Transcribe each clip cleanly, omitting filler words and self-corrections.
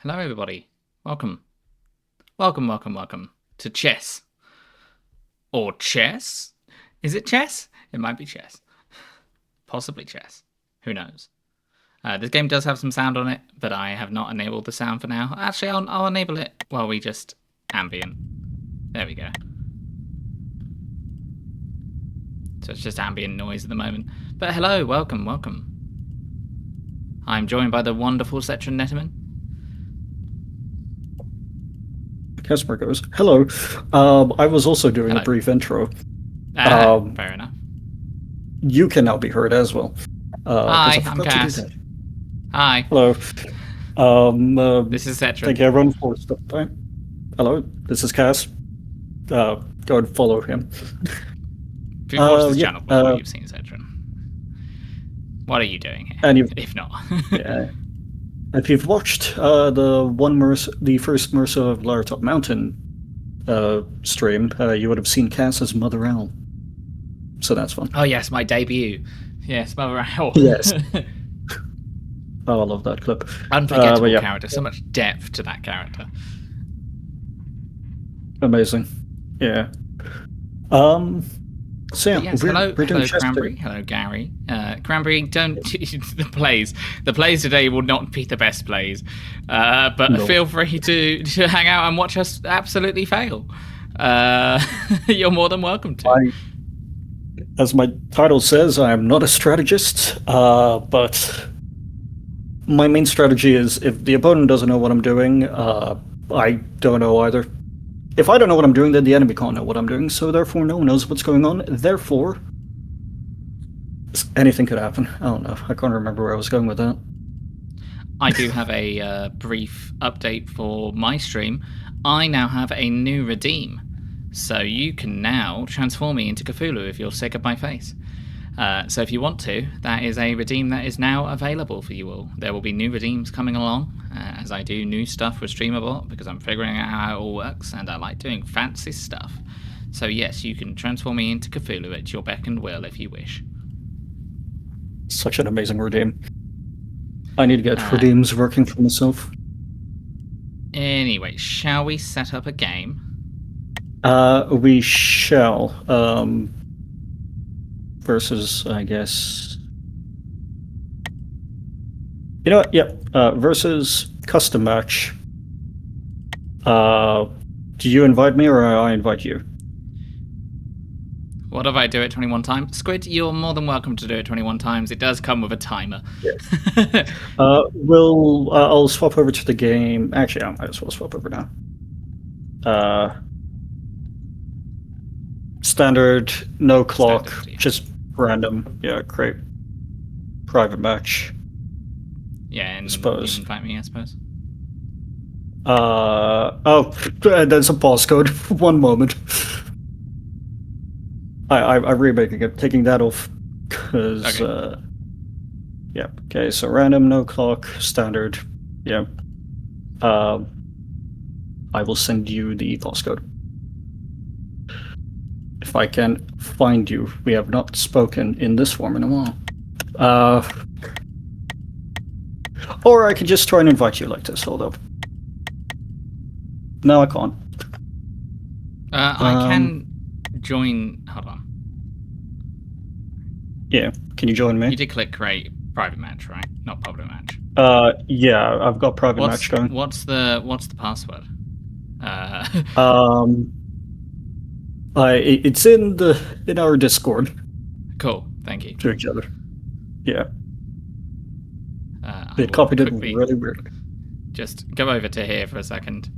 Hello, everybody. Welcome. Welcome to chess. Or chess? Is it chess? It might be chess. Possibly chess. Who knows? This game does have some sound on it, but I have not enabled the sound for now. Actually, I'll enable it while we just ambient. There we go. So it's just ambient noise at the moment. But hello, welcome. I'm joined by the wonderful Cetron Netterman. Yes, Morgause. Hello. I was also doing a brief intro. Fair enough. You can now be heard as well. Hi, I'm Cass. Hi. Hello. This is Cetron. Thank you everyone for stopping by. Hello, this is Cass. Go and follow him. If you've watched this channel before, you've seen Cetron. What are you doing here? If not. Yeah. If you've watched the first Mercer of Lartop Mountain stream, you would have seen Cass as Mother Owl. So that's fun. Oh yes, my debut. Yes, Mother Owl. Yes. Oh, I love that clip. Unforgettable character. So much depth to that character. Amazing. Yeah. So yeah, yes, hello Cranberry. Hello, Gary. Cranberry, don't the plays today will not be the best plays, but no. Feel free to hang out and watch us absolutely fail. You're more than welcome to. As my title says, I am not a strategist, but my main strategy is if the opponent doesn't know what I'm doing, I don't know either. If I don't know what I'm doing, then the enemy can't know what I'm doing, so therefore no one knows what's going on. Therefore, anything could happen. I don't know. I can't remember where I was going with that. I do have a brief update for my stream. I now have a new redeem. So you can now transform me into Cthulhu if you're sick of my face. So if you want to, that is a redeem that is now available for you all. There will be new redeems coming along as I do new stuff with StreamerBot because I'm figuring out how it all works and I like doing fancy stuff. So yes, you can transform me into Cthulhu at your beck and will if you wish. Such an amazing redeem. I need to get redeems working for myself. Anyway, shall we set up a game? We shall. Versus, I guess. You know what? Yep. Versus custom match. Do you invite me or I invite you? What if I do it 21 times? Squid, you're more than welcome to do it 21 times. It does come with a timer. Yeah. I'll swap over to the game. Actually, I might as well swap over now. Standard, no clock, yeah. Just random. Yeah, create private match. Yeah, and suppose. You invite me, I suppose. Oh, there's a passcode. 1 moment. I'm remaking it, taking that off because. Okay. Yeah. Okay. So random, no clock, standard. Yeah. I will send you the passcode. If I can find you. We have not spoken in this form in a while. Or I could just try and invite you like this. Hold up. No, I can't. I can join. Hold on. Yeah, can you join me? You did click create private match, right? Not public match. Yeah, I've got private match going. What's the password? It's in our Discord. Cool, thank you. To each other. Yeah. They copied it really weirdly. Just go over to here for a second.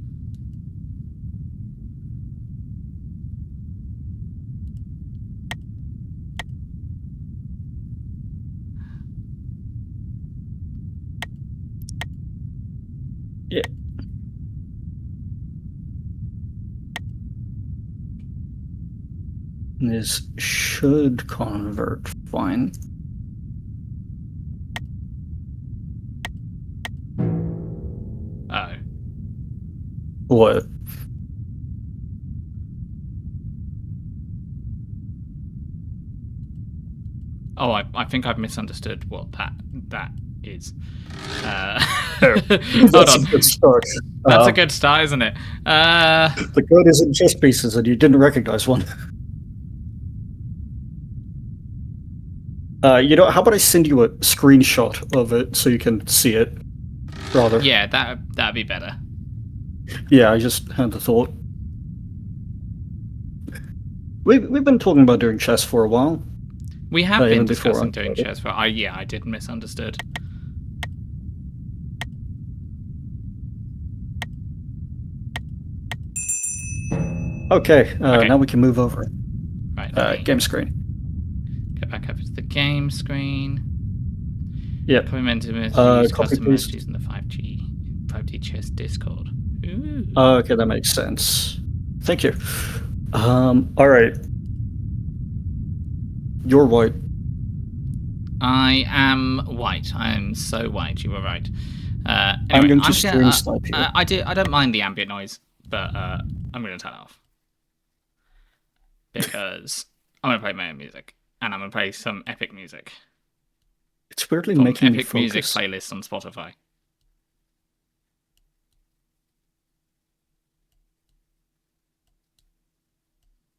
Yeah. This should convert fine. Oh. What? Oh, I think I've misunderstood what that is. Oh, Hold that's a on. good start. That's a Uh, good start, isn't it? the code isn't chess pieces, and you didn't recognize one. How about I send you a screenshot of it so you can see it, rather? Yeah, that'd be better. Yeah, I just had the thought. We've been talking about doing chess for a while, We have been even before I discussing doing started. chess, but I did misunderstood. Okay, Okay, now we can move over. right. Let me Game screen. go back over to the game screen. Yep. Implement to use Copy custom paste. emojis in the 5G chess Discord. Ooh. Okay, that makes sense. Thank you. All right. You're white. I am white. I am so white. You were right. I'm Anyway, going to I'm just stream gonna. snipe you. I don't mind the ambient noise, but I'm gonna turn it off because I'm gonna play my own music and I'm gonna play some epic music It's weirdly from making me epic music focus. playlists on Spotify.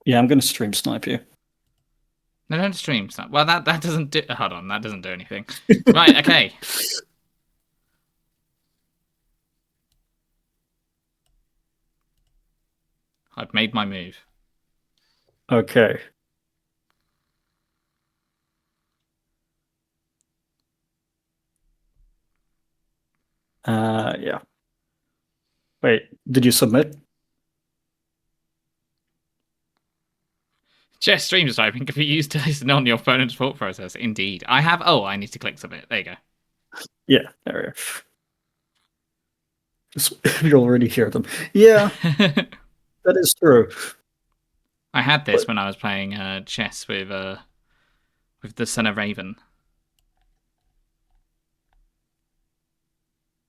Yeah, I'm going to stream snipe you. No, don't stream stuff. Well, that doesn't do. Hold on, that doesn't do anything. Right. Okay. I've made my move. Okay. Yeah. Wait, did you submit? Chess stream typing can be used to listen on your phone and thought process. Indeed, I have. Oh, I need to click submit. There you go. Yeah, there we are. You already hear them. Yeah, that is true. I had this But when I was playing chess with the Son of Raven.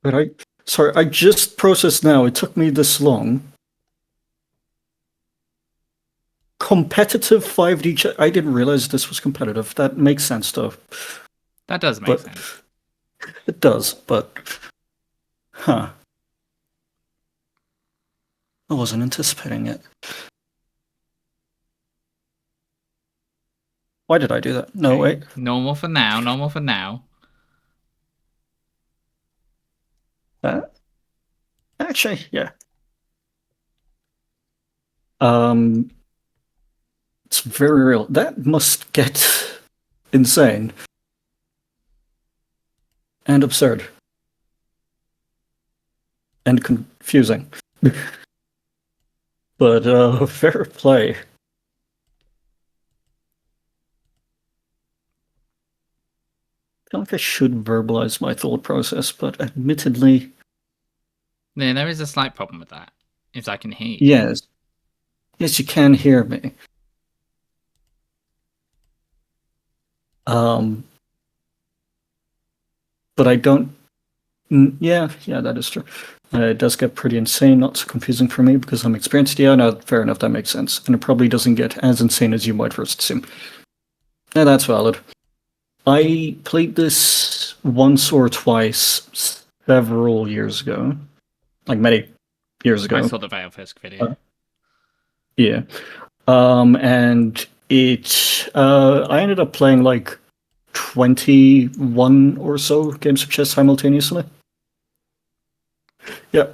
but I just processed now. It took me this long. Competitive 5D chess. I didn't realize this was competitive. That makes sense, though. That does make But sense. it does. But huh, I wasn't anticipating it. Why did I do that? No, Okay, wait. normal for now. Normal for now. That actually, yeah. Um, it's very real. That must get insane and absurd and confusing. But fair play. I feel like I should verbalize my thought process, but admittedly, Yeah, there is a slight problem with that. Is I can hear you. yes. Yes, you can hear me. Um, but I don't. Yeah, that is true. It does get pretty insane, not so confusing for me because I'm experienced. Yeah, no, fair enough, that makes sense. And it probably doesn't get as insane as you might first assume. Yeah, that's valid. I played this once or twice several years ago, like many years I ago. saw the Veilfisk video. Yeah. And I ended up playing like 21 or so games of chess simultaneously. Yeah.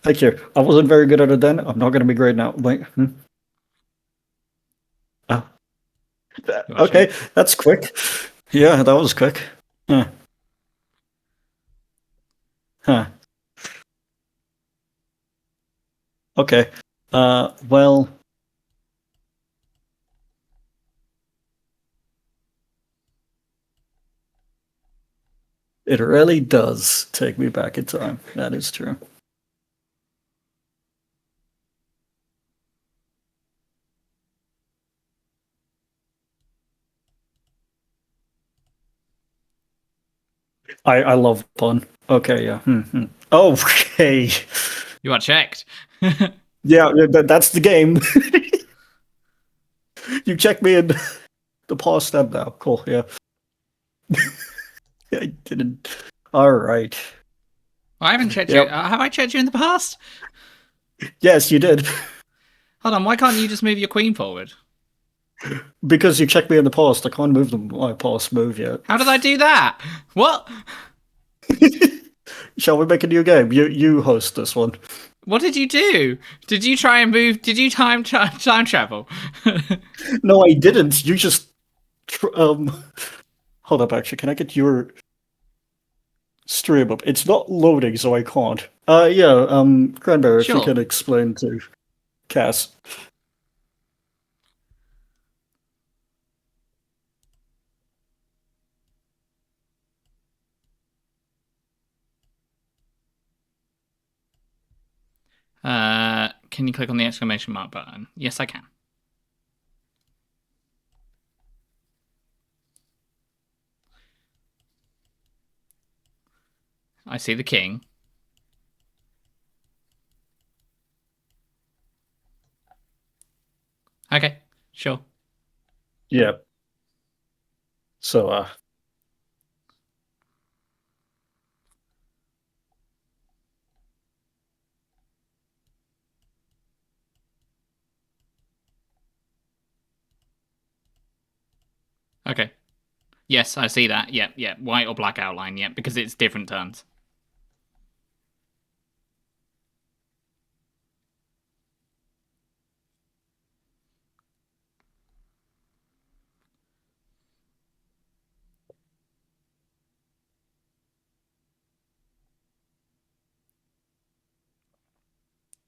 Thank you. I wasn't very good at it then. I'm not going to be great now. Wait. Oh. Okay, that's quick. Yeah, that was quick. Huh. Huh. Okay. Well, it really does take me back in time. That is true. I love fun. Okay, yeah. Okay. You are checked. Yeah, that's the game. You check me in the pause step now. Cool, yeah. I didn't. All right. I haven't checked you. Yep. Have I checked you in the past? Yes, you did. Hold on. Why can't you just move your queen forward? Because you checked me in the past, I can't move them my past move yet. How did I do that? What? Shall we make a new game? You host this one. What did you do? Did you try and move? Did you time travel? No, I didn't. You just hold up. Actually, can I get your stream up? It's not loading, so I can't. Yeah. Cranberry, if you Sure. can explain to Cass. Can you click on the exclamation mark button? Yes, I can. I see the king. Okay, sure. Yeah. So, Okay. Yes, I see that. Yep, yep. White or black outline. Yep, because it's different turns.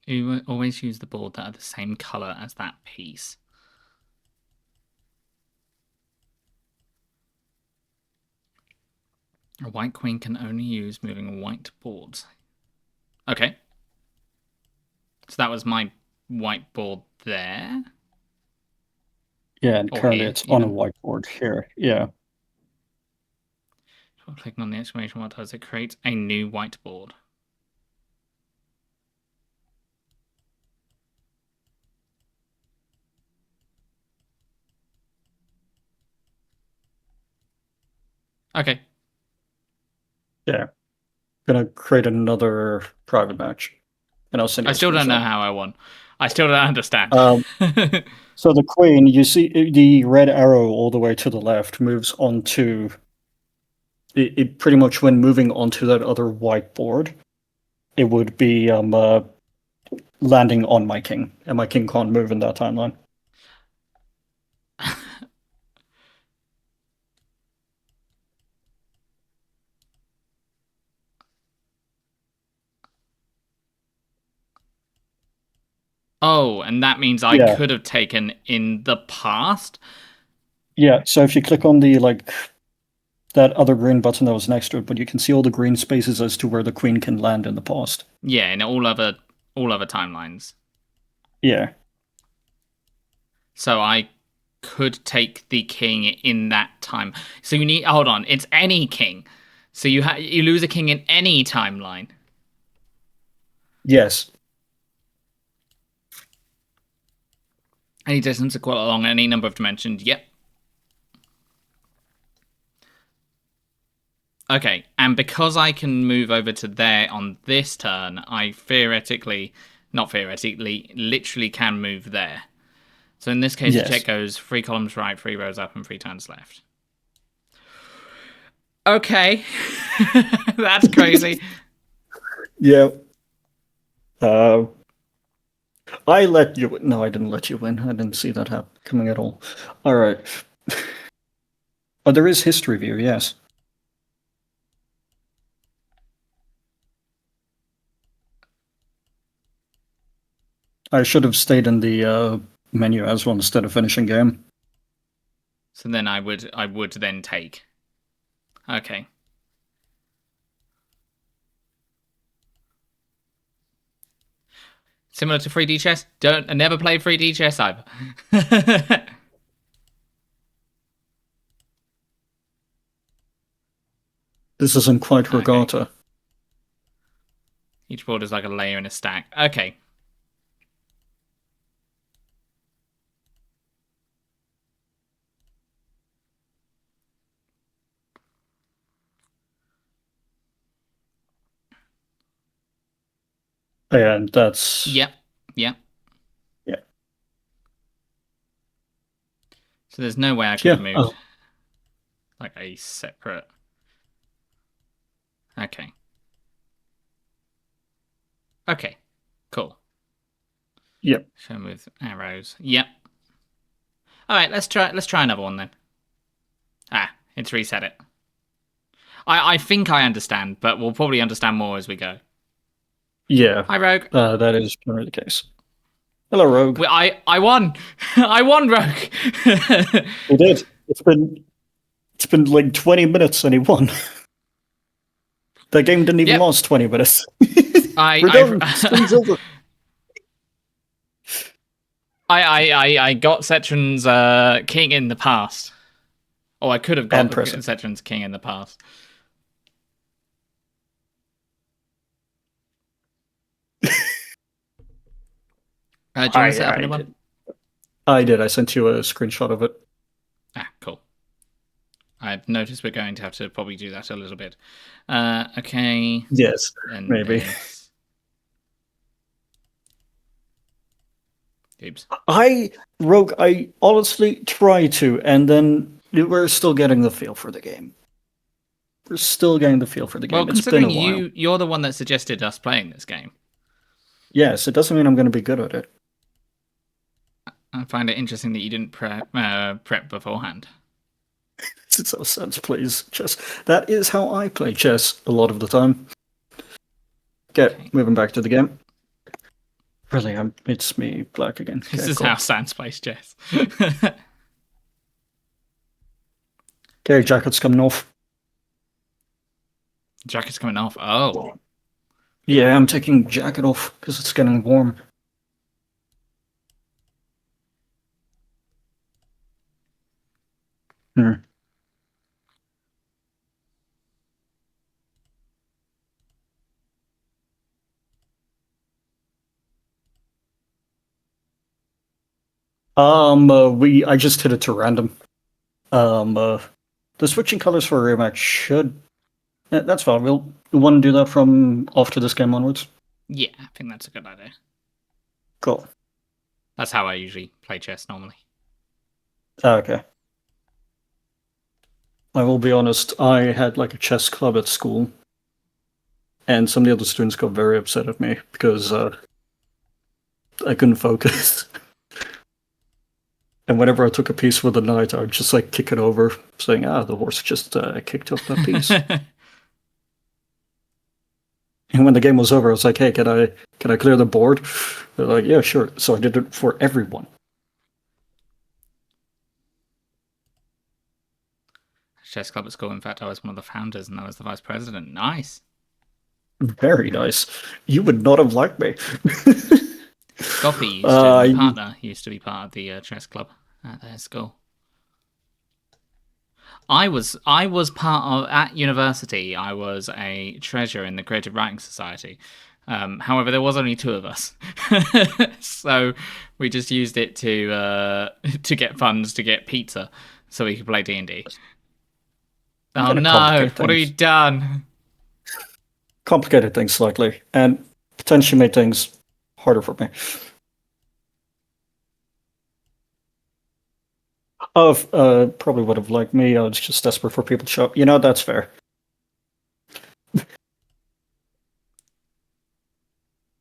You always use the board that are the same color as that piece. A white queen can only use moving white boards. Okay. So that was my white board there. yeah, and Or currently here, it's on a even. whiteboard here. Yeah. Clicking on the exclamation mark does it create a new whiteboard. Okay. Yeah. Gonna create another private match, and I'll send I you a still don't know screenshot. how I won. I still don't understand. Um, so the queen, you see the red arrow all the way to the left moves onto it pretty much when moving onto that other whiteboard, it would be landing on my king, and my king can't move in that timeline. Oh, and that means I Yeah, could have taken in the past. yeah. So if you click on the that other green button that was next to it, but you can see all the green spaces as to where the queen can land in the past. Yeah, in all other timelines. Yeah. So I could take the king in that time. So you need hold on, it's any king. So you lose a king in any timeline. Yes. Any distance equal along any number of dimensions. Yep. Okay, and because I can move over to there on this turn, I theoretically, not theoretically, literally can move there. So in this case, the check Yes. goes 3 columns right, 3 rows up, and 3 turns left. Okay, that's crazy. Yeah. Uh, I let you. No, I didn't let you win. I didn't see that coming at all. All right. Oh, there is history view. Yes. I should have stayed in the menu as well instead of finishing game. So then I would then take. Okay. Similar to 3D chess. I never played 3D chess either. This isn't quite Okay. regatta. Each board is like a layer in a stack. Okay. And that's Yep. Yep. yeah, So there's no way I could have yeah. moved like a separate. Okay. Okay. Cool. Yeah, Show with arrows. Yep. All right. Let's try another one then. Ah, it's reset it. I think I understand, but we'll probably understand more as we go. yeah. Hi, Rogue. That is generally the case. Hello, Rogue. I won. I won, Rogue. We did. It's been like 20 minutes and he won. That game didn't even Yep. last 20 minutes. I We're done. Stream's I over. I got Cetron's king in the past. Oh, I could have got And the present. Cetron's king in the past. Do you want to set up I another one? did. I did. I sent you a screenshot of it. Ah, cool. I've noticed we're going to have to probably do that a little bit. Okay. Yes, Then maybe. this. Oops. Rogue, I honestly try to, and then we're still getting the feel for the game. We're still getting the feel for the Well, game. It's been a considering while. you're the one that suggested us playing this game, Yes, it doesn't mean I'm going to be good at it. I find it interesting that you didn't prep beforehand. It's how Sans plays chess. That is how I play chess a lot of the time. Okay, moving back to the game. Really, it's me, black again. This Okay, is cool. how Sans plays chess. Okay, jacket's coming off. Jacket's coming off. Oh. Yeah, I'm taking jacket off because it's getting warm. Hmm. I just hit it to random. The switching colors for a rematch should. That's fine. We want to do that from after this game onwards. Yeah, I think that's a good idea. Cool. That's how I usually play chess normally. Okay. I will be honest. I had like a chess club at school, and some of the other students got very upset at me because I couldn't focus. And whenever I took a piece with a knight, I would just like kick it over, saying, the horse just kicked up that piece. And when the game was over, I was like, hey, can I clear the board? They're like, yeah, sure. So I did it for everyone. Chess club at school. In fact, I was one of the founders and I was the vice president. Nice. Very nice. You would not have liked me. Goffy used to, my partner used to be part of the chess club at their school. I was part of at university. I was a treasurer in the Creative Writing Society. However, there was only two of us, so we just used it to get funds to get pizza, so we could play D&D. Oh no! What have you done? Complicated things slightly, and potentially made things harder for me. Probably would have liked me. I was just desperate for people to show up. That's fair.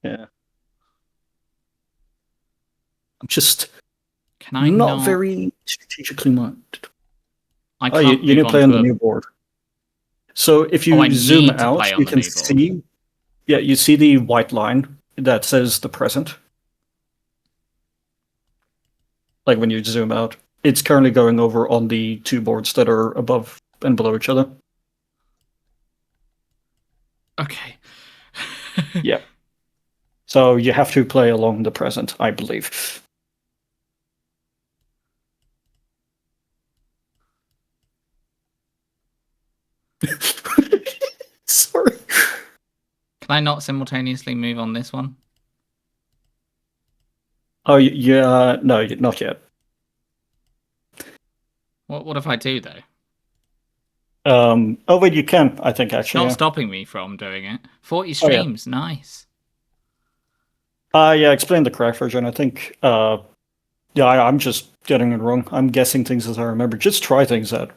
Yeah. I'm just not very strategically minded. I can't you need to play on the new board. So if you zoom out, you can see. Yeah, you see the white line that says the present. Like when you zoom out, it's currently going over on the two boards that are above and below each other. Okay. Yeah. So you have to play along the present, I believe. Sorry. Can I not simultaneously move on this one? Oh, yeah. No, not yet. What if I do, though? Oh, wait, you can, I think, actually. It's not stopping me from doing it. 40 streams, nice. Yeah, explain the correct version. I think, yeah, I'm just getting it wrong. I'm guessing things as I remember. Just try things out.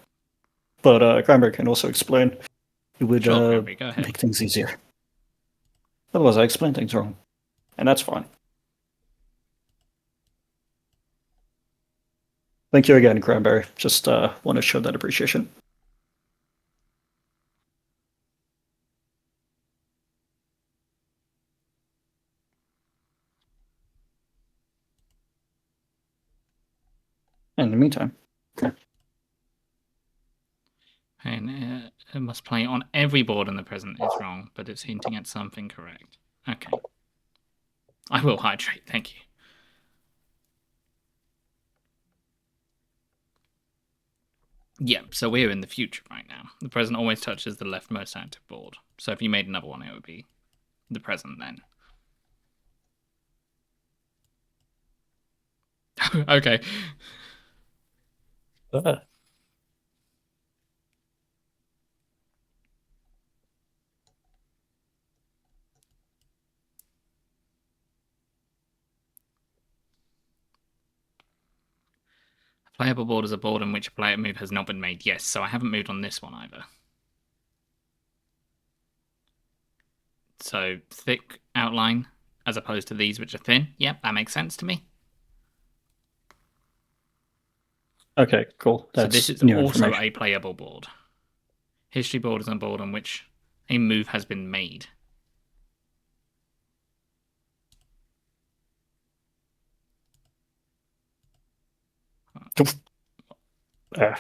But Cranberry can also explain. It would Sure, Cranberry, go ahead. make things easier. Otherwise, I explain things wrong, and that's fine. Thank you again, Cranberry. Just want to show that appreciation. In the meantime, And it must play on every board in the present is wrong, but it's hinting at something correct. Okay. I will hydrate, thank you. Yep, so we're in the future right now. The present always touches the leftmost active board. So if you made another one, it would be the present then. Okay. uh, A playable board is a board in which a player move has not been made. Yes, so I haven't moved on this one either. So thick outline as opposed to these which are thin. Yep, that makes sense to me. okay, cool. So this That's is new also information. a playable board. History board is a board on which a move has been made. Uh,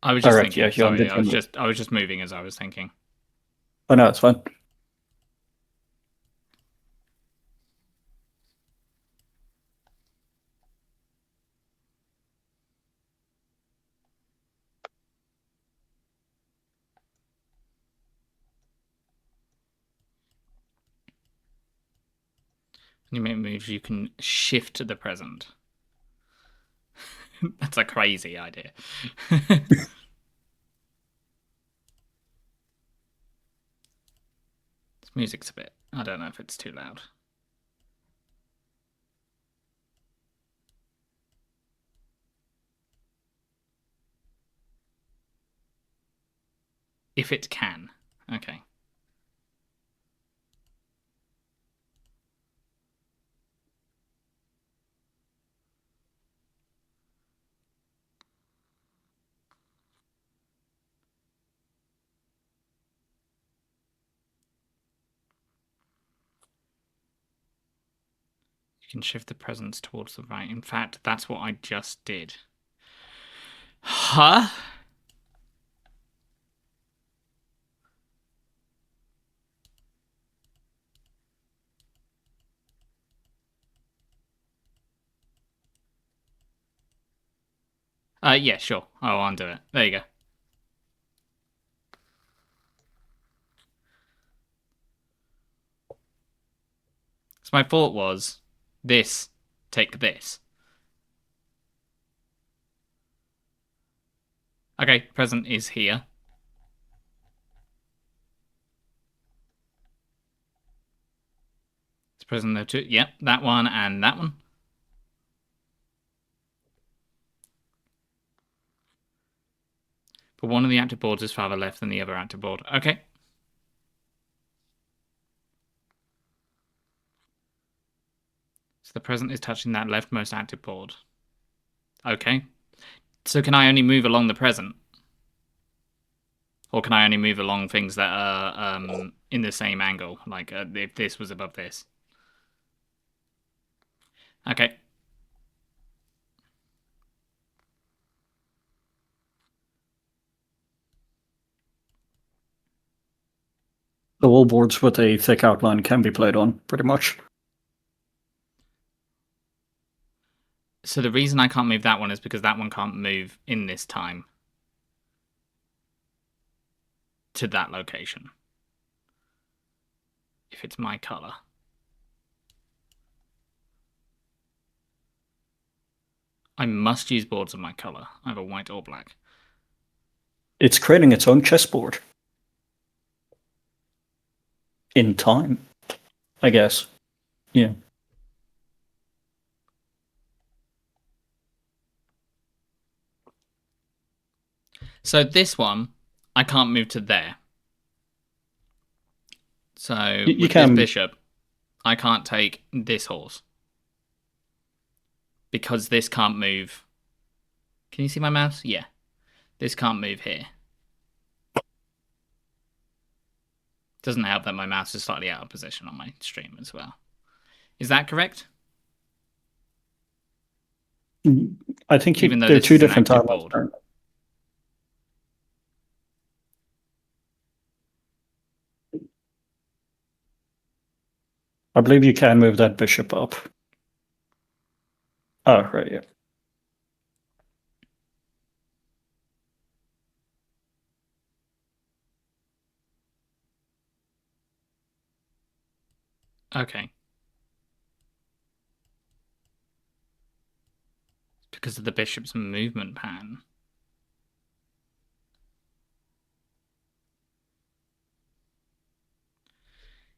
I was all just right, yeah, thinking. you Sorry, undid your move. I was just moving as I was thinking. Oh no, it's fine. When you make moves, you can shift to the present. That's a crazy idea. This music's a bit. I don't know if it's too loud. If it can. Okay. You can shift the presence towards the right. In fact, that's what I just did. Huh? Yeah, sure. I'll undo it. There you go. So my thought was, this, take this. Okay, present is here. It's present there too. Yep, that one and that one. But one of the active boards is farther left than the other active board. Okay. So the present is touching that leftmost active board. Okay. So can I only move along the present? Or can I only move along things that are in the same angle? Like if this was above this. Okay. So all boards with a thick outline can be played on, pretty much. So the reason I can't move that one is because that one can't move in this time to that location. If it's my color. I must use boards of my color, either white or black. It's creating its own chessboard. In time, I guess. Yeah. So this one, I can't move to there. So You with this can. bishop, I can't take this horse because this can't move. Can you see my mouse? Yeah. This can't move here. Doesn't help that my mouse is slightly out of position on my stream as well. Is that correct? I think Even though they're this two is an different active timelines. board. I believe you can move that bishop up. Oh, right, yeah. Okay. Because of the bishop's movement pattern.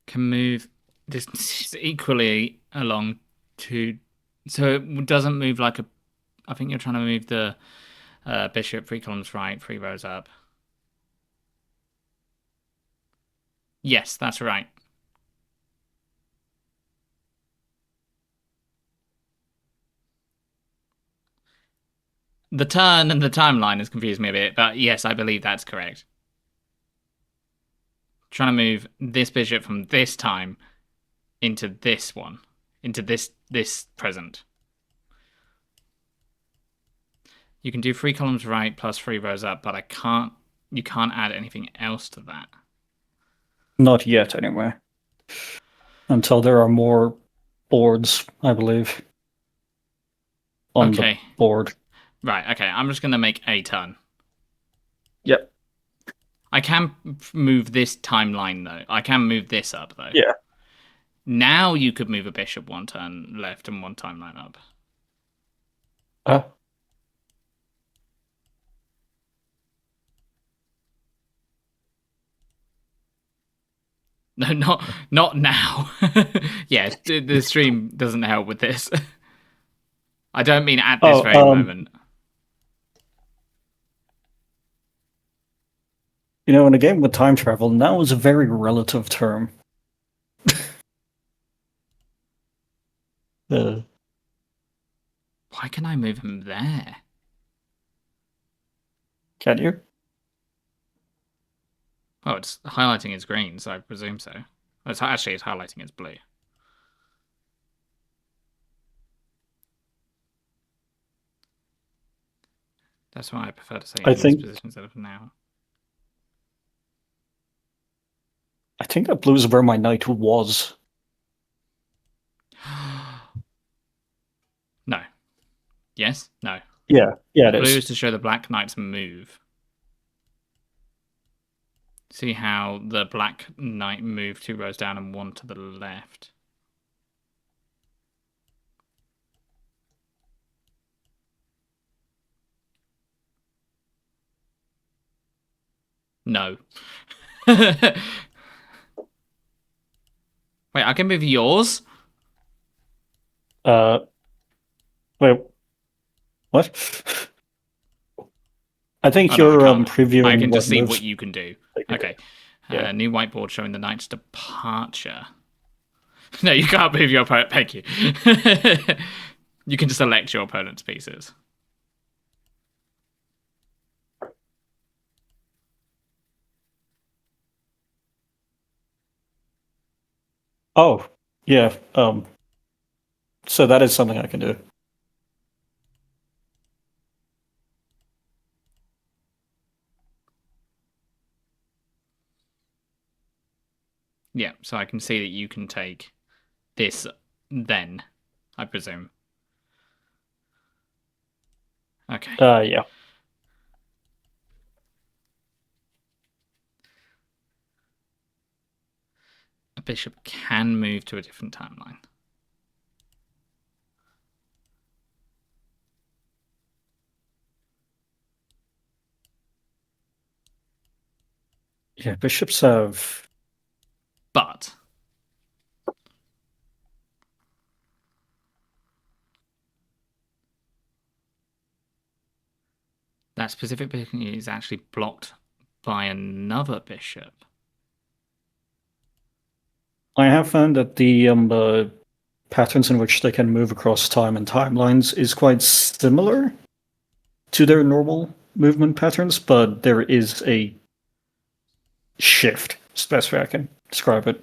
Can move this equally along to. So it doesn't move like a. I think you're trying to move the bishop 3 columns right, 3 rows up. Yes, that's right. The turn and the timeline has confused me a bit, but yes, I believe that's correct. Trying to move this bishop from this time into this one, into this present. You can do 3 columns right plus 3 rows up, but I can't. You can't add anything else to that. Not yet, anyway. Until there are more boards, I believe, on the Okay. board. Right. Okay. I'm just gonna make a turn. Yep. I can move this timeline though. I can move this up though. Yeah. Now you could move a bishop 1 turn left and 1 timeline up. Uh, No, not now. Yeah, the stream doesn't help with this. I don't mean at this oh, very moment. in a game with time travel, now is a very relative term. Uh, Why can I move him there? can you? Oh, it's highlighting his green, so I presume so. It's highlighting his blue. That's why I prefer to say I in this think position instead of now. I think that blue's where my knight was. No. Yes? No. Yeah, it Blue is. is to show the black knight's move. See how the black knight moved 2 rows down and 1 to the left. No. Wait, I can move yours? Uh, wait, what? I think Oh no, I you're can't. I previewing can just what see what moves you can do. they can do. Okay. Yeah. New whiteboard showing the knight's departure. No, you can't move your opponent. Thank you. You can just select your opponent's pieces. Oh, yeah. So that is something I can do. Yeah, so I can see that you can take this then, I presume. Okay. Yeah. A bishop can move to a different timeline. Yeah, bishops have. But That specific bishop is actually blocked by another bishop. I have found that the patterns in which they can move across time and timelines is quite similar to their normal movement patterns, but there is a shift. It's the best way I can describe it.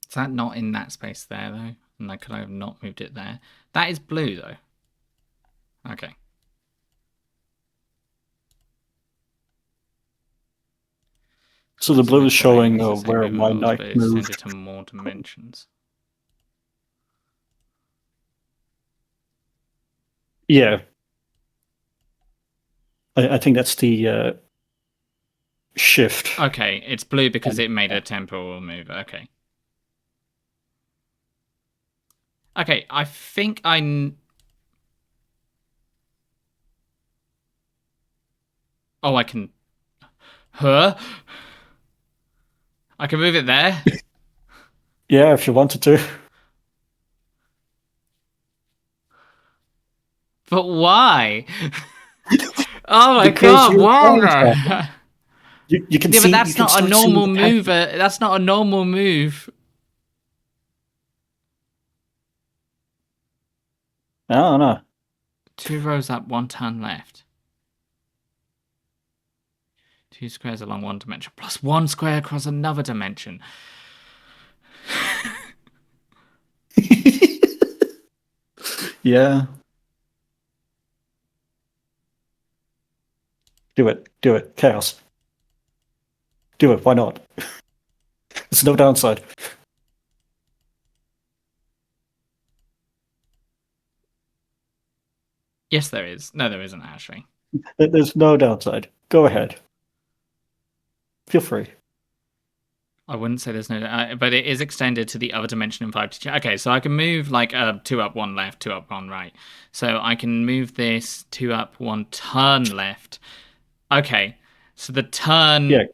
Is that not in that space there, though? And I could I have not moved it there? That is blue, though. Okay. So the So blue is which way? showing Because the same where movement my rules, knight but it's extended moved. to more dimensions. Yeah, I think that's the shift. Okay, it's blue because it made a temporal move. Okay. Okay, I think Oh, I can... Huh? I can move it there? Yeah, if you wanted to. But why? Oh my Because god, you're trying to. why? You can Yeah, but see, you that's can not a start seeing normal the move. pattern. That's not a normal move. I don't know. 2 rows up, 1 turn left. 2 squares along one dimension, plus 1 square across another dimension. Yeah. Do it. Do it. Chaos. Do it. Why not? There's no downside. Yes, there is. No, there isn't actually. There's no downside. Go ahead. Feel free. I wouldn't say there's no, but it is extended to the other dimension in 5 to 2. Okay, so I can move like 2 up, 1 left, 2 up, 1 right. So I can move this 2 up, 1 turn left. Okay, so the Yeah. turn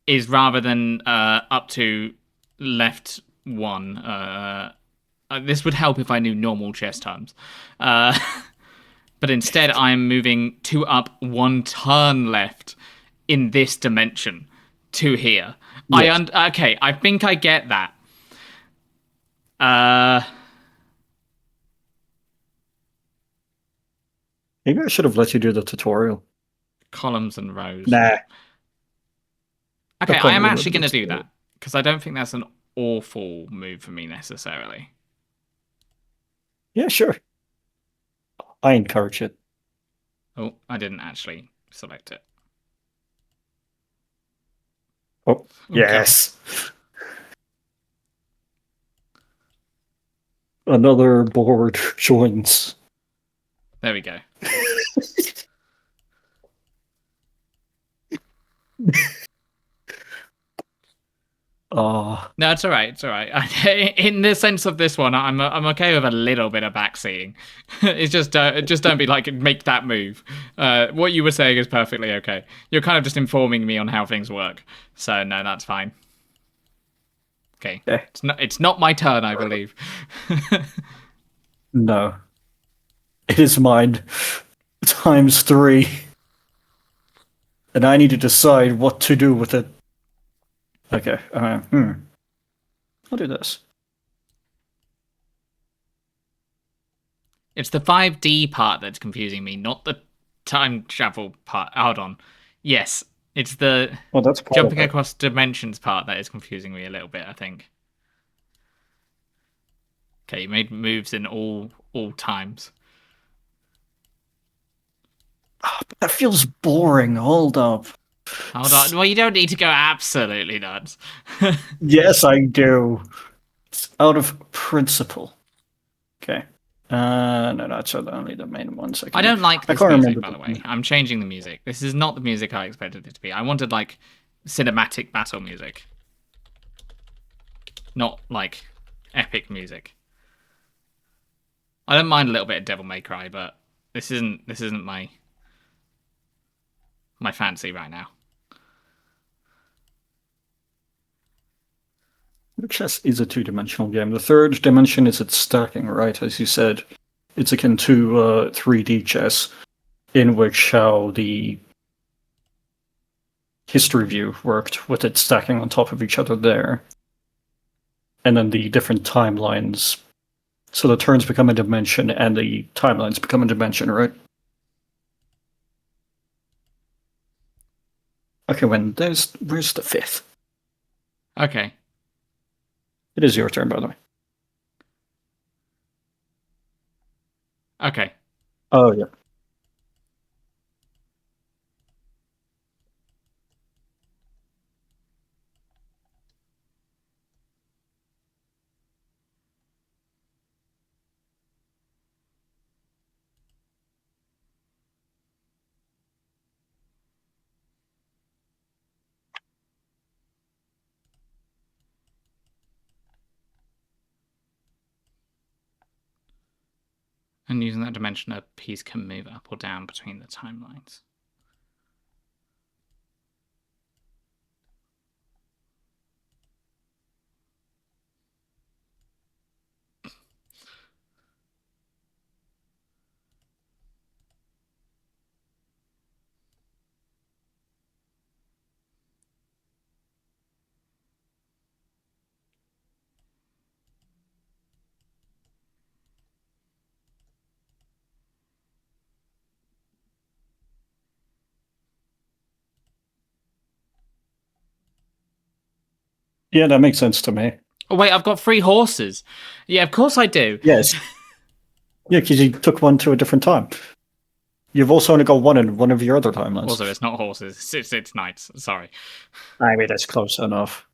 is rather than up to left one. This would help if I knew normal chess terms. Uh, but instead, I'm moving 2 up, 1 turn left in this dimension to here. Yes. Okay, I think I get that. Uh, Maybe I should have let you do the tutorial. columns and rows. Nah. No Okay, I point am in actually remembering going the to do tutorial. that because I don't think that's an awful move for me necessarily. Yeah, sure. I encourage it. Oh, I didn't actually select it. Oh, Oh god. yes. Another board joins. There we go. Ah, No, it's all right. It's all right. In the sense of this one, I'm okay with a little bit of backseeing. It's just don't be like make that move. What you were saying is perfectly okay. You're kind of just informing me on how things work. So no, that's fine. Okay, eh, it's not my turn, I believe. no. It is mine. Times 3. And I need to decide what to do with it. Okay. I'll do this. It's the 5D part that's confusing me, not the time travel part. Hold on. Yes, it's the Well, that's part of jumping it. across dimensions part that is confusing me a little bit, I think. Okay, you made moves in all times. But that feels boring. Hold up. Hold on. Well, you don't need to go absolutely nuts. Yes, I do. It's out of principle. Okay. No, that's only the main ones I I can do. don't like I this can't music, remember by the way. the. I'm changing the music. This is not the music I expected it to be. I wanted like cinematic battle music, not like epic music. I don't mind a little bit of Devil May Cry, but this isn't my fancy right now. Chess is a two-dimensional game. The third dimension is its stacking, right? As you said, it's akin to 3D chess, in which how the history view worked with it stacking on top of each other there. And then the different timelines. So the turns become a dimension and the timelines become a dimension, right? Okay, where's the fifth? Okay. It is your turn, by the way. Okay. Oh, yeah. And using that dimension, a piece can move up or down between the timelines. Yeah, that makes sense to me. Oh, wait, I've got 3 horses. Yeah, of course I do. Yes. Yeah, because you took one to a different time. You've also only got one in one of your other timelines. Also, it's not horses. It's knights. Sorry. I mean, that's close enough.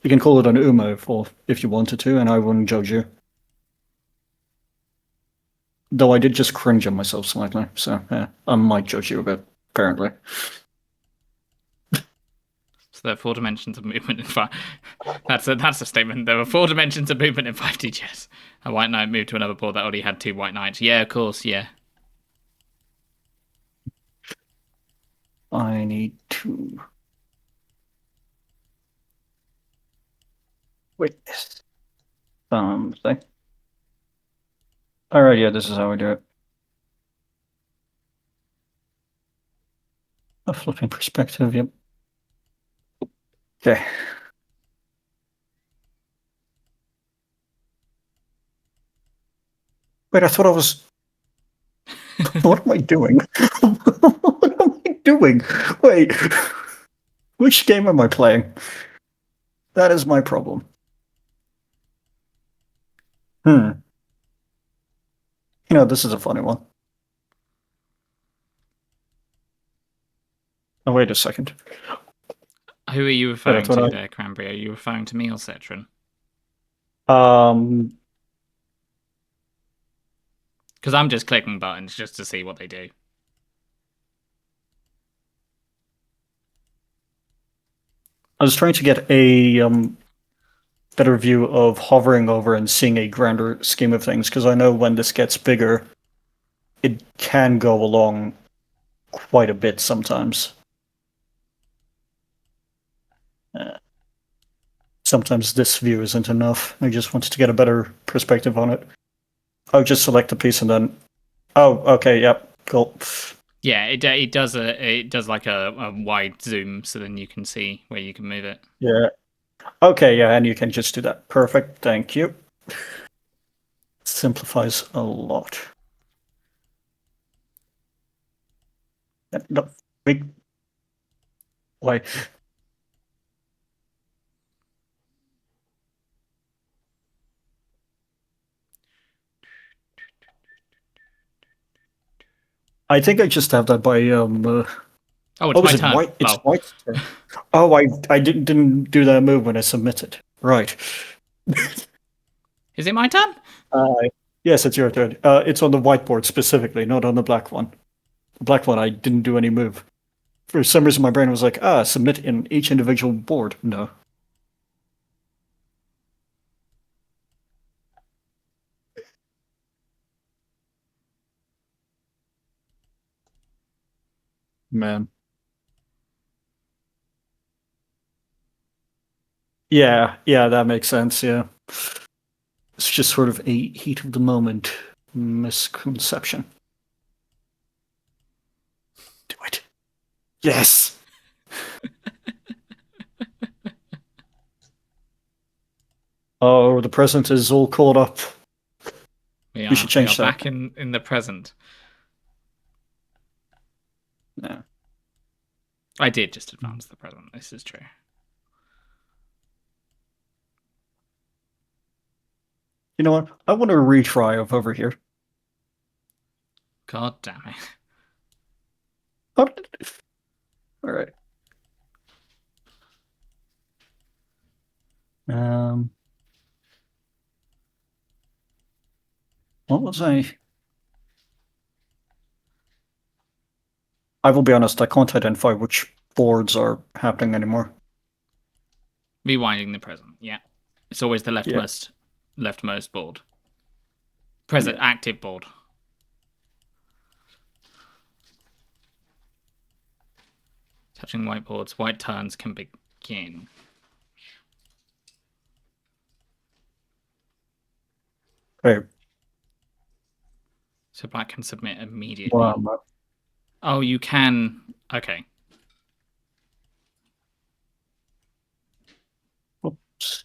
You can call it an Umo if you wanted to, and I wouldn't judge you. Though I did just cringe on myself slightly, so yeah, I might judge you a bit, apparently. So there are 4 dimensions of movement in five. That's a statement. There were 4 dimensions of movement in 5D chess. A white knight moved to another board that already had 2 white knights. Yeah, of course. Yeah. I need to witness something. Alright, yeah, this is how we do it. A flipping perspective, yep. Okay. Wait, I thought I was. What am I doing? What am I doing? Wait. Which game am I playing? That is my problem. Hmm. This is a funny one. Oh, wait a second. Who are you Wait, I referring to thought there, Cranberry? Are you referring to me or Citron? I. Because I'm just clicking buttons just to see what they do. I was trying to get a better view of hovering over and seeing a grander scheme of things, because I know when this gets bigger, it can go along quite a bit sometimes. Uh, Sometimes this view isn't enough. I just wanted to get a better perspective on it. I'll just select a piece and then. Oh, okay, yep, cool. Yeah, it does like a wide zoom, so then you can see where you can move it. Yeah. Okay, yeah, and you can just do that. Perfect, thank you. Simplifies a lot. No, big. Why? I think I just have that by Oh, it's Oh, my is it turn. white? It's Lol. white. Oh, I didn't do that move when I submitted. Right. Is it my turn? Uh, yes, it's your turn. It's on the whiteboard specifically, not on the black one. The black one, I didn't do any move. For some reason, my brain was like, submit in each individual board. No. Man. Yeah, that makes sense. Yeah, it's just sort of a heat of the moment misconception. Do it. Yes. Oh, the present is all caught up. We should We are change that. back in the present. Yeah. I did just advance the present. This is true. You know what? I want a retry of over here. God damn it. Oh, all right. Um, what was I? I will be honest. I can't identify which boards are happening anymore. Rewinding the present. Yeah. It's always the Yeah, leftmost board. Present yeah. active board. Touching whiteboards. White turns can begin. Okay. So black can submit immediately. Well, Oh, you can. Okay. oops.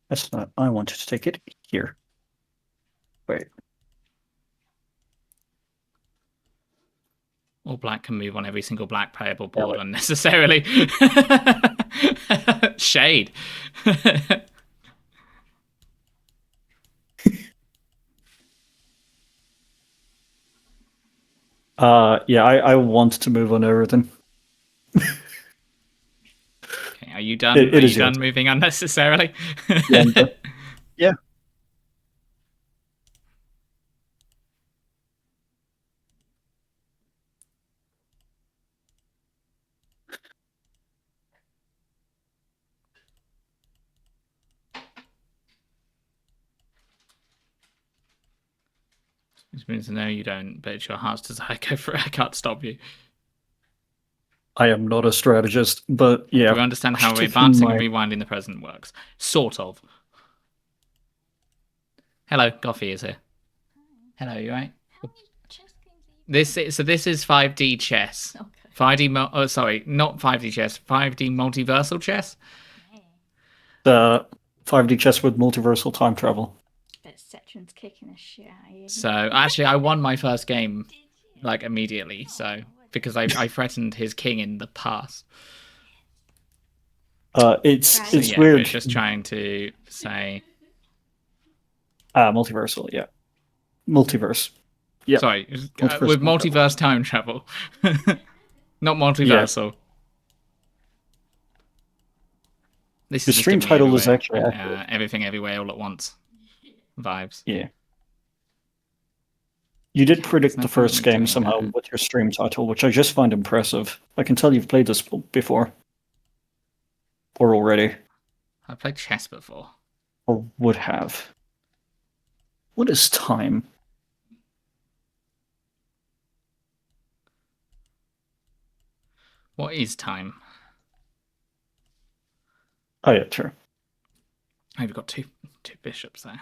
That's not. I wanted to take it here. Wait. Or black can move on every single black playable Damn board it. unnecessarily. Shade. Yeah. I want to move on everything. Okay, are you done? Are It you is your done turn. moving unnecessarily? Yeah. Yeah. Which means no, you don't. But it's your heart's desire. Go for it. I can't stop you. I am not a strategist, but yeah. Do you understand I should how take from advancing and my. rewinding the present works? Sort of. Hello, Coffee is here. Hello, you right? This is 5D chess. Okay. 5D sorry, not 5D chess. 5D multiversal chess. The 5D chess with multiversal time travel. Bet Setron's kicking a shit out of you. So actually, I won my first game like immediately. So because I threatened his king in the past. It's Right. So it's yeah, weird. we're just trying to say. Multiversal, yeah. Multiverse. Yeah. Sorry, Multiverse with time travel. multiverse time travel, not Yeah. multiversal. This The is just stream giving me title is actually accurate. everything everywhere all at once vibes. Yeah. You did Okay, there's predict no the point in first me game doing somehow that. with your stream title, which I just find impressive. I can tell you've played this before. Or already. I've played chess before. Or would have. What is time? What is time? Oh yeah, sure. Oh, we've got two bishops there.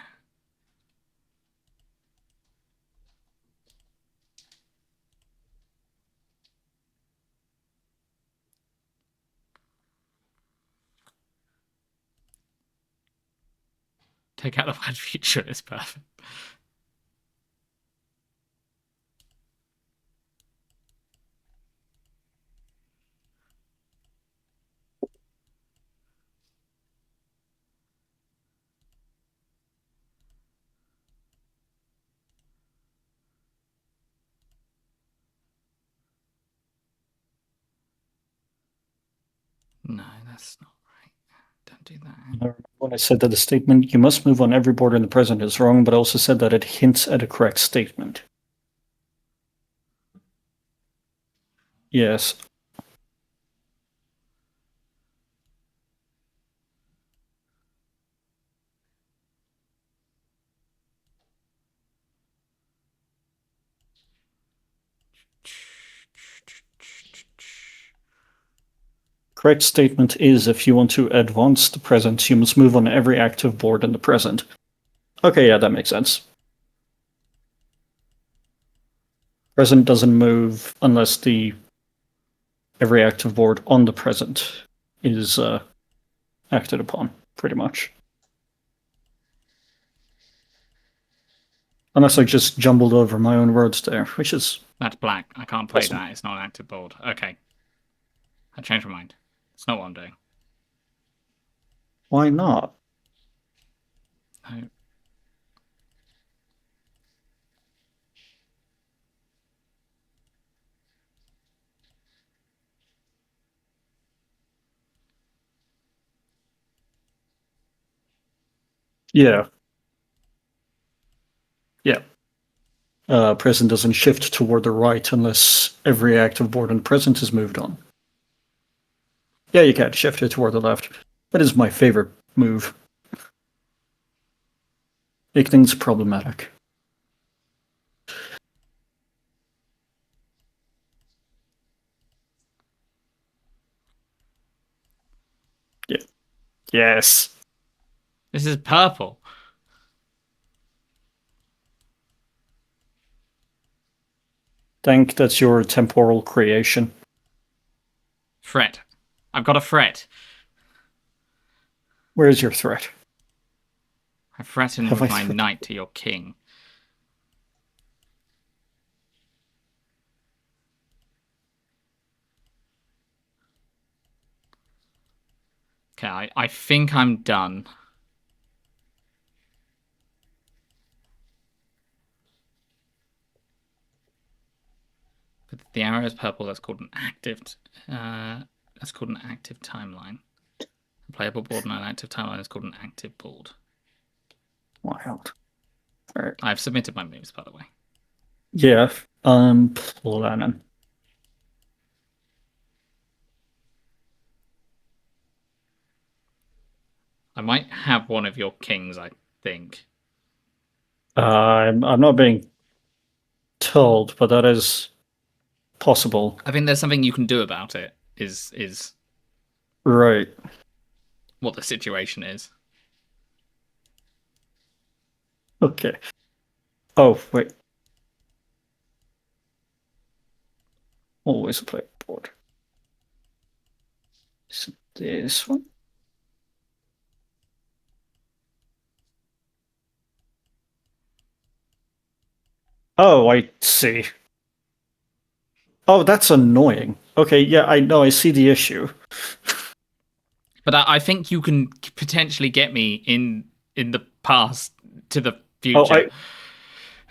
Take out the word future is perfect. No, that's not right. Don't do that. When I said that the statement "you must move on every board in the present" is wrong, but I also said that it hints at a correct statement. Yes. Correct statement is if you want to advance the present, you must move on every active board in the present. Okay, yeah, that makes sense. Present doesn't move unless the every active board on the present is acted upon, pretty much. Unless I just jumbled over my own words there, which is... That's black. I can't play awesome. that. It's not an active board. Okay. I changed my mind. It's not what I'm doing. Why not? No. Yeah. Yeah. Present doesn't shift toward the right unless every active board in the present is moved on. Yeah, you can't shift it toward the left. That is my favorite move. Make things problematic. Yeah. Yes. This is purple. Think that's your temporal creation. Threat. I've got a threat. Where's your threat? I threatened Have with I my threatened? knight to your king. Okay, I think I'm done. But the arrow is purple. That's called an active. That's called an active timeline. A playable board on an active timeline is called an active board. Wild. Alright. I've submitted my moves, by the way. Yeah. Planning. I might have one of your kings, I think. I'm not being told, but that is possible. I think there's something you can do about it. Is Right. what the situation is. Okay. Oh, wait. Always a play board. So this one. Oh, I see. Oh, that's annoying. Okay, yeah, I know, I see the issue. But I think you can potentially get me in the past to the Oh, future.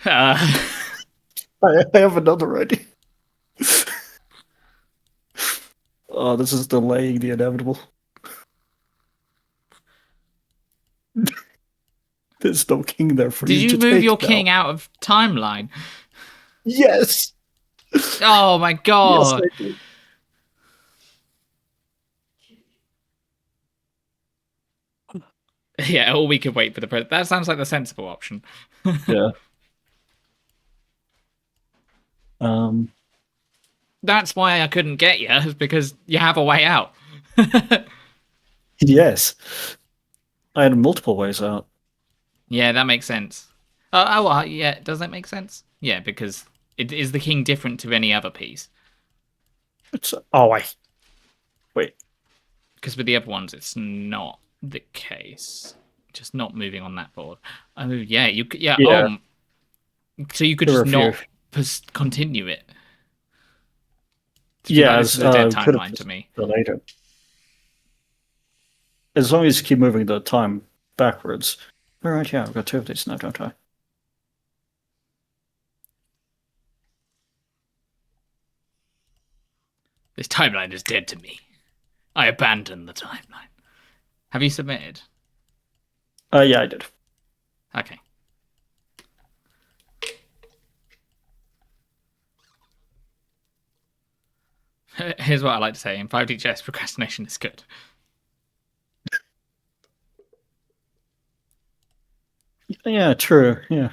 I have another idea. Oh, this is delaying the inevitable. There's no king there for Did you you to move your take now. king out of timeline? Yes! Oh my Yes, god! I did. Yeah, or we could wait for the president. That sounds like the sensible option. Yeah. Um, That's why I couldn't get you, is because you have a way out. yes. I had multiple ways out. Yeah, that makes sense. Yeah, does that make sense? Yeah, because is the king different to any other piece? Wait. Because with the other ones, it's not the case. Just not moving on that board. Oh yeah, Yeah. so you could There were just a few. not continue it. To be like, Yeah, this is a dead could have timeline to me. delayed it. As long as you keep moving the time backwards. Alright, yeah, I've got two of these now, don't I? This timeline is dead to me. I abandon the timeline. Have you submitted? Yeah, I did. Okay. Here's what I like to say. In 5D chess, procrastination is good. Yeah, true, yeah.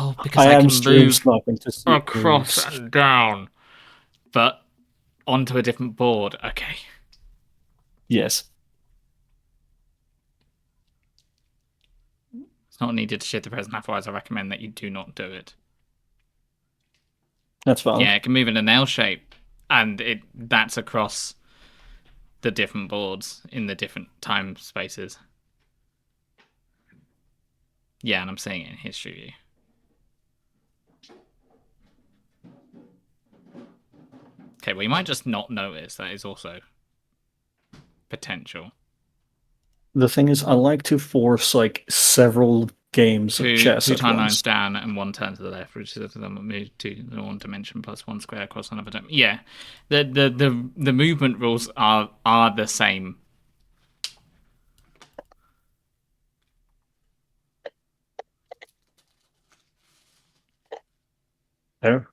Oh, because I I am can stream move sniping to see across moves. and down, but onto a different board. Okay. Yes, It's not needed to shift the present, otherwise I recommend that you do not do it. that's valid. Yeah, it can move in an L shape, and that's across the different boards in the different time spaces. Yeah, and I'm seeing it in history view. Okay, well, you might just not notice. That is also potential. The thing is, I like to force like several games of Two chess at timelines once. down and one turn to the left, which is if them move to the one dimension plus one square across another dimension. Yeah, the movement rules are the same. Oh.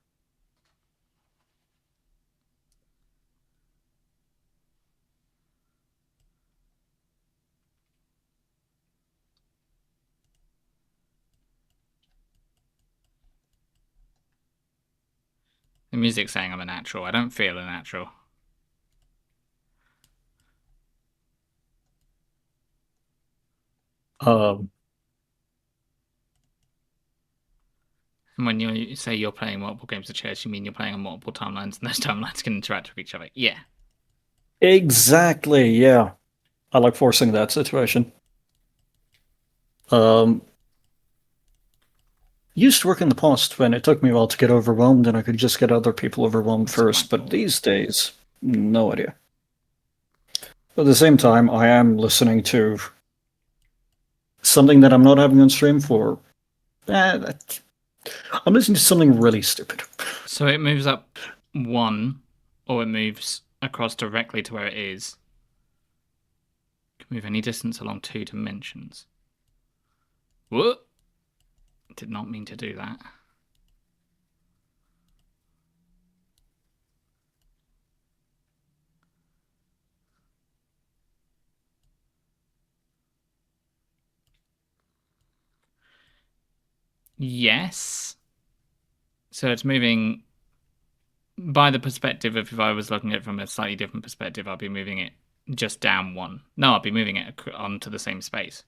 The music's saying I'm a natural. I don't feel a natural. Um, And when you say you're playing multiple games of chess, you mean you're playing on multiple timelines, and those timelines can interact with each other. Yeah. exactly. Yeah, I like forcing that situation. Um, used to work in the past when it took me a while to get overwhelmed, and I could just get other people overwhelmed That's first. But blackboard. these days, no idea. But at the same time, I am listening to something that I'm not having on stream for. I'm listening to something really stupid. So it moves up one, or it moves across directly to where it is. Can move any distance along 2 dimensions. What? Did not mean to do that. Yes. So it's moving by the perspective of if I was looking at it from a slightly different perspective, I'll be moving it just down one. No, I'll be moving it onto the same space.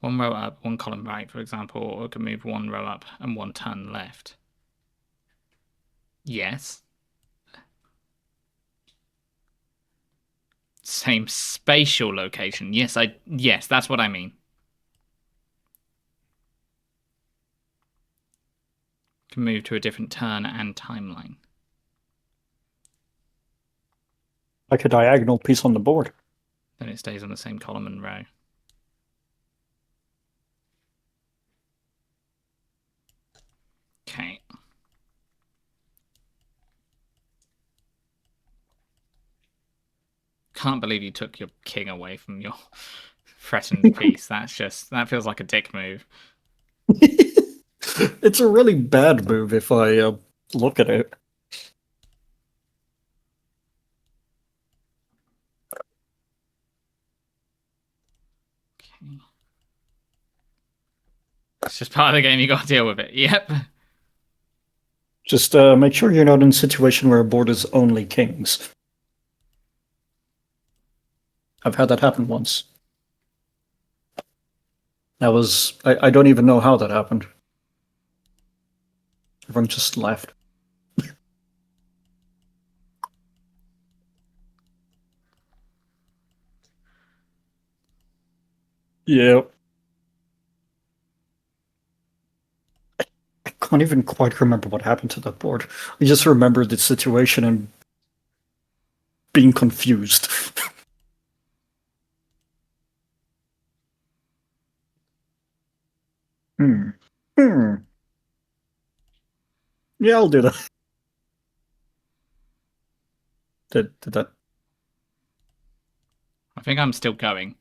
One row up, one column right, for example, or it can move one row up and one turn left. Yes. Same spatial location. Yes, that's what I mean. Can move to a different turn and timeline. Like a diagonal piece on the board. Then it stays on the same column and row. Okay. Can't believe you took your king away from your threatened piece. That feels like a dick move. It's a really bad move if I look at it. Okay. It's just part of the game. You got to deal with it. Yep. Just make sure you're not in a situation where a board is only kings. I've had that happen once. I don't even know how that happened. Everyone just left. Yeah. I can't even quite remember what happened to that board. I just remember the situation and being confused. Hmm. Hmm. Yeah, I'll do that. Did that? I think I'm still going.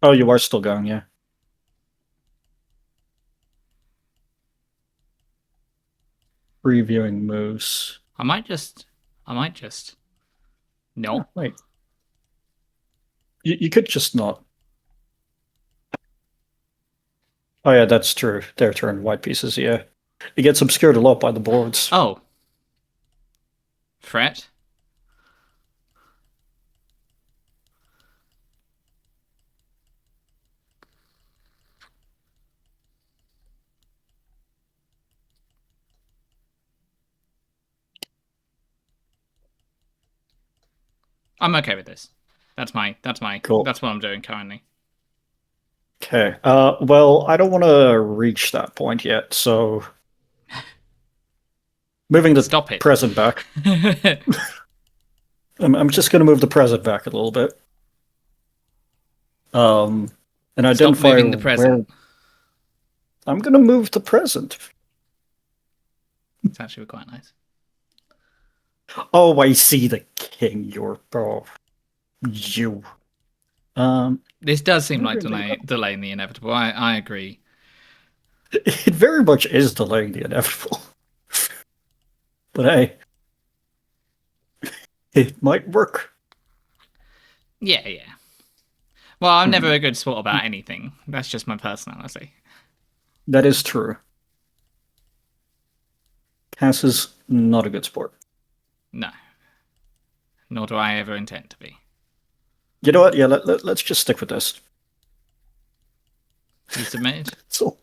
Oh, you are still going, yeah. Previewing moves. I might just. No. Oh, wait. You could just not. Oh yeah, that's true. They're turned white pieces, yeah. It gets obscured a lot by the boards. Oh, threat. I'm okay with this. Cool. That's what I'm doing currently. Okay. Well, I don't want to reach that point yet, so moving the Stop it. present back. I'm just going to move the present back a little bit. Um, and Stop identify moving the where present. I'm going to move the present. It's actually quite nice. Oh, I see the king. You. Um, This does seem I like really don't- delaying the inevitable. I agree. it very much is delaying the inevitable. But hey, it might work. Yeah, yeah. Well, I'm never Hmm. a good sport about anything. That's just my personality. That is true. Cass is not a good sport. No, nor do I ever intend to be. You know what? Yeah, let's just stick with this. You submitted? So,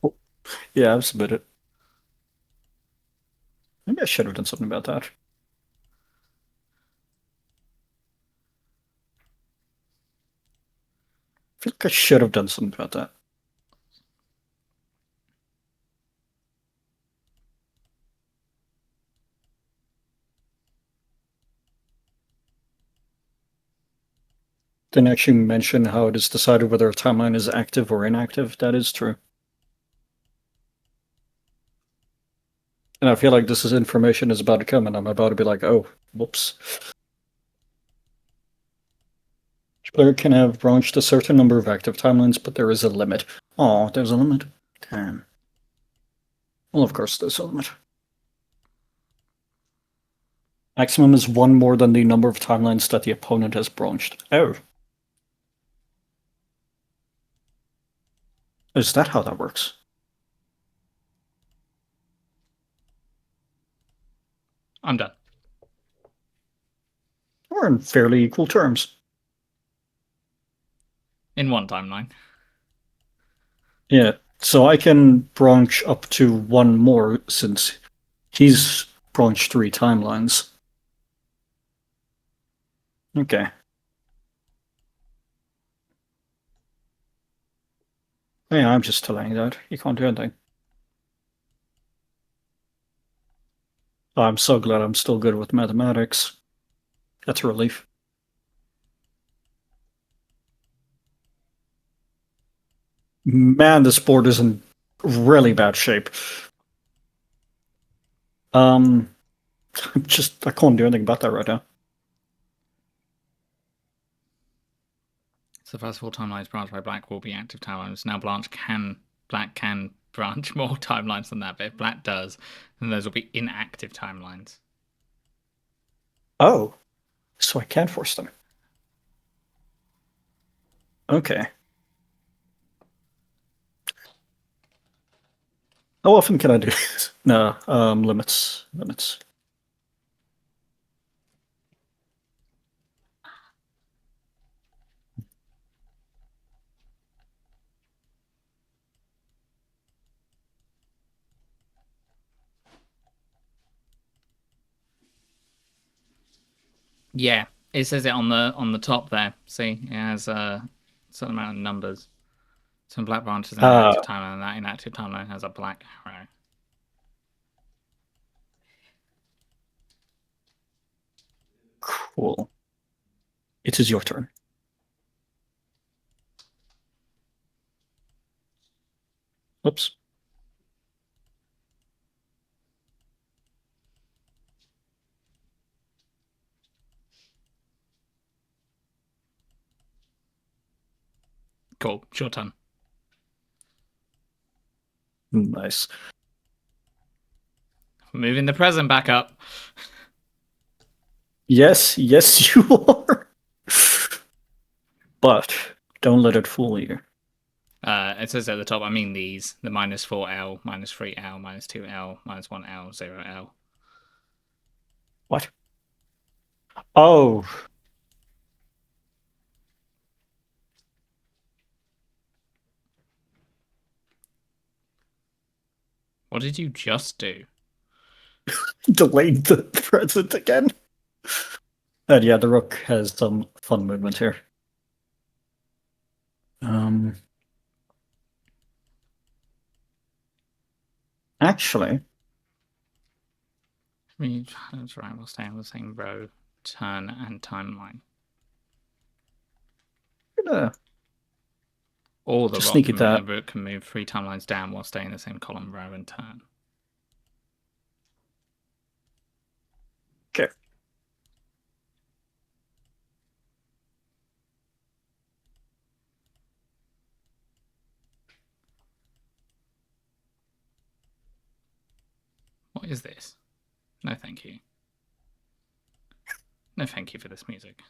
yeah, I've submitted. Maybe I should have done something about that. I feel like I should have done something about that. Didn't actually mention how it is decided whether a timeline is active or inactive. That is true. And I feel like this is information is about to come, and I'm about to be like, oh, whoops. Each player can have branched a certain number of active timelines, but there is a limit. Oh, there's a limit. Damn. Well, of course, there's a limit. Maximum is one more than the number of timelines that the opponent has branched. Oh. Is that how that works? I'm done. We're in fairly equal terms. In one timeline. Yeah, so I can branch up to one more since he's branched three timelines. Okay. Yeah, I'm just telling you that. You can't do anything. I'm so glad I'm still good with mathematics. That's a relief. Man, this board is in really bad shape. Um, I can't do anything about that right now. So first of all, timelines branched by Black will be active timelines. Now Black can branch more timelines than that, but if Black does, then those will be inactive timelines. Oh, so I can force them. Okay. How often can I do this? No, limits. Limits. Yeah, it says it on the top there. See, it has a certain amount of numbers. Some black branches in an Uh, active timeline, and that inactive timeline has a black arrow. cool. It is your turn. Oops. Cool, your turn. Nice. Moving the present back up. Yes, yes, you are. But don't let it fool you. It says at the top, I mean these, the -4L, -3L, -2L, -1L, 0L. What? Oh, What did you just do? delayed the present again. And yeah, the rook has some fun movement here. Actually, That's right, we'll stay on the same row, turn, and timeline. I'm gonna Or the just rock sneaky that. can move 3 timelines down while staying in the same column, row, and turn. Okay. What is this? No, thank you. No, thank you for this music.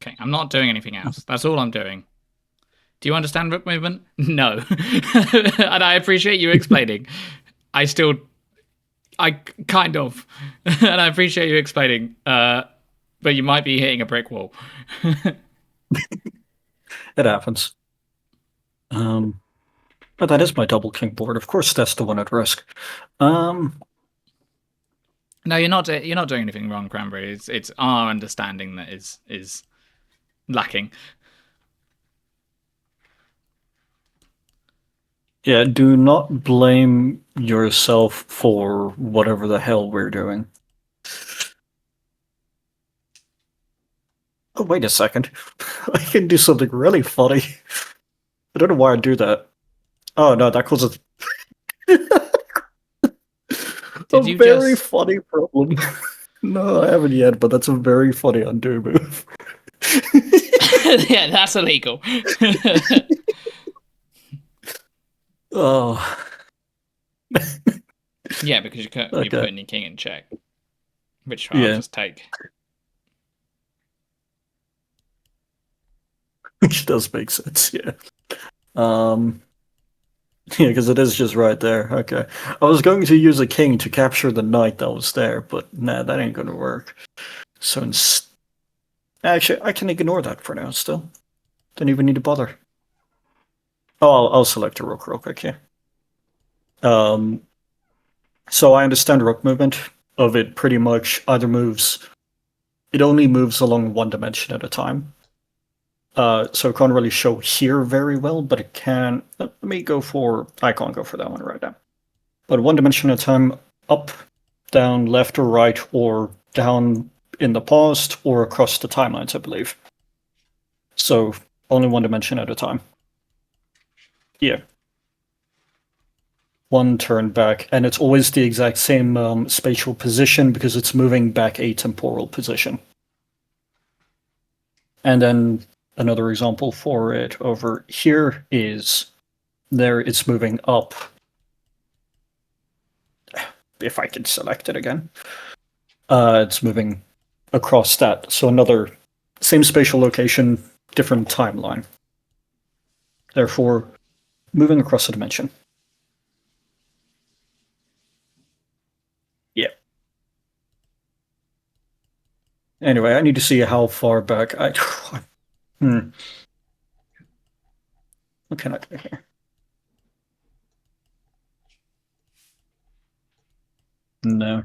Okay, I'm not doing anything else. That's all I'm doing. Do you understand rook movement? No. And I appreciate you explaining. I kind of. And I appreciate you explaining. But you might be hitting a brick wall. It happens. But that is my double king board. Of course, that's the one at risk. No, you're not. You're not doing anything wrong, Cranberry. It's our understanding that is lacking. Yeah, do not blame yourself for whatever the hell we're doing. Oh, wait a second. I can do something really funny. I don't know why I do that. Oh no, that causes a Did you very just? funny problem. No, I haven't yet, but that's a very funny undo move. Yeah, that's illegal. Oh, Yeah, because you're okay. putting your king in check, which I'll Yeah, just take. which does make sense, yeah. Um, yeah, because it is just right there. Okay. I was going to use a king to capture the knight that was there, but nah, that ain't gonna work. So actually, I can ignore that for now still. Don't even need to bother. Oh, I'll select a rook real quick, yeah. Um, so I understand rook movement of it pretty much either moves. It only moves along one dimension at a time. So it can't really show here very well, but it can. Let me go for. I can't go for that one right now. But one dimension at a time, up, down, left or right, or down in the past, or across the timelines, I believe. So only one dimension at a time. Yeah. One turn back, and it's always the exact same spatial position because it's moving back a temporal position. And then another example for it over here is there it's moving up. If I can select it again. It's moving across that. So another same spatial location, different timeline. Therefore, moving across a dimension. Yeah. Anyway, I need to see how far back I. What can I do here? No.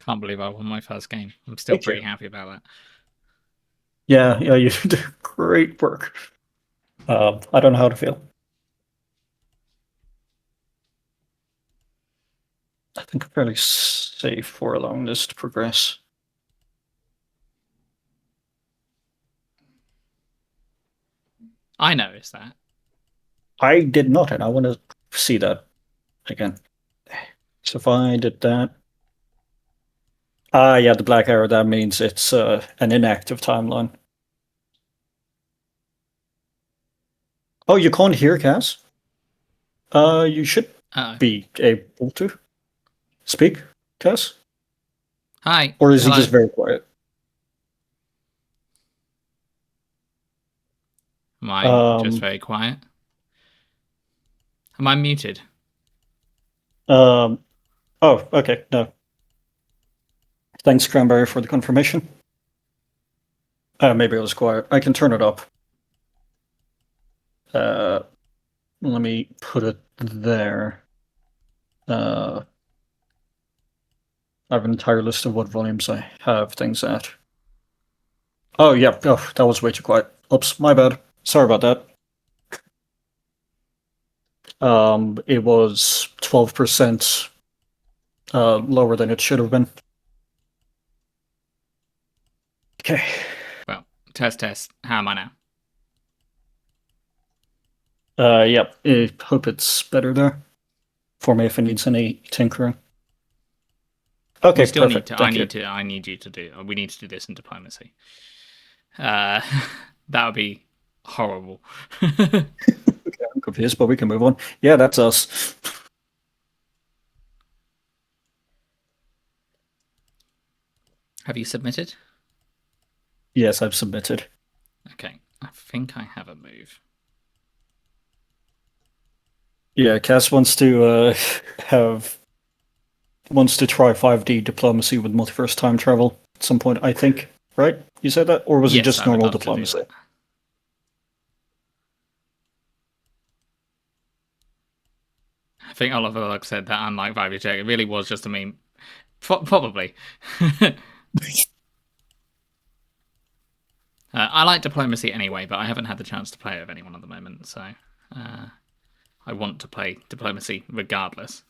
Can't believe I won my first game. I'm still Thank pretty you. happy about that. Yeah, you did great work. I don't know how to feel. I think I'm fairly safe for allowing this to progress. I noticed that. I did not, and I want to see that again. So if I did that. Ah, yeah, the black arrow, that means it's an inactive timeline. Oh, you can't hear Cass? You should Uh-oh. be able to speak, Cass? Hi. Or is he Hello. just very quiet? Am I just Um, very quiet? Am I muted? um, oh, okay, no. Thanks, Cranberry, for the confirmation. Maybe it was quiet. I can turn it up. Uh, Let me put it there. I have an entire list of what volumes I have things at. Oh, yeah. Oh, that was way too quiet. Oops, my bad. Sorry about that. It was 12% lower than it should have been. Okay. Well, test, test. How am I now? Yep. I hope it's better there for me if it needs any tinkering. Okay, We still need perfect. to. Thank you. I need you to do. We need to do this in diplomacy. Uh, that would be horrible. Okay, I'm confused, but we can move on. Yeah, that's us. Have you submitted? Yes, I've submitted. Okay. I think I have a move. Yeah, Cass wants to have wants to try 5D diplomacy with multiverse time travel at some point, I think. Right? You said that? Or was it Yes, just I would normal love to do diplomacy? that. I think Oliver Luck said that, unlike Vibe Check, it really was just a meme. Probably. I like diplomacy anyway, but I haven't had the chance to play it with anyone at the moment, so I want to play diplomacy regardless.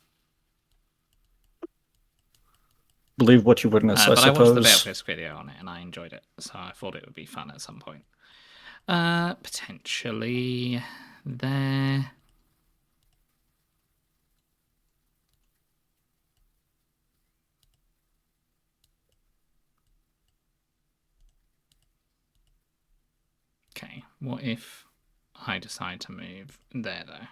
Believe what you witness, I But I watched the suppose. Veilfisk video on it and I enjoyed it, so I thought it would be fun at some point. Potentially there. Okay, what if I decide to move there though?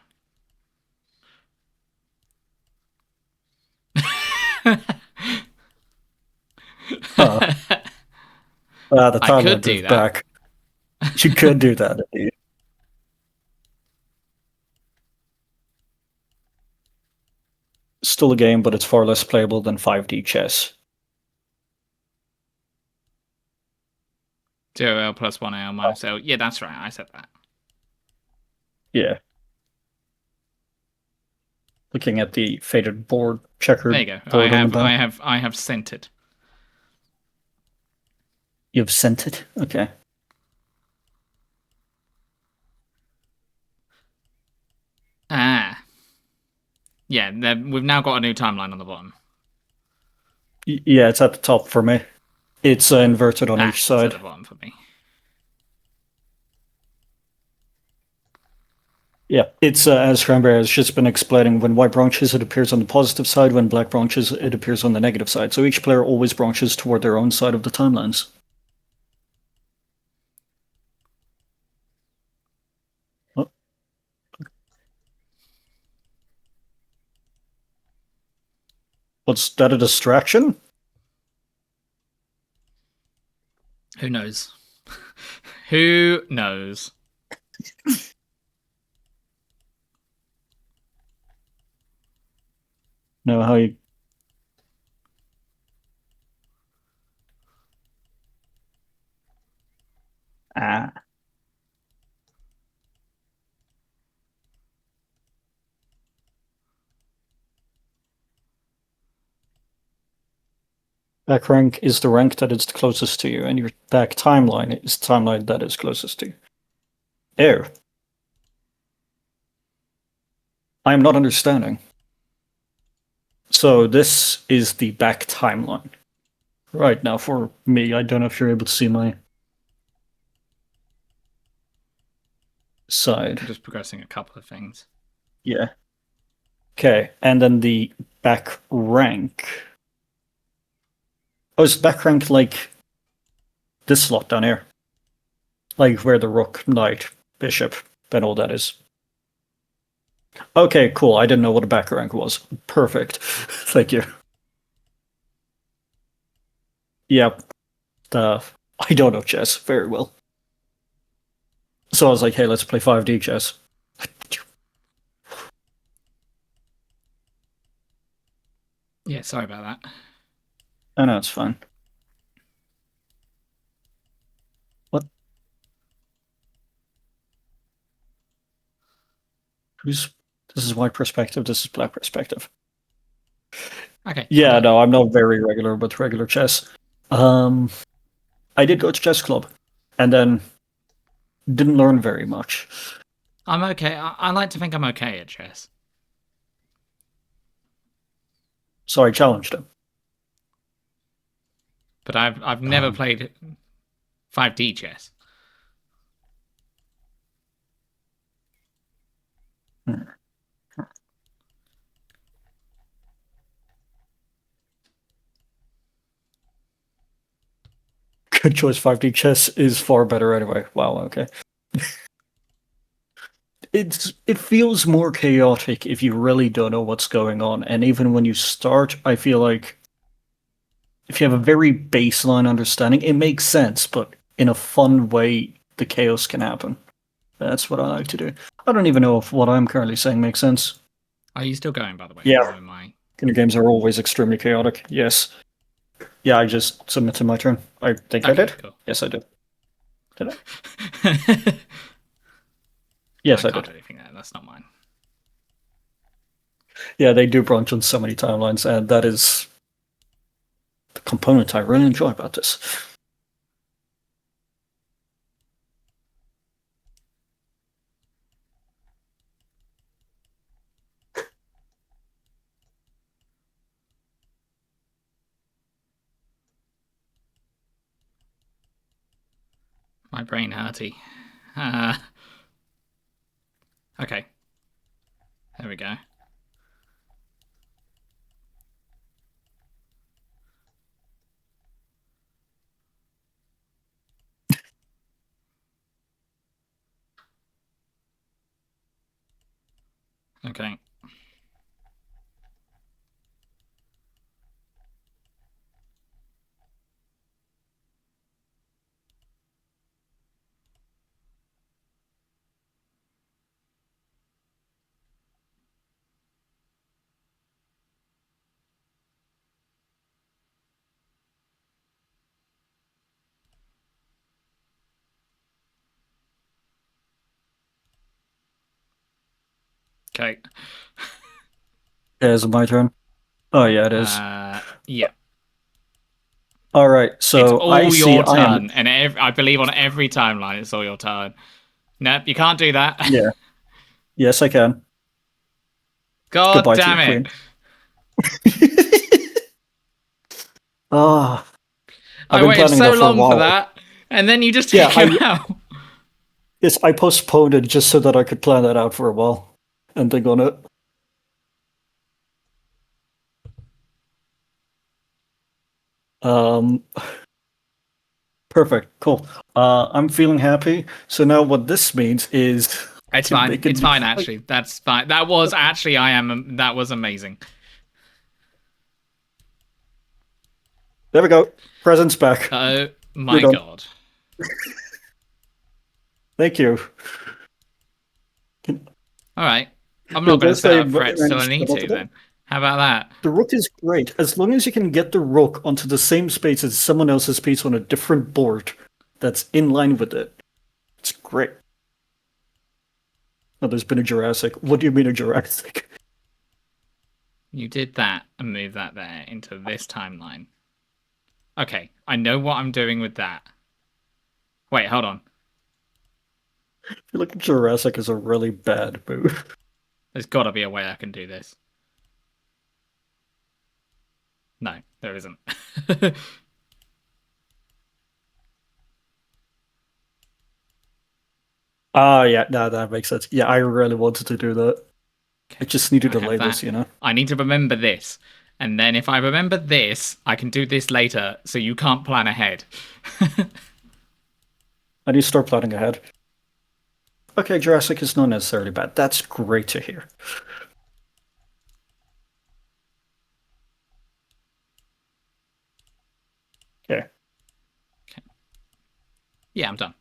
Huh. The I could timeline do moved that. back. You could do that. Still a game, but it's far less playable than 5D chess. 0L plus 1L minus L. Yeah, that's right. I said that. Yeah. Looking at the faded board, There checkered you go. board on the back. I have sent it. You've sent it? Okay. Ah. Yeah, we've now got a new timeline on the bottom. Yeah, it's at the top for me. It's inverted on each It's at side. the bottom for me. Yeah, it's as Cranberry has just been explaining, when white branches, it appears on the positive side. When black branches, it appears on the negative side. So each player always branches toward their own side of the timelines. Oh. What's that, a distraction? Who knows? Who knows? No, how you... Ah. Back rank is the rank that is the closest to you, and your back timeline is the timeline that is closest to you. Air. I am not understanding. So this is the back timeline. Right now, for me, I don't know if you're able to see my... side. I'm just progressing a couple of things. Yeah. Okay, and then the back rank. Oh, is back rank like this slot down here? Like where the rook, knight, bishop, and all that is. Okay, cool. I didn't know what a back rank was. Perfect. Thank you. Yep. I don't know chess very well. So I was like, hey, let's play 5D chess. Yeah, sorry about that. I know, it's fine. What? Who's. This is white perspective, this is black perspective. Okay. Yeah, no, I'm not very regular with regular chess. Um, I did go to chess club, and then didn't learn very much. I'm okay. I like to think I'm okay at chess. So I challenged him. But I've never Um, played 5D chess. hmm. Good choice. 5D chess is far better anyway. Wow. Okay. It feels more chaotic if you really don't know what's going on, and even when you start, I feel like if you have a very baseline understanding, it makes sense, but in a fun way, the chaos can happen. That's what I like to do. I don't even know if what I'm currently saying makes sense. Are you still going, by the way? Yeah, Or am I? your games are always extremely chaotic. Yes. Yeah, I just submitted my turn. I think I Okay, did. cool. Yes, I did. Did I? I Yes, I can't did. do anything there. That's not mine. Yeah, they do branch on so many timelines, and that is the component I really enjoy about this. My brain hurty. Okay. There we go. Okay. Okay. Yeah, is it my turn? Oh, yeah, it is. Yeah. All right, It's so I all see your I am. turn, and I believe on every timeline it's all your turn. Nope, you can't do that. Yeah, yes, I can. God Goodbye to damn your it! queen. Ah, I've I been waited planning so that for a long for while. that, and then you just Yeah, take him out. yes, I postponed it just so that I could plan that out for a while and think on it. Um, Perfect, cool. I'm feeling happy. So now what this means is I It's can fine. make It's it. fine. Actually, that's fine. That was actually I am. That was amazing. There we go. Present's back. Oh We're my done. god. Thank you. Can, All right. I'm not can going to both set say up threats till I range need to. Then. How about that? The rook is great as long as you can get the rook onto the same space as someone else's piece on a different board that's in line with it. It's great. Oh, there's been a Jurassic. What do you mean a Jurassic? You did that and move that there into this timeline. Okay, I know what I'm doing with that. Wait, hold on. I feel like Jurassic is a really bad move. There's got to be a way I can do this. No, there isn't. Ah, yeah, no, that makes sense. Yeah, I really wanted to do that. I just needed I to have lay that. this, you know? I need to remember this. And then if I remember this, I can do this later, so you can't plan ahead. I need to start planning ahead. Okay, Jurassic is not necessarily bad. That's great to hear. Okay. Okay. Yeah, I'm done.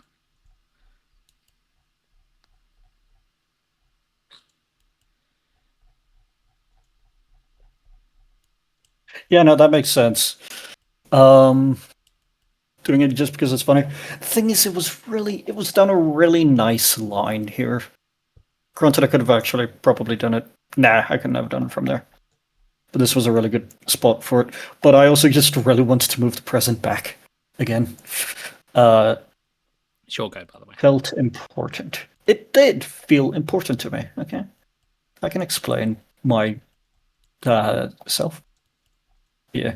Yeah, no, that makes sense. Um, doing it just because it's funny. The thing is, it was down a really nice line here. Granted, I could have actually probably done it. Nah, I couldn't have done it from there. But this was a really good spot for it. But I also just really wanted to move the present back again. Uh, Sure go, by the way. felt important. It did feel important to me. Okay, I can explain my self. Yeah.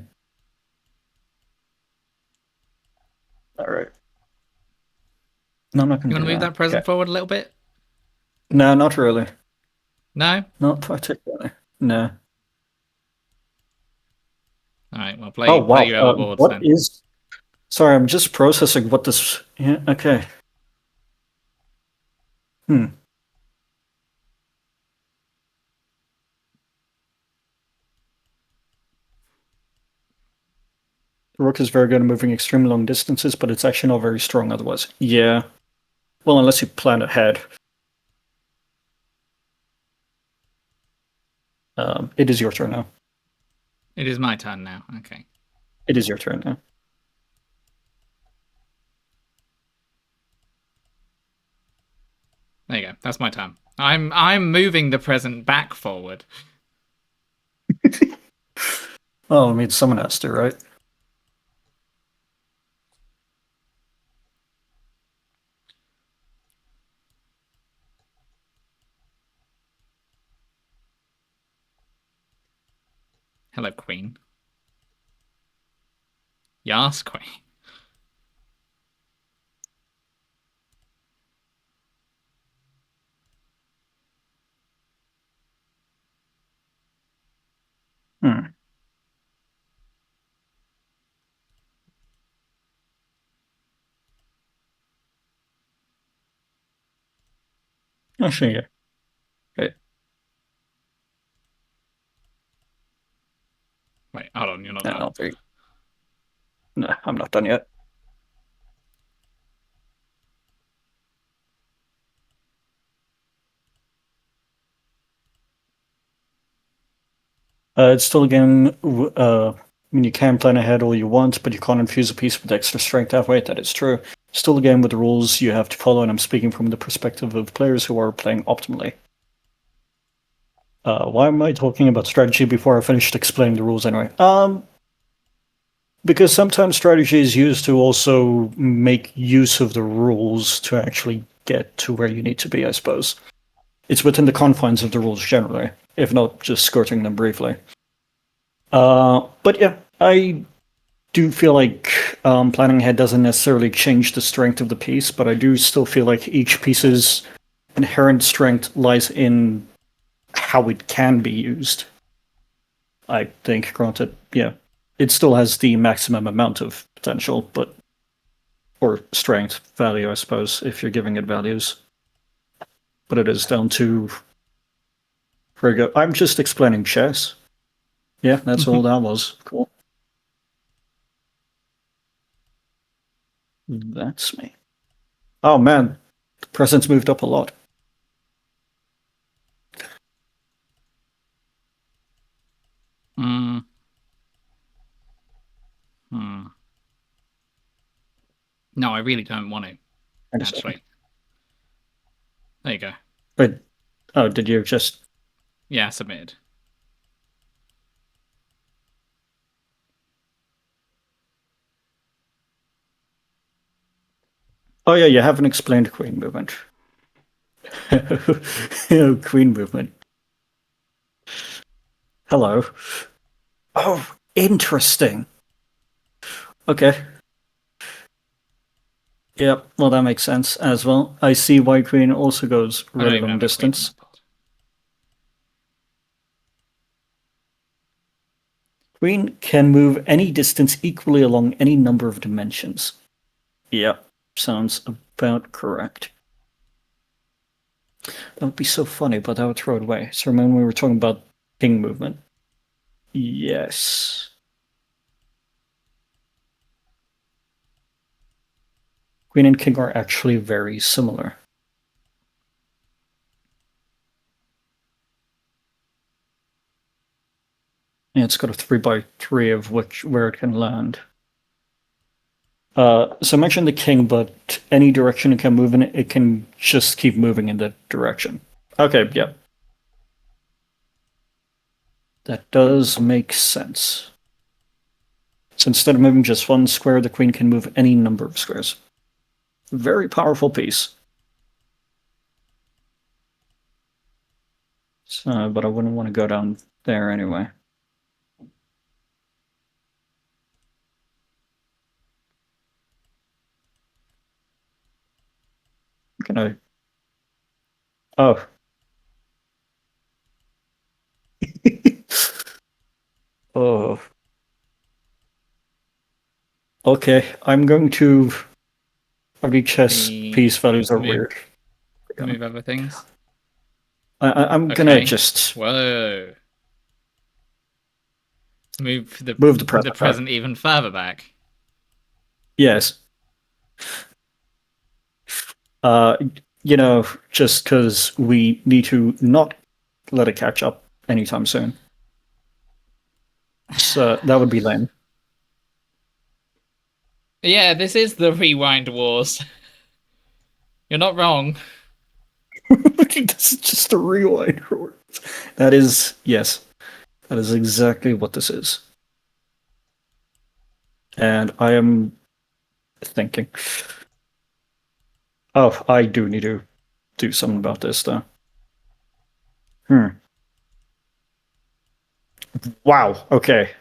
All right. No, I'm not You gonna want do to move that. that present Okay. forward a little bit? No, not really. No? Not particularly. No. All right, well, Oh play wow. your other boards What then. is? Sorry, I'm just processing what this. Yeah. Okay. Hmm. The rook is very good at moving extremely long distances, but it's actually not very strong otherwise. Yeah. Well, unless you plan ahead. It is your turn now. It is my turn now. Okay. It is your turn now. There you go. That's my turn. I'm moving the present back forward. Oh, I mean, someone has to, right? Hello, Queen. Yes, Queen. Hmm. Actually, yeah. Okay. Wait, hold on, you're not No, done. no, I'm not done yet. It's still a game. I mean, you can plan ahead all you want, but you can't infuse a piece with extra strength halfway. That is true. Still a game with the rules you have to follow, and I'm speaking from the perspective of players who are playing optimally. Why am I talking about strategy before I finished explaining the rules anyway? Because sometimes strategy is used to also make use of the rules to actually get to where you need to be, I suppose. It's within the confines of the rules generally, if not just skirting them briefly. But yeah, I do feel like planning ahead doesn't necessarily change the strength of the piece, but I do still feel like each piece's inherent strength lies in how it can be used. I think, granted, yeah, it still has the maximum amount of potential, but or strength value, I suppose, if you're giving it values. But it is down to where you go. I'm just explaining chess. Yeah, that's all that was. Cool. That's me. Oh man, the present's moved up a lot. Hmm. Hmm. No, I really don't want to, I understand. actually. There you go. But oh, did you just? Yeah, submitted. Oh yeah, you haven't explained Queen movement. Oh, Queen movement. Hello. Oh, interesting. Okay. Yep, well, that makes sense as well. I see why Queen also goes I don't really even long have a queen on distance. that board. Queen can move any distance equally along any number of dimensions. Yep, sounds about correct. That would be so funny, but I would throw it away. So remember we were talking about king movement? Yes. Queen and king are actually very similar. Yeah, it's got a 3x3 of which where it can land. So I mentioned the king, but any direction it can move in, it can just keep moving in that direction. Okay, yeah. That does make sense. So instead of moving just one square, the queen can move any number of squares. Very powerful piece. So, but I wouldn't want to go down there anyway. Can I? Oh. Oh. Okay, I'm going to. RD chess The piece values are move weird. move other things. I'm gonna Okay. just Whoa. Move the move the the present back. present even further back. Yes. Uh, you know, just because we need to not let it catch up anytime soon. So that would be lame. Yeah, this is the rewind wars. You're not wrong. This is just a rewind. That is, yes, that is exactly what this is. And I am thinking, oh, I do need to do something about this, though. Wow. Okay.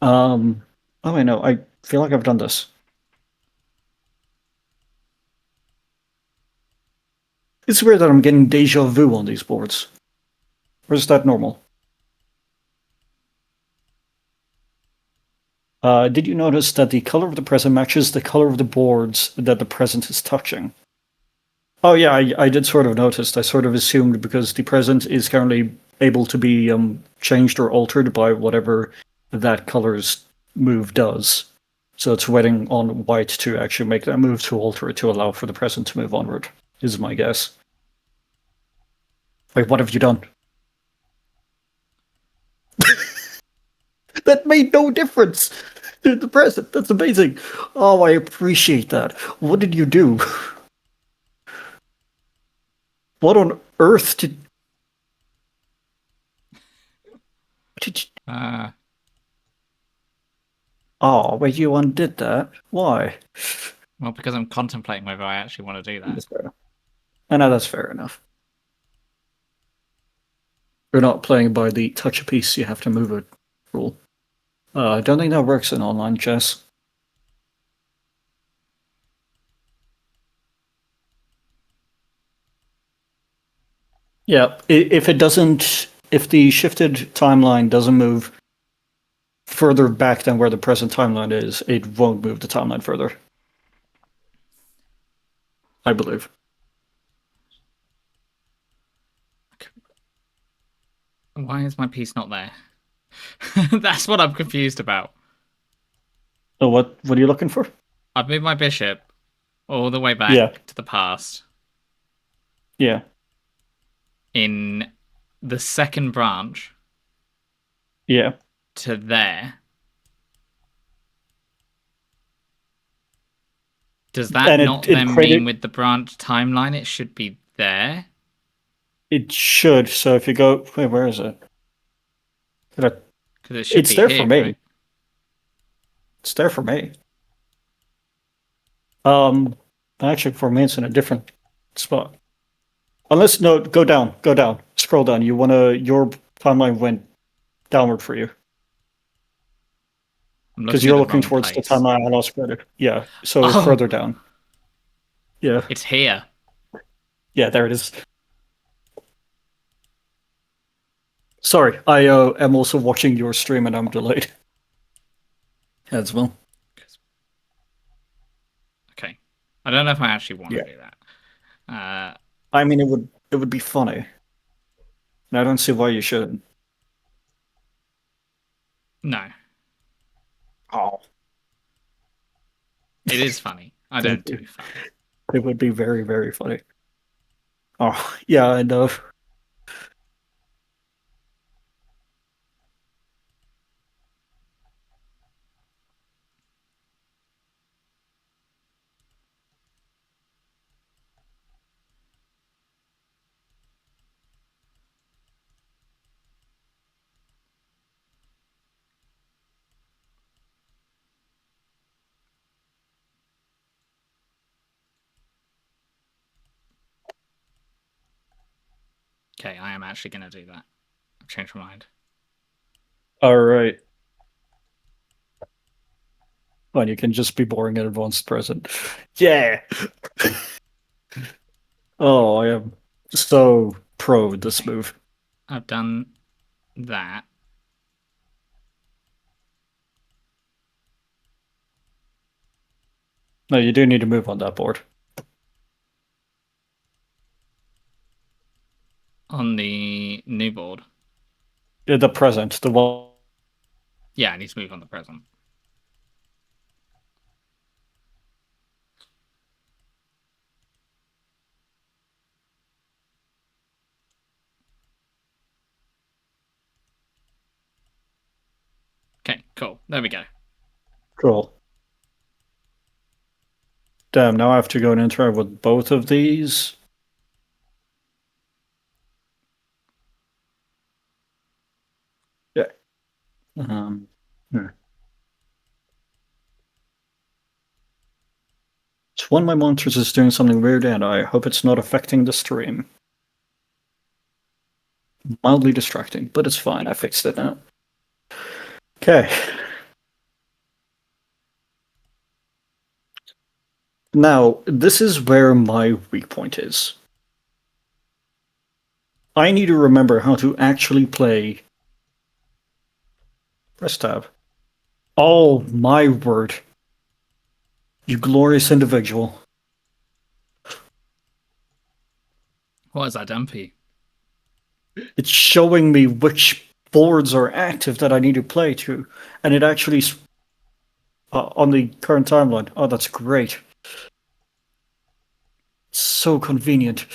Oh, I know. I feel like I've done this. It's weird that I'm getting deja vu on these boards. Or is that normal? Did you notice that the color of the present matches the color of the boards that the present is touching? Oh yeah, I did sort of notice. I sort of assumed because the present is currently able to be changed or altered by whatever that color's move does. So it's waiting on white to actually make that move to alter it to allow for the present to move onward, is my guess. Wait, what have you done? That made no difference to the present. That's amazing. Oh, I appreciate that. What did you do? What on earth did you... Uh, Oh, wait, you undid that? Why? well, because I'm contemplating whether I actually want to do that. That's fair enough. I know that's fair enough. You're not playing by the touch a piece, you have to move it rule. I don't think that works in online chess. Yeah, if it doesn't, if the shifted timeline doesn't move further back than where the present timeline is, it won't move the timeline further. I believe. Why is my piece not there? That's what I'm confused about. So what are you looking for? I've moved my bishop all the way Yeah, back to the past yeah, in the second branch yeah. to there. Does that And not it then mean created with the branch timeline it should be there? it should. So if you go, wait, where is it? Because it should It's be there for here, me. right? It's there for me. Um, actually, for me, it's in a different spot. Unless no, go down, scroll down. You wanna your timeline went downward for you. I'm Because looking at you're the looking wrong towards the place. time I lost credit. Yeah, so Oh, further down. Yeah, it's here. yeah, there it is. Sorry, I am also watching your stream and I'm delayed as well. Okay. I don't know if I actually want Yeah, to do that. I mean it would be funny, and I don't see why you shouldn't. No, Oh, it is funny. I don't thank you. do fun. It would be very very funny. Oh yeah, I know. Okay, I am actually going to do that. I've changed my mind. All right. Fine, you can just be boring in advanced present. Yeah. Oh, I am so pro with this Okay. move. I've done that. No, you do need to move on that board. On the new board. The present, the one. Yeah, I need to move on the present. Okay, cool. There we go. Cool. Damn, now I have to go and interact with both of these. Yeah. Um, hmm. So one of my monitors is doing something weird, and I hope it's not affecting the stream. Mildly distracting, but it's fine. I fixed it now. Okay. Now, this is where my weak point is. I need to remember how to actually play. Press tab. Oh, my word. You glorious individual. What has I done for you? It's showing me which boards are active that I need to play to, and it actually on the current timeline. Oh, that's great. So convenient.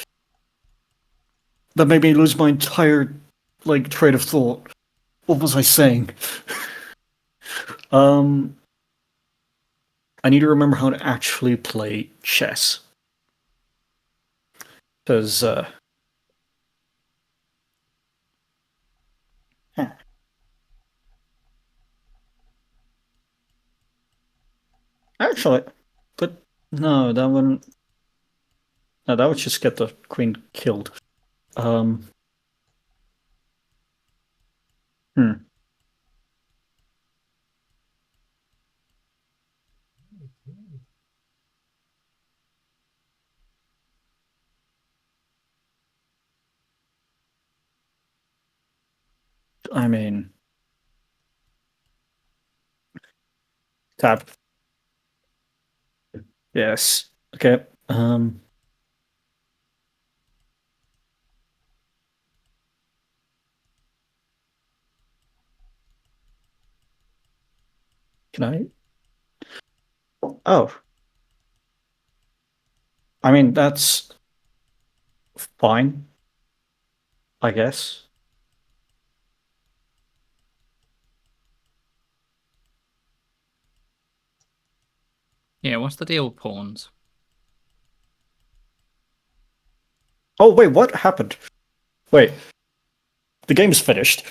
That made me lose my entire train of thought. What was I saying? um, I need to remember how to actually play chess. Because huh. Actually, but no, that one. No, that would just get the queen killed. Um, hmm. I mean, tap. Yes. Okay. Can I? Oh, I mean that's fine, I guess. Yeah, what's the deal with pawns? Oh wait, what happened? Wait, the game's finished.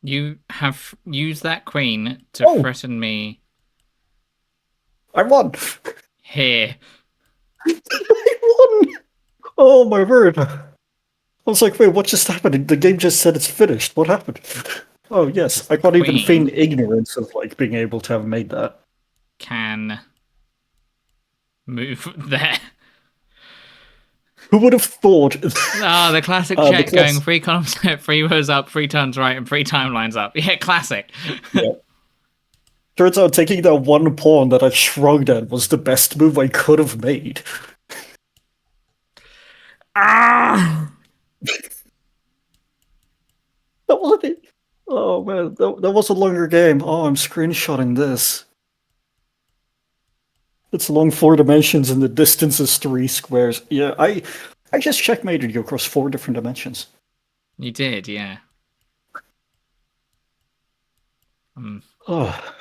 You have used that queen to Oh, threaten me I won. here. I won. Oh my word. I was like, wait, what just happened? The game just said it's finished. What happened? Oh yes, I can't even feign Queen ignorance of like being able to have made that. can move there. Who would have thought? Ah, the classic The check going class. three columns left, three rows up, three turns right, and three timelines up. Yeah, classic. Yeah. Turns out taking that one pawn that I shrugged at was the best move I could have made. Ah! That wasn't it. Oh man, that was a longer game. Oh, I'm screenshotting this. It's along 4 dimensions and the distance is 3 squares. Yeah, I just checkmated you across 4 different dimensions. You did, yeah. I'm Oh,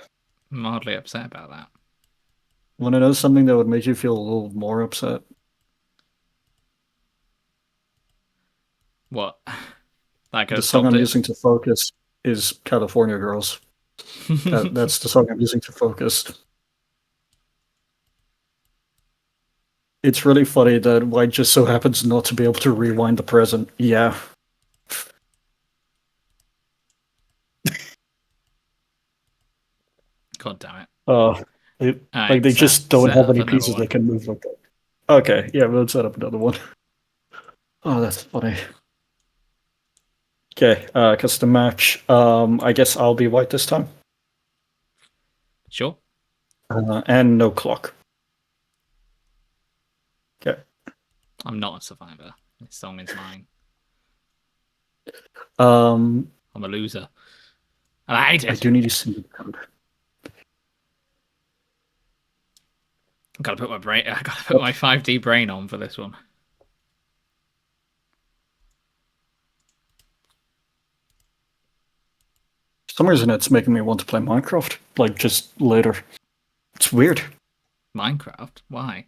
mildly upset about that. want to know something that would make you feel a little more upset? What? That The goes song stopped I'm it. using to focus is California Girls. That's the song I'm using to focus. It's really funny that White just so happens not to be able to rewind the present. Yeah. God damn it. Uh, like Alright, they just don't set have up any another pieces one. that can move like that. Okay, yeah, we'll set up another one. Oh, that's funny. Okay, custom match. I guess I'll be white this time. Sure. And no clock. Okay. I'm not a survivor. This song is mine. Um, I'm a loser. And I hate I it. do need to see the code. I gotta put my brain I gotta put my 5D brain on for this one. For some reason, it's making me want to play Minecraft. Like just later. It's weird. Minecraft? Why?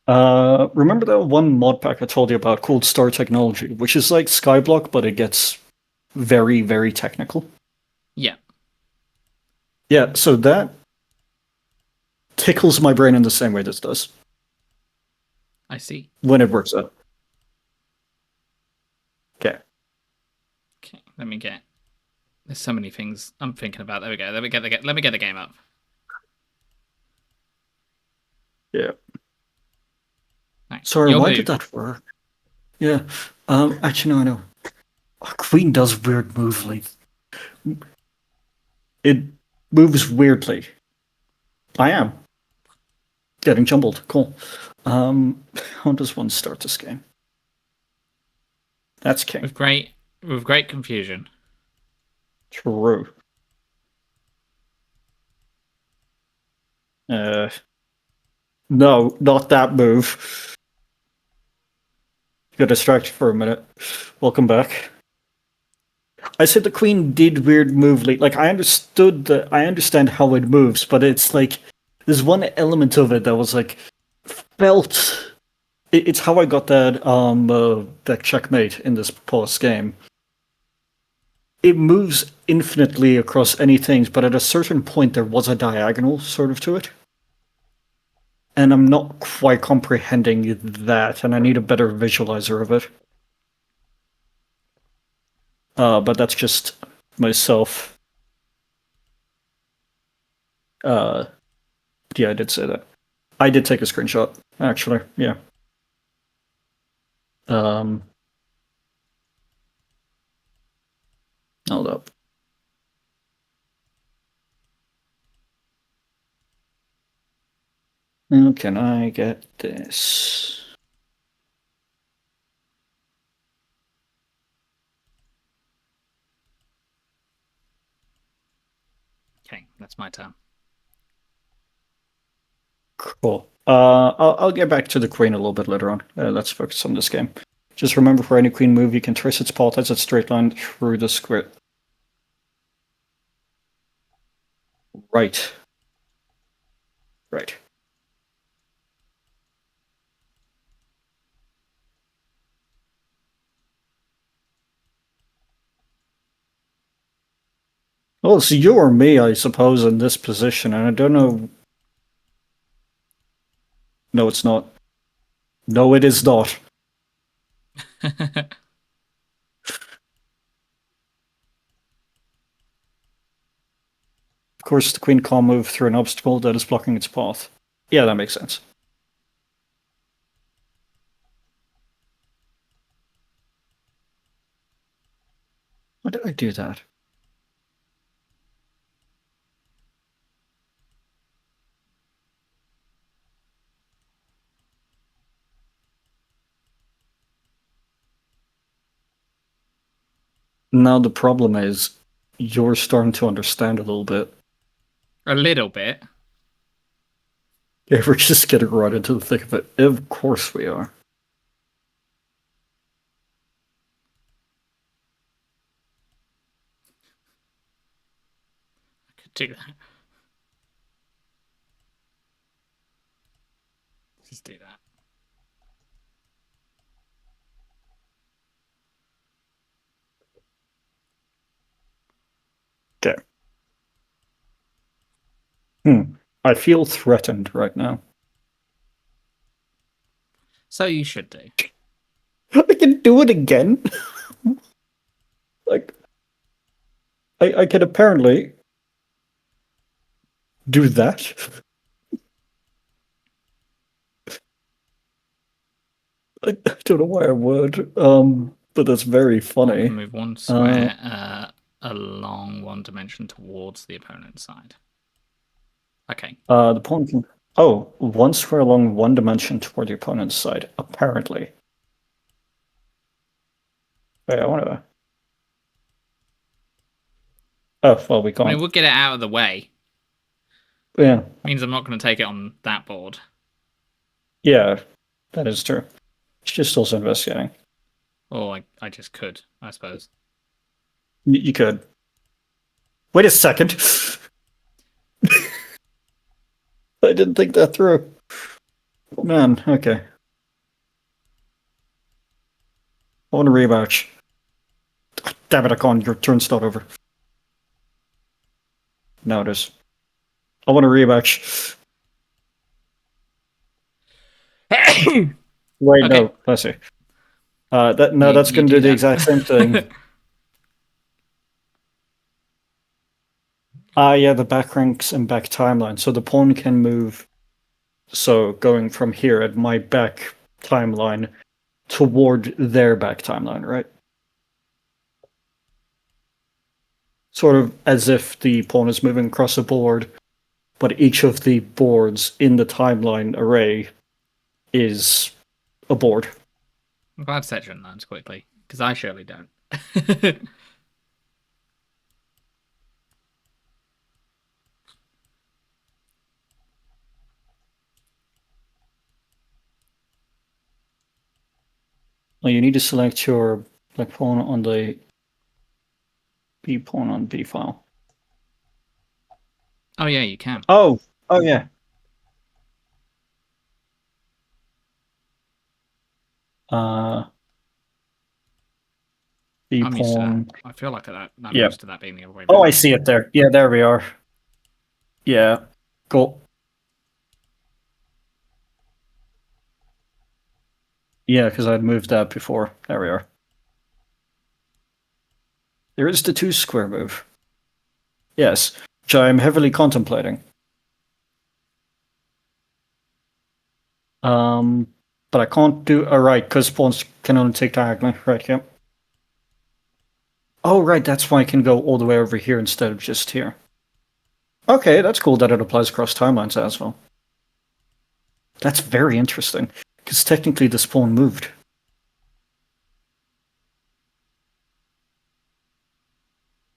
Remember that one mod pack I told you about called Star Technology, which is like Skyblock, but it gets very, very technical. Yeah, Yeah, so that tickles my brain in the same way this does I see. when it works out. Okay. Okay, let me get. There's so many things I'm thinking about. There we go. Let me get the game up. Yeah. Right, Sorry, your why did move. that work? Yeah. Actually, no, I know. Oh, Queen does weird moves. Like it moves weirdly. I am getting jumbled. Cool. How does one start this game? That's king. With great confusion. True. Uh, no, not that move. Got distracted for a minute. Welcome back. I said the queen did weird move. Like I understood that. I understand how it moves, but it's like there's one element of it that was like felt. It's how I got that checkmate in this past game. It moves infinitely across any things, but at a certain point there was a diagonal sort of to it. And I'm not quite comprehending that, and I need a better visualizer of it. But that's just myself. Uh, yeah, I did say that. I did take a screenshot, actually. Yeah. Um, hold up. How can I get this? Okay, that's my turn. Cool. I'll get back to the queen a little bit later on. Let's focus on this game. Just remember, for any queen move, you can trace its path as a straight line through the square. Right. Right. Well, it's you or me, I suppose, in this position, and I don't know. No, it's not. No, it is not. Of course, the queen can't move through an obstacle that is blocking its path. Yeah, that makes sense. Why did I do that? Now the problem is you're starting to understand a little bit. A little bit. Yeah, we're just getting right into the thick of it. Of course we are. I could do that. Just do that. Okay. I feel threatened right now. So you should do. I can do it again. Like, I can apparently do that. I don't know why I would, but that's very You funny. can move one square along one dimension towards the opponent's side. Okay. The pawn can. Oh, one square along one dimension toward the opponent's side, apparently. Wait, I want to. Oh, well, we I mean, can't. we'll get it out of the way. Yeah. Means I'm not going to take it on that board. Yeah, that is true. It's just also investigating. Or I just could, I suppose. You could. Wait a second. I didn't think that through. Man, okay. I want to rematch. Damn it, I can't. Your turn's not over. No, it is. I want a rematch. Wait, Okay. no. Let's see. That's going to do the exact same thing. Yeah, the back ranks and back timeline. So the pawn can move. So going from here at my back timeline toward their back timeline, right? Sort of as if the pawn is moving across a board, but each of the boards in the timeline array is a board. I'm glad Setron learns quickly, because I surely don't. Well, you need to select your black pawn on the B pawn on B file. Oh, yeah, you can. Oh yeah. B I'm used to that. pawn. I feel like I'm Yeah. used to that being the other way Oh, around. I see it there. Yeah, there we are. Yeah. Cool. Yeah, because I'd moved that before. There we are. There is the 2 square move. Yes, which I'm heavily contemplating. But I can't do. Right, because pawns can only take diagonally. Right, yeah. Oh, right, that's why I can go all the way over here instead of just here. Okay, that's cool that it applies across timelines as well. That's very interesting, because technically this pawn moved.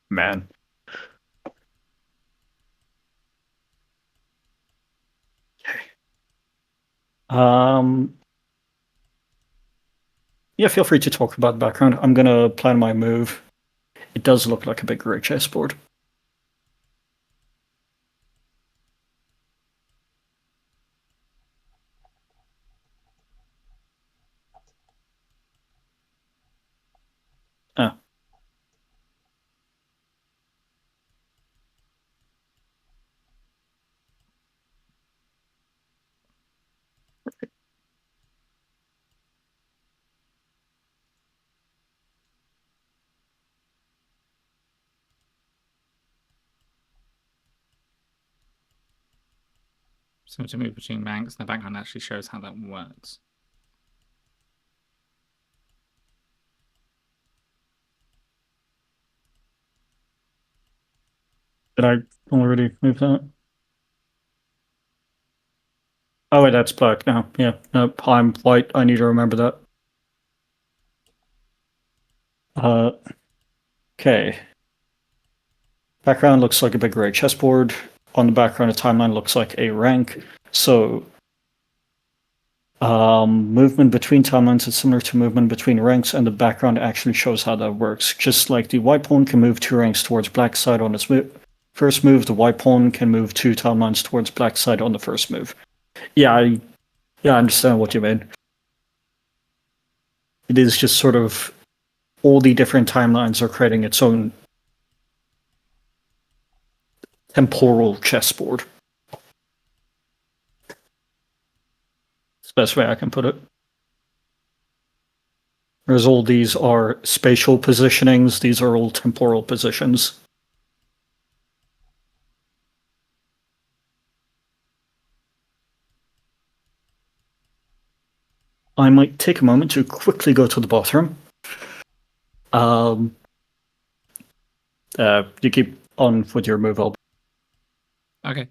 Man. Um, yeah, feel free to talk about the background. I'm gonna plan my move. It does look like a big gray chessboard. Ah. So to move between ranks, the background actually shows how that works. Did I already move that? Oh wait, that's black now. Yeah, no, I'm white. I need to remember that. Okay. Background looks like a big gray chessboard. On the background, a timeline looks like a rank. So, movement between timelines is similar to movement between ranks, and the background actually shows how that works. Just like the white pawn can move 2 ranks towards black side on its first move, the white pawn can move 2 timelines towards black side on the first move. Yeah, I understand what you mean. It is just sort of all the different timelines are creating its own temporal chessboard. It's the best way I can put it. Whereas all these are spatial positionings, these are all temporal positions. I might take a moment to quickly go to the bathroom. You keep on with your move. Okay.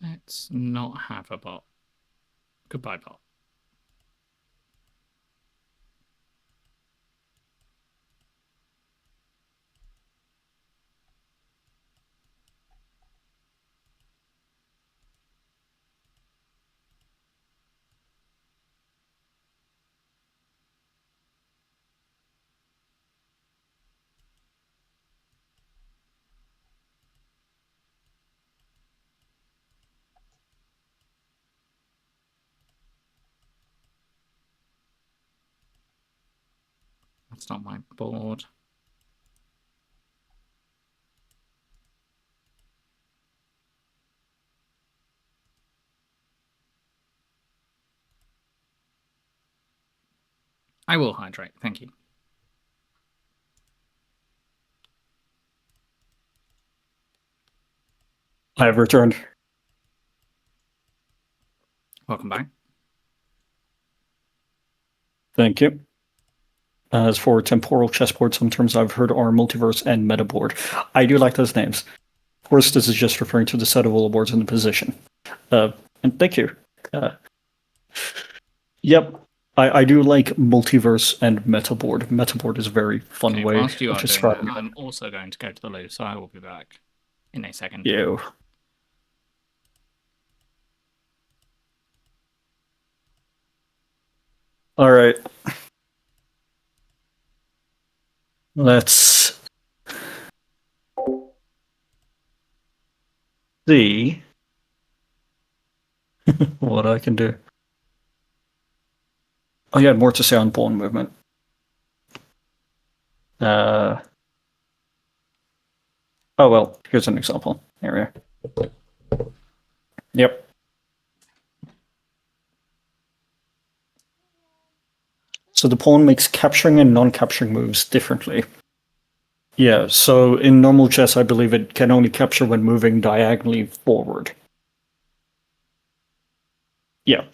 Let's not have a bot. Goodbye, bot. That's not my board. I will hydrate, thank you. I have returned. Welcome back. Thank you. As for temporal chessboard, some terms I've heard are multiverse and metaboard. I do like those names. Of course, this is just referring to the set of all the boards in the position. And thank you. Yep, I do like multiverse and metaboard. Metaboard is a very fun way Whilst you of are doing describing that, it. I'm also going to go to the loo, so I will be back in a second. You. All right. Let's see what I can do. Oh, yeah, more to say on pawn movement. Oh, well, here's an example. There we are. Yep. So the pawn makes capturing and non-capturing moves differently. Yeah, so in normal chess, I believe it can only capture when moving diagonally forward. Yeah.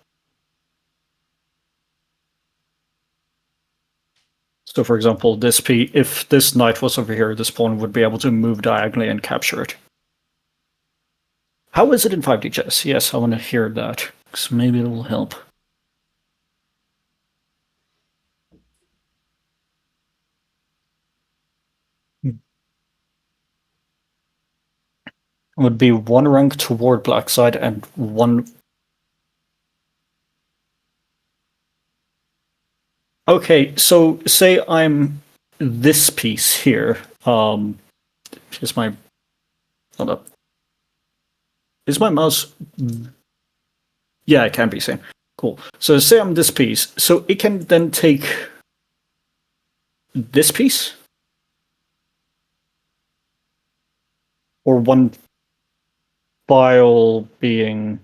So for example, this if this knight was over here, this pawn would be able to move diagonally and capture it. How is it in 5D chess? Yes, I want to hear that, because maybe it will help. It would be 1 rank toward black side and 1... Okay, so say I'm this piece here. Is my Hold up. Is my mouse... Yeah, it can be seen. Cool. So say I'm this piece. So it can then take this piece? Or one file being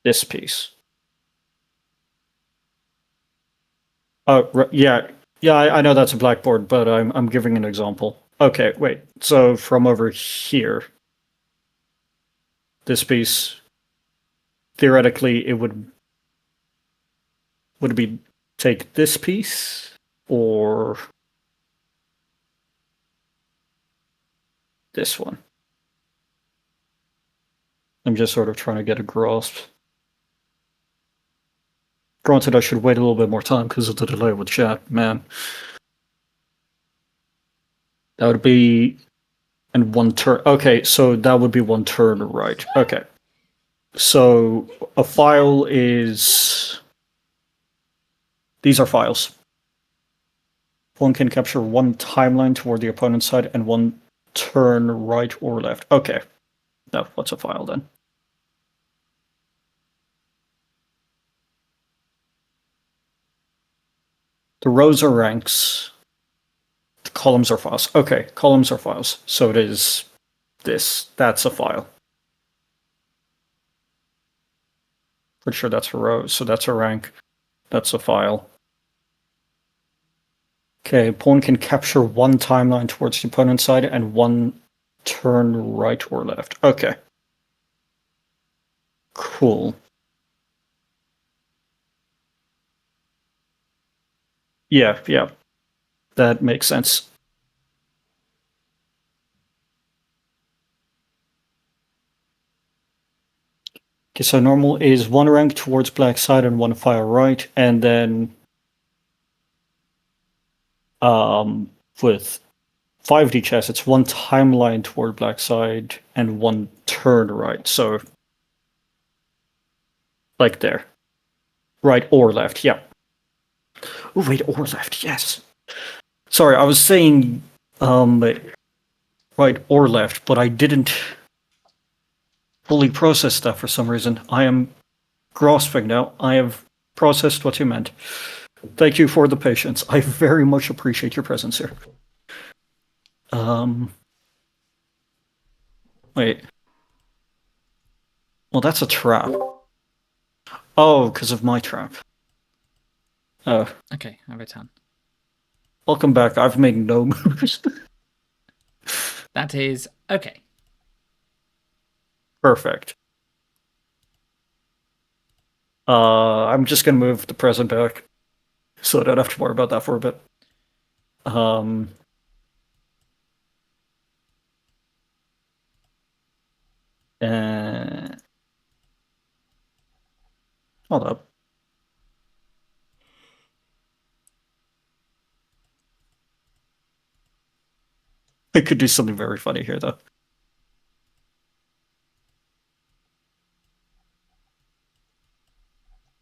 this piece? Yeah. Yeah, I know that's a blackboard, but I'm giving an example. Okay, wait. So from over here, this piece, theoretically, it would it be take this piece or this one? I'm just sort of trying to get a grasp. Granted, I should wait a little bit more time because of the delay with chat. Man, that would be in one turn. Okay, so that would be one turn, right? Okay. So a file is... These are files. One can capture one timeline toward the opponent's side and one turn right or left. Okay. Now, what's a file then? The rows are ranks. The columns are files. Okay, columns are files. So it is this. That's a file. Pretty sure that's a row. So that's a rank. That's a file. Okay, pawn can capture one timeline towards the opponent's side and one turn right or left. Okay. Cool. Yeah. That makes sense. Okay, so normal is one rank towards black side and one file right, and then with 5D chess, it's one timeline toward black side and one turn right. So like there. Right or left, yeah. Oh wait, or left, yes. Sorry, I was saying right or left, but I didn't fully process that for some reason. I am grasping now. I have processed what you meant. Thank you for the patience. I very much appreciate your presence here. Wait. Well, that's a trap. Oh, because of my trap. Oh. Okay, I return. Welcome back. I've made no moves. That is okay. Perfect. I'm just gonna move the present back, so I don't have to worry about that for a bit. Hold up. I could do something very funny here, though. I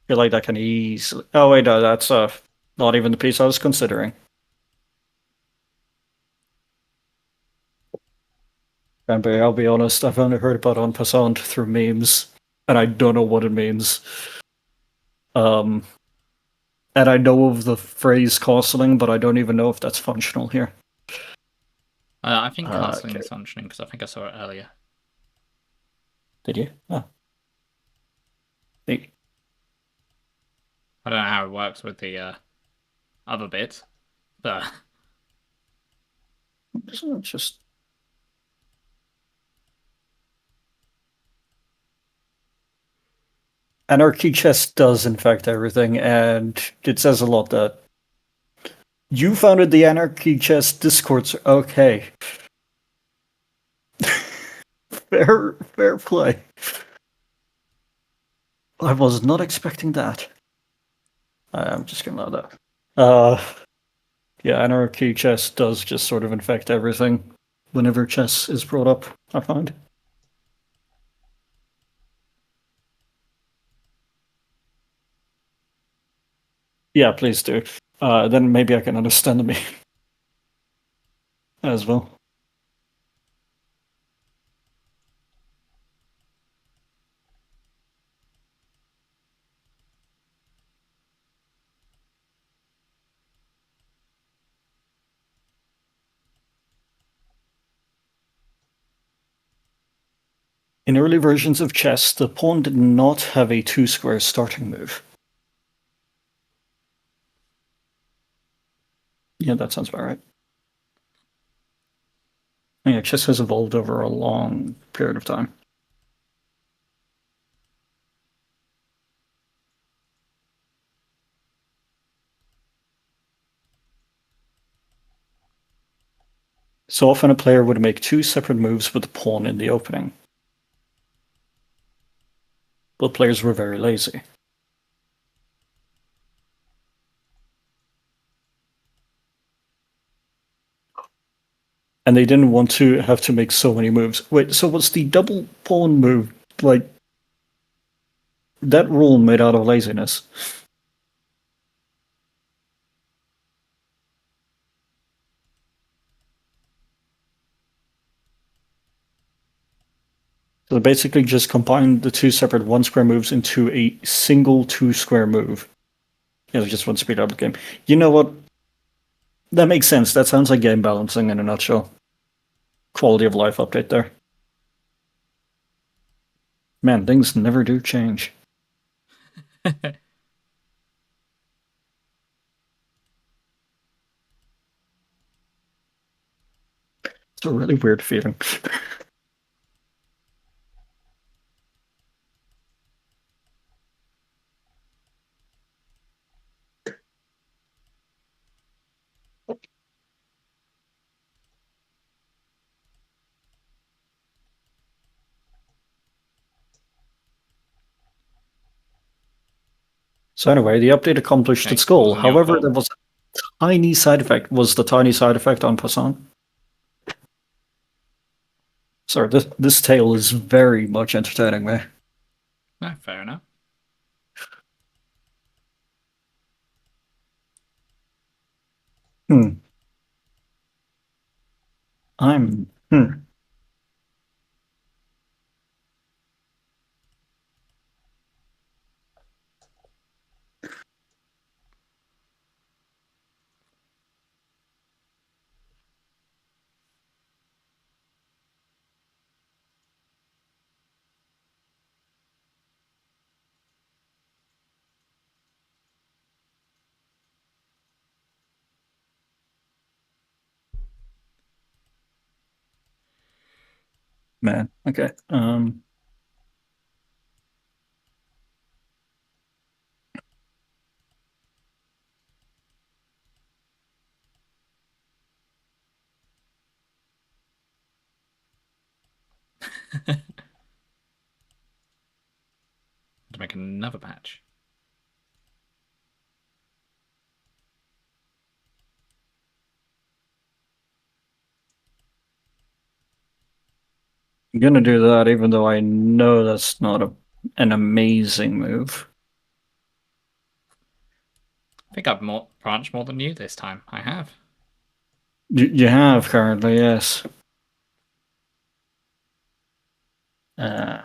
feel like that can easily... Oh, wait, no, that's not even the piece I was considering. And I'll be honest, I've only heard about en passant through memes, and I don't know what it means. And I know of the phrase castling, but I don't even know if that's functional here. I think castling is functioning because I think I saw it earlier. Did you? Oh. Neat. I don't know how it works with the other bits, but It's just... Anarchy Chess does infect everything, and it says a lot that you founded the Anarchy Chess Discord. Okay. Fair play. I was not expecting that. I'm just gonna allow that. Yeah, Anarchy Chess does just sort of infect everything whenever chess is brought up, I find. Yeah, please do. Then maybe I can understand the meme as well. In early versions of chess, the pawn did not have a 2-square starting move. Yeah, that sounds about right. Yeah, chess has evolved over a long period of time. So often a player would make 2 separate moves with the pawn in the opening. But players were very lazy. And they didn't want to have to make so many moves. Wait, so was the double pawn move, like, that rule made out of laziness? So they basically just combined the 2 separate 1-square moves into a single 2-square move. Yeah, they just want to speed up the game. You know what? That makes sense. That sounds like game balancing in a nutshell. Quality of life update there. Man, things never do change. It's a really weird feeling. So anyway, the update accomplished Okay, its goal. wasn't your However, fault. there was a tiny side effect. Was the tiny side effect en passant? Sorry, this tale is very much entertaining me. No, fair enough. Hmm. I'm man. Okay. To make another patch. I'm gonna do that, even though I know that's not an amazing move. I think I've branched more than you this time. I have. You have currently, yes. Uh,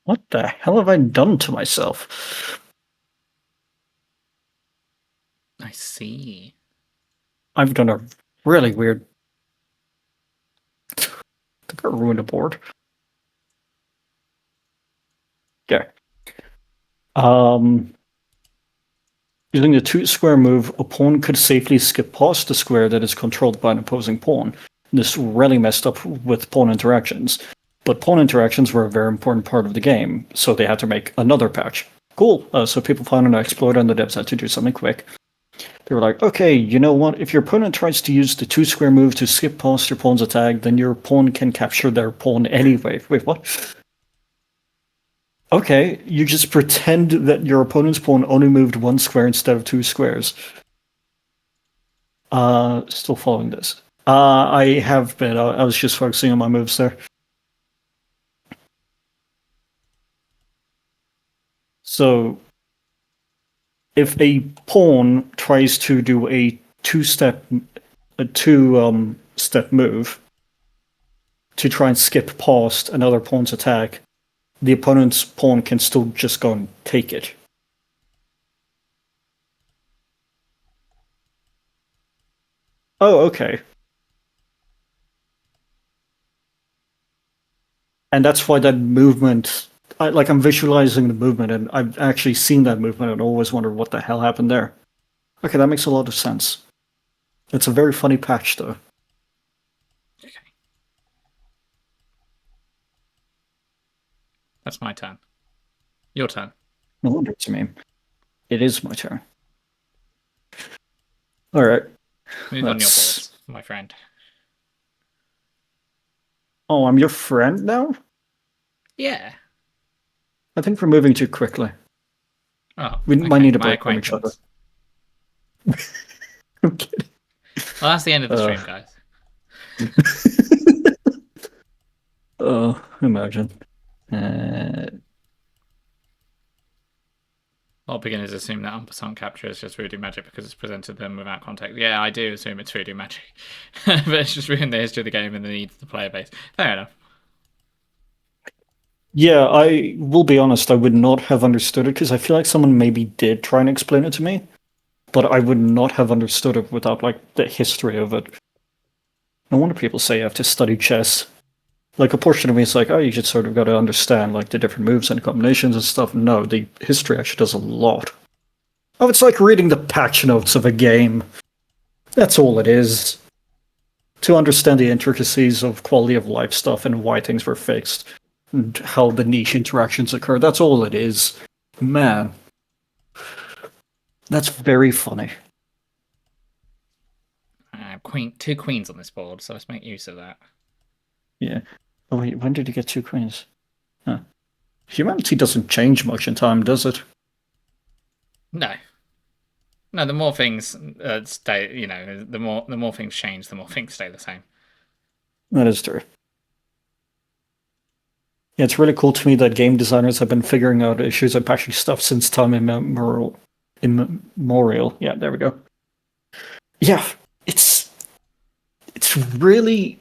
what the hell have I done to myself? I see. I've done a really weird. I think I ruined a board. Okay. Um, Using the 2-square move, a pawn could safely skip past the square that is controlled by an opposing pawn. This really messed up with pawn interactions. But pawn interactions were a very important part of the game, so they had to make another patch. Cool. So people found an exploit and the devs had to do something quick. They were like, okay, you know what? If your opponent tries to use the 2-square move to skip past your pawn's attack, then your pawn can capture their pawn anyway. Wait, what? Okay, you just pretend that your opponent's pawn only moved 1 square instead of 2 squares. Still following this. I have been. I was just focusing on my moves there. So, if a pawn tries to do a two-step move to try and skip past another pawn's attack, the opponent's pawn can still just go and take it. Oh, okay. And that's why that movement, I'm visualizing the movement, and I've actually seen that movement and always wondered what the hell happened there. Okay, that makes a lot of sense. It's a very funny patch, though. Okay. That's my turn. Your turn. No wonder it's a meme. It is my turn. All right. Move on your boards, my friend. Oh, I'm your friend now? Yeah. I think we're moving too quickly. Oh, We okay. might need a My break from each other. acquaintance. I'm kidding. Well, that's the end of the stream, guys. Oh, imagine. All beginners assume that Unpercent capture is just voodoo magic because it's presented them without context. Yeah, I do assume it's voodoo magic. But it's just ruined the history of the game and the needs of the player base. Fair enough. Yeah, I will be honest, I would not have understood it because I feel like someone maybe did try and explain it to me, but I would not have understood it without the history of it. No wonder people say you have to study chess. Like, a portion of me is like, oh, you just sort of got to understand the different moves and combinations and stuff. No, the history actually does a lot. Oh, it's like reading the patch notes of a game. That's all it is. To understand the intricacies of quality of life stuff and why things were fixed and how the niche interactions occur. That's all it is. Man. That's very funny. Two queens on this board, so let's make use of that. Yeah. Oh wait, when did you get 2 queens? Huh. Humanity doesn't change much in time, does it? No. No, the more things stay, the more things change, the more things stay the same. That is true. Yeah, it's really cool to me that game designers have been figuring out issues and patching stuff since time immemorial. Yeah, there we go. Yeah, it's really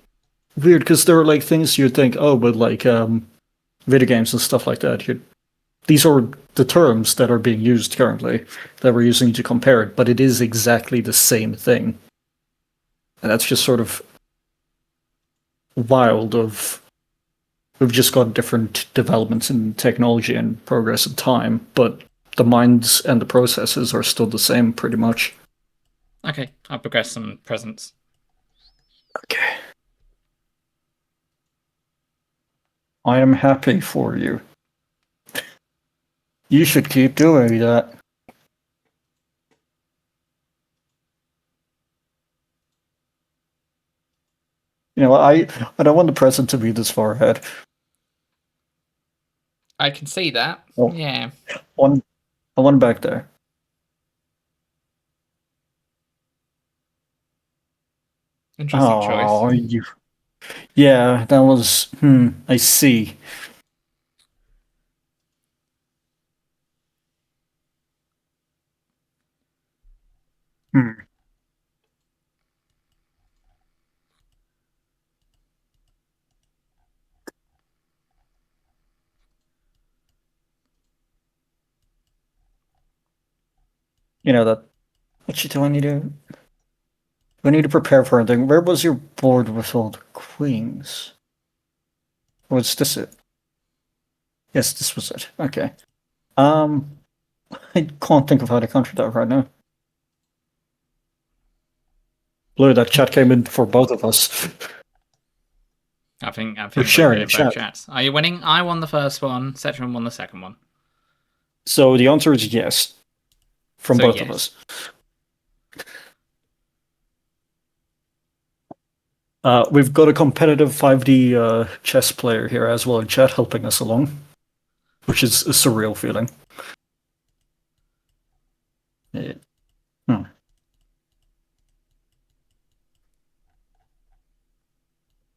weird because there are things you'd think, oh, but video games and stuff like that. These are the terms that are being used currently that we're using to compare it, but it is exactly the same thing, and that's just sort of wild. We've just got different developments in technology and progress in time, but the minds and the processes are still the same, pretty much. Okay, I'll progress some presents. Okay. I am happy for you. You should keep doing that. I don't want the present to be this far ahead. I can see that. Oh. Yeah. One back there. Interesting choice. Yeah, that was. I see. That. Do I need to? Do I need to prepare for anything? Where was your board with all the queens? Was this it? Yes, this was it. Okay. I can't think of how to counter that right now. Blue, that chat came in for both of us. I think we're sharing a chat. Chats. Are you winning? I won the first one. Cetron won the second one. So the answer is yes, from both of us. We've got a competitive 5D chess player here as well in chat helping us along, which is a surreal feeling.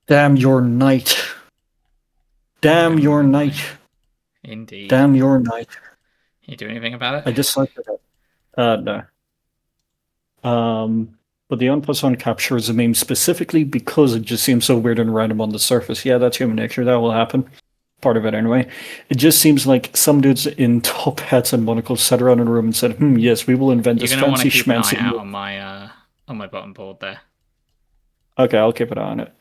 Damn your knight. Damn your knight. Indeed. Damn your knight. Can you do anything about it? I dislike that. No. But the unpercent capture is a meme specifically because it just seems so weird and random on the surface. Yeah, that's human nature. That will happen. Part of it anyway. It just seems like some dudes in top hats and monocles sat around in a room and said, yes, we will invent this fancy schmancy. You're going to want to keep an eye out on my bottom board there. Okay, I'll keep an eye on it.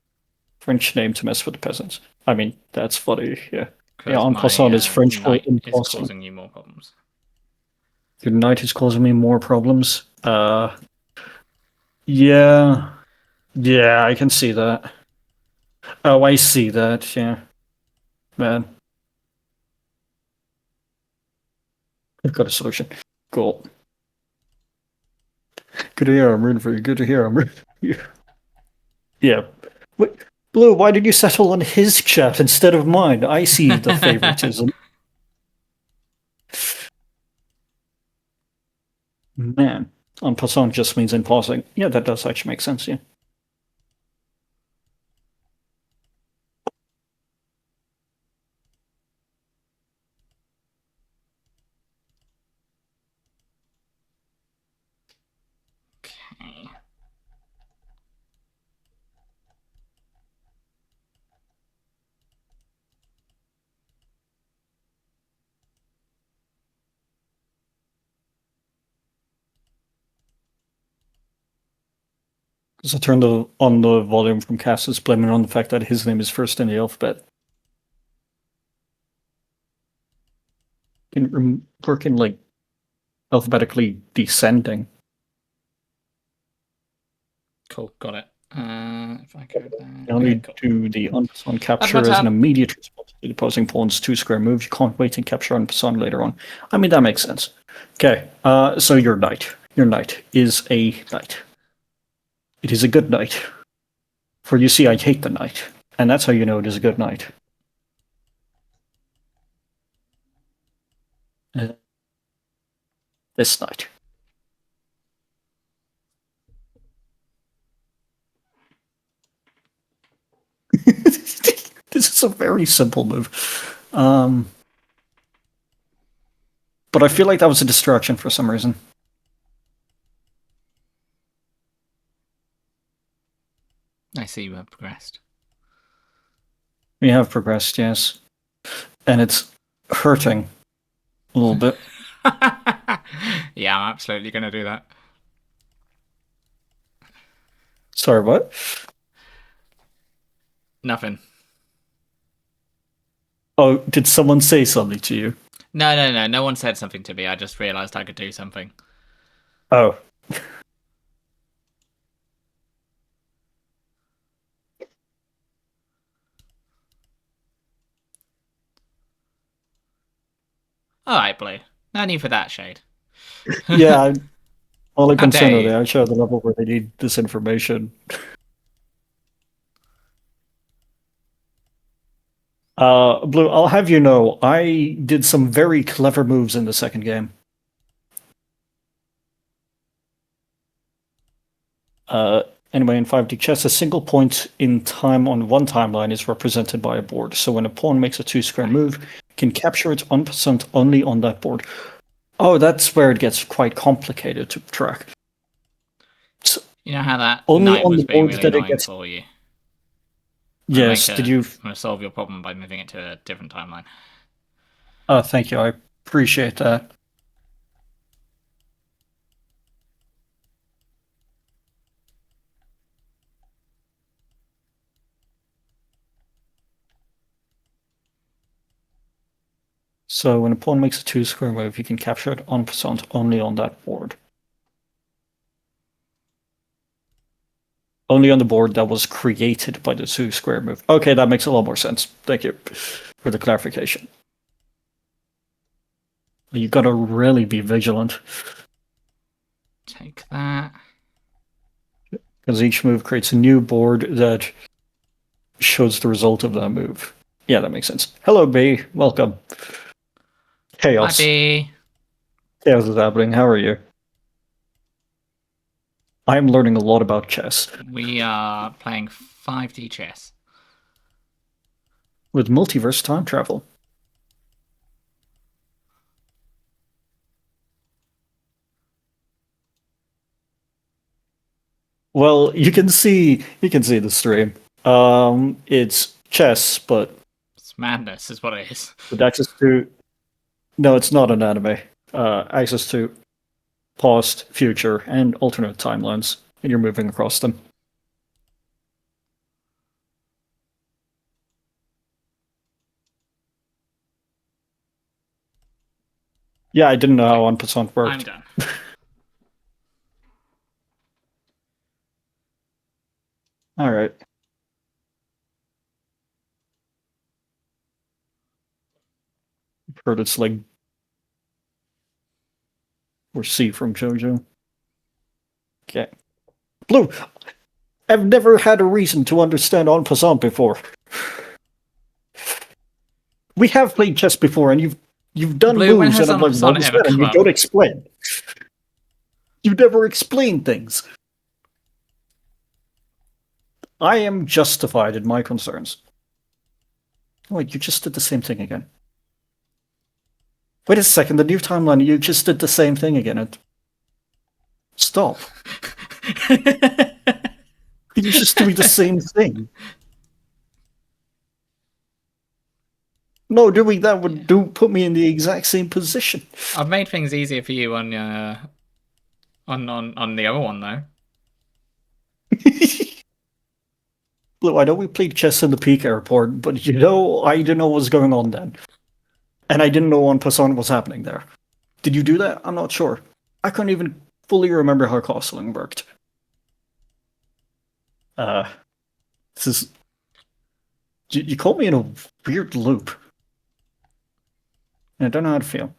French name to mess with the peasants. I mean, that's funny, yeah. Yeah, Because en my passant is French for knight in is passant. causing you more problems. Your knight is causing me more problems. Yeah. Yeah, I can see that. Oh, I see that, yeah. Man, I've got a solution. Cool. Good to hear, I'm rooting for you. Good to hear, I'm rooting for you. Yeah. Wait, Blue, why did you settle on his chat instead of mine? I see the favoritism. Man, en passant just means in passing. Yeah, that does actually make sense, yeah. Okay. Because I turned on the volume from Cass's, blaming on the fact that his name is first in the alphabet. Can work in, like, alphabetically descending. Cool, got it. If I go there. You Okay, only cool. do the en passant That's my capture as an turn. immediate response to the opposing pawn's two square move. You can't wait and capture en passant later on. I mean, that makes sense. Okay, so your knight. Your knight is a knight. It is a good knight. For you see, I hate the knight. And that's how you know it is a good knight. This knight. This is a very simple move. But I feel like that was a distraction for some reason. I see you have progressed. We have progressed, yes. And it's hurting a little bit. Yeah, I'm absolutely going to do that. Sorry, what? Nothing. Oh, did someone say something to you? No. No one said something to me. I just realised I could do something. Oh. All right, Blue. No need for that, Shade. Yeah, only How dare concern are you? they actually at the level where they need this information. Blue, I'll have you know, I did some very clever moves in the second game. Anyway, in 5D chess, a single point in time on one timeline is represented by a board. So when a pawn makes a two-square move, you can capture it en passant only on that board. Oh, that's where it gets quite complicated to track. So You know how that only knight on was the being board really that it annoying gets. for you? Yes, did you? I'm gonna solve your problem by moving it to a different timeline. Thank you. I appreciate that. So when a pawn makes a two-square move, you can capture it en passant only on that board. Only on the board that was created by the two-square move. Okay, that makes a lot more sense. Thank you for the clarification. You gotta really be vigilant. Take that. Because each move creates a new board that shows the result of that move. Yeah, that makes sense. Hello, B. Welcome. Chaos. Hi, B. Chaos is happening. How are you? I'm learning a lot about chess. We are playing 5D chess. With multiverse time travel. Well, you can see the stream. It's chess, but It's madness, is what it is. with access to. No, it's not an anime. Access to past, future, and alternate timelines, and you're moving across them. Yeah, I didn't know how 1% worked. I'm done. All right. Heard it's like or C from JoJo. Okay. Blue, I've never had a reason to understand en passant before. We have played chess before, and you've done Blue, when moves, has and I'm en like, what passant was ever that? And come you up? don't explain. You never explain things. I am justified in my concerns. Wait, you just did the same thing again. Wait a second, the new timeline, you just did the same thing again. Stop. You're just doing the same thing. No, doing that would put me in the exact same position. I've made things easier for you on the other one though. Blue, I know we played chess in the Peak Airport, but I didn't know what was going on then. And I didn't know en passant was happening there. Did you do that? I'm not sure. I couldn't even fully remember how castling worked. This is... You caught me in a weird loop. And I don't know how to feel.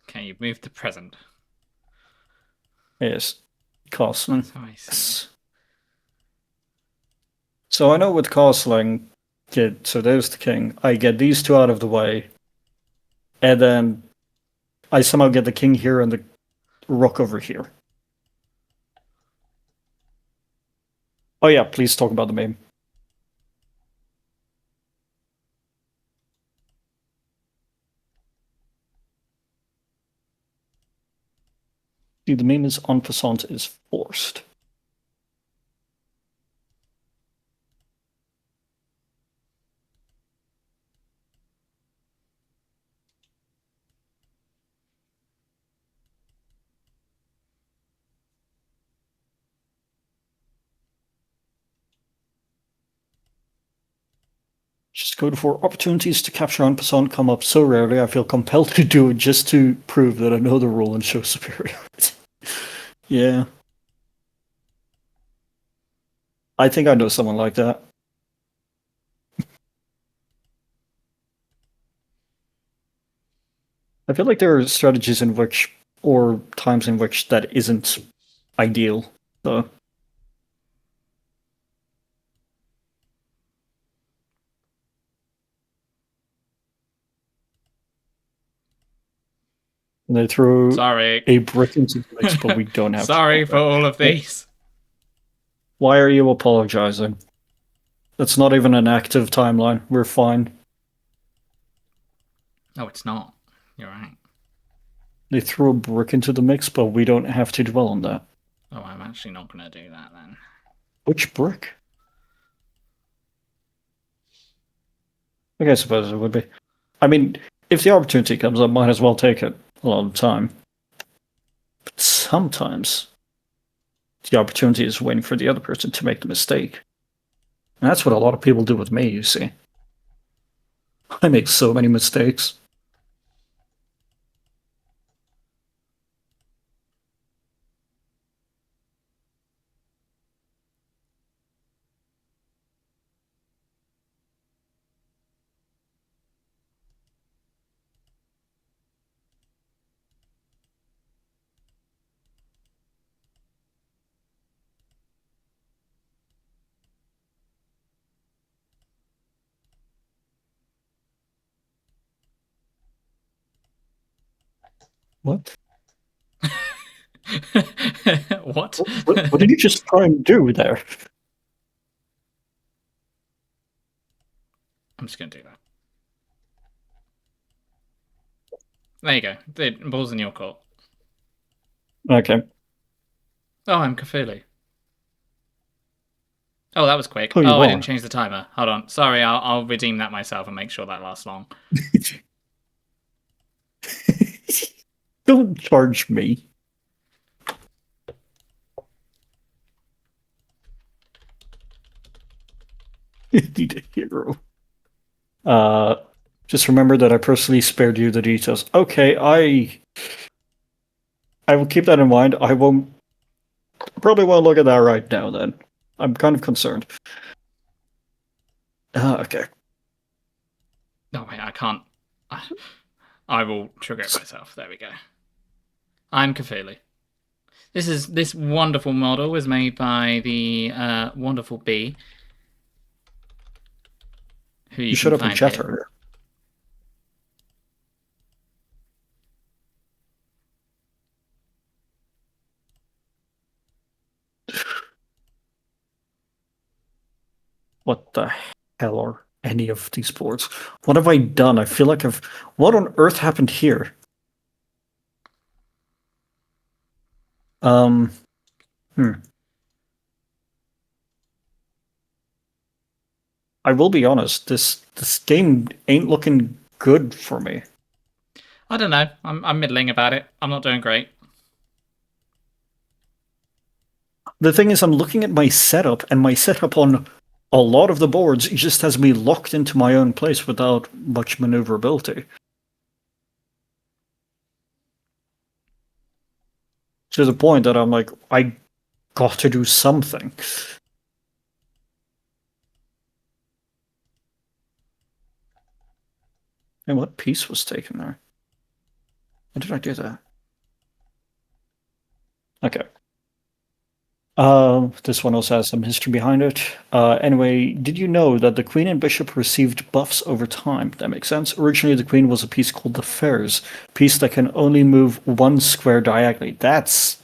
Okay, you've moved to present. Yes. Castling. So I see. Yes. So I know with castling, so there's the king. I get these two out of the way. And then I somehow get the king here and the rook over here. Oh yeah, please talk about the meme. See, the meme is en passant is forced. Just go for opportunities to capture en passant come up so rarely, I feel compelled to do it just to prove that I know the rule and show superiority. Yeah. I think I know someone like that. I feel like there are strategies in which, or times in which that isn't ideal, though. And they threw Sorry. a brick into the mix, but we don't have Sorry to for all of these. Why are you apologizing? That's not even an active timeline. We're fine. No, it's not. You're right. They threw a brick into the mix, but we don't have to dwell on that. Oh, I'm actually not going to do that then. Which brick? I suppose it would be. I mean, if the opportunity comes up, might as well take it a lot of the time. But sometimes the opportunity is waiting for the other person to make the mistake. And that's what a lot of people do with me, you see. I make so many mistakes. What? What? What did you just try and do there? I'm just going to do that. There you go. The ball's in your court. Okay. Oh, I'm Cthulhu. Oh, that was quick. Oh, you I are. didn't change the timer. Hold on. Sorry, I'll redeem that myself and make sure that lasts long. Don't charge me. Need a hero. Just remember that I personally spared you the details. Okay, I will keep that in mind. I won't probably won't look at that right now. Then I'm kind of concerned. Okay. Oh wait, I can't. I will trigger it myself. There we go. I'm Cthulhu. This wonderful model was made by the wonderful bee, who you can shut up and find chat here. earlier. What the hell are any of these boards? What have I done? I feel like I've. What on earth happened here? Um. I will be honest. This game ain't looking good for me. I don't know. I'm middling about it. I'm not doing great. The thing is, I'm looking at my setup, and my setup on a lot of the boards just has me locked into my own place without much maneuverability. To the point that I'm like, I got to do something. And what piece was taken there? Why did I do that? Okay. This one also has some history behind it. Anyway, did you know that the queen and bishop received buffs over time? That makes sense. Originally, the queen was a piece called the Fairs, piece that can only move one square diagonally. That's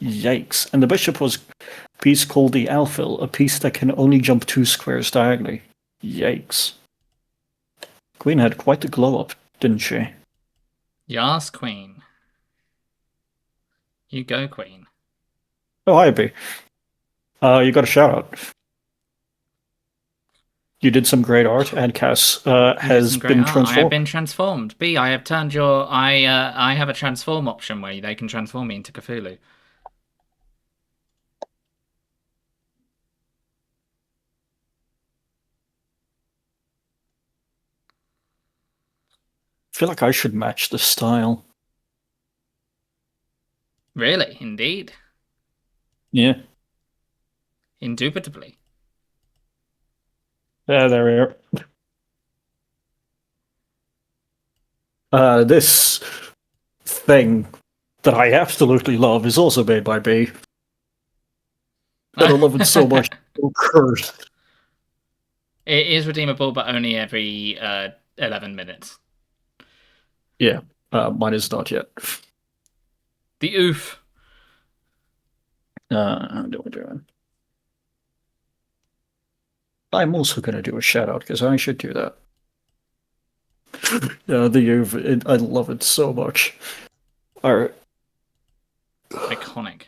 yikes. And the bishop was a piece called the Alphil, a piece that can only jump 2 squares diagonally. Yikes. Queen had quite the glow up, didn't she? Yas, queen. You go, queen. Oh, hi, B. You got a shout out. You did some great art, and Cass has been transformed. I have been transformed. B, I have turned your. I have a transform option where they can transform me into Cthulhu. I feel like I should match the style. Really? Indeed. Yeah. Indubitably. Yeah, there we are. This thing that I absolutely love is also made by B. And I love it so much. So cursed. It is redeemable, but only every 11 minutes. Yeah, mine is not yet. The oof. How do we do? I'm also going to do a shout out because I should do that. The oof, I love it so much. All right. Iconic.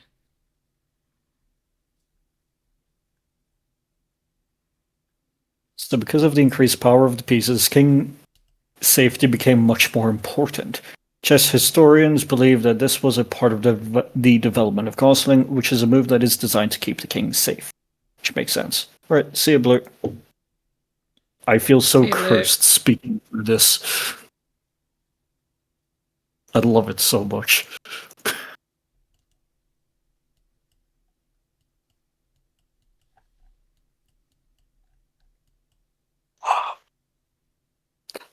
So, because of the increased power of the pieces, king safety became much more important. Chess historians believe that this was a part of the development of castling, which is a move that is designed to keep the king safe. Which makes sense. All right, see you, Blue. I feel so cursed speaking through this. I love it so much.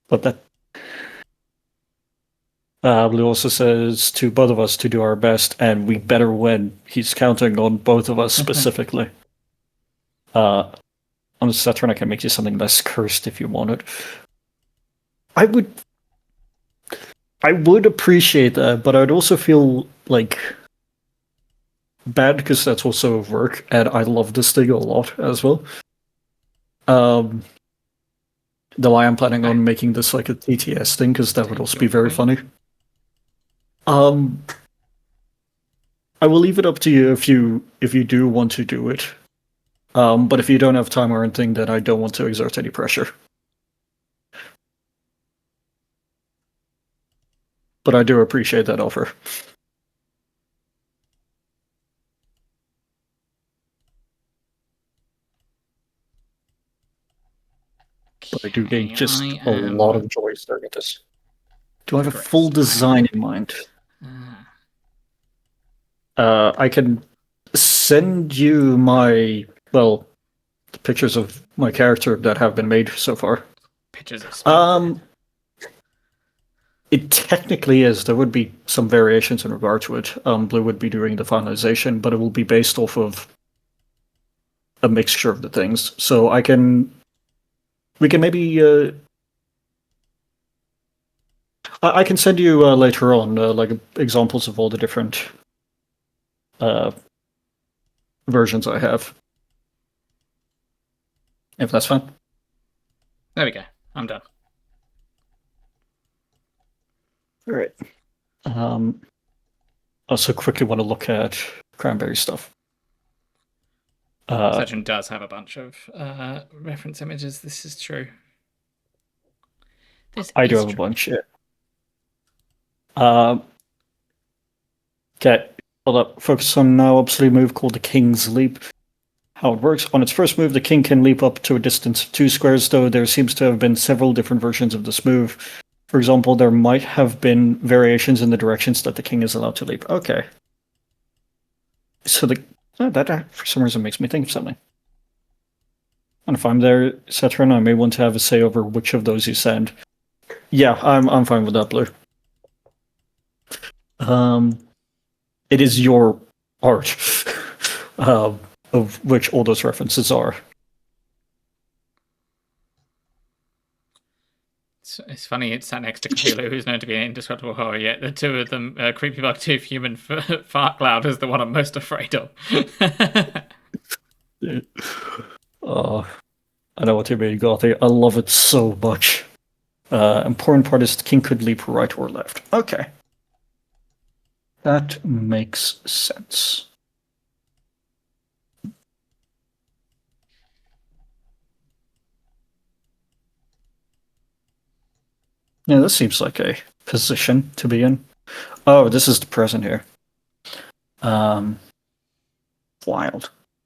But that Blue also says to both of us to do our best, and we better win. He's counting on both of us specifically. On the Saturn, I can make you something less cursed if you want it. I would appreciate that, but I'd also feel like bad because that's also work, and I love this thing a lot as well. Though I am planning on making this like a TTS thing because that would also be very funny. I will leave it up to you if you do want to do it. But if you don't have time or anything, then I don't want to exert any pressure. But I do appreciate that offer. But I do gain just I a lot am of joy staring at this. Do I have a full progressed. design in mind? I can send you my, well, the pictures of my character that have been made so far. Pictures of speed. It technically is. There would be some variations in regard to it. Blue would be doing the finalization, but it will be based off of a mixture of the things. So we can maybe, I can send you later on, like examples of all the different versions I have. If that's fine. There we go. I'm done. All right. Also, quickly want to look at cranberry stuff. Session does have a bunch of reference images. This is true. I do have a bunch. Yeah. Okay. Hold up. Focus on now obsolete move called the King's Leap. How it works. On its first move, the king can leap up to a distance of 2 squares, though there seems to have been several different versions of this move. For example, there might have been variations in the directions that the king is allowed to leap. Okay. So that for some reason makes me think of something. And if I'm there, Cetron, I may want to have a say over which of those you send. Yeah, I'm fine with that, Blue. It is your art. Of which all those references are. It's funny, it's sat next to Cthulhu, who's known to be an indestructible horror, yet the two of them, Creepy Bug Tooth, Human Fart Cloud, is the one I'm most afraid of. Oh, I know what you mean, Gothy. I love it so much. Important part is the king could leap right or left. Okay. That makes sense. Yeah, this seems like a position to be in. Oh, this is the present here. Wild.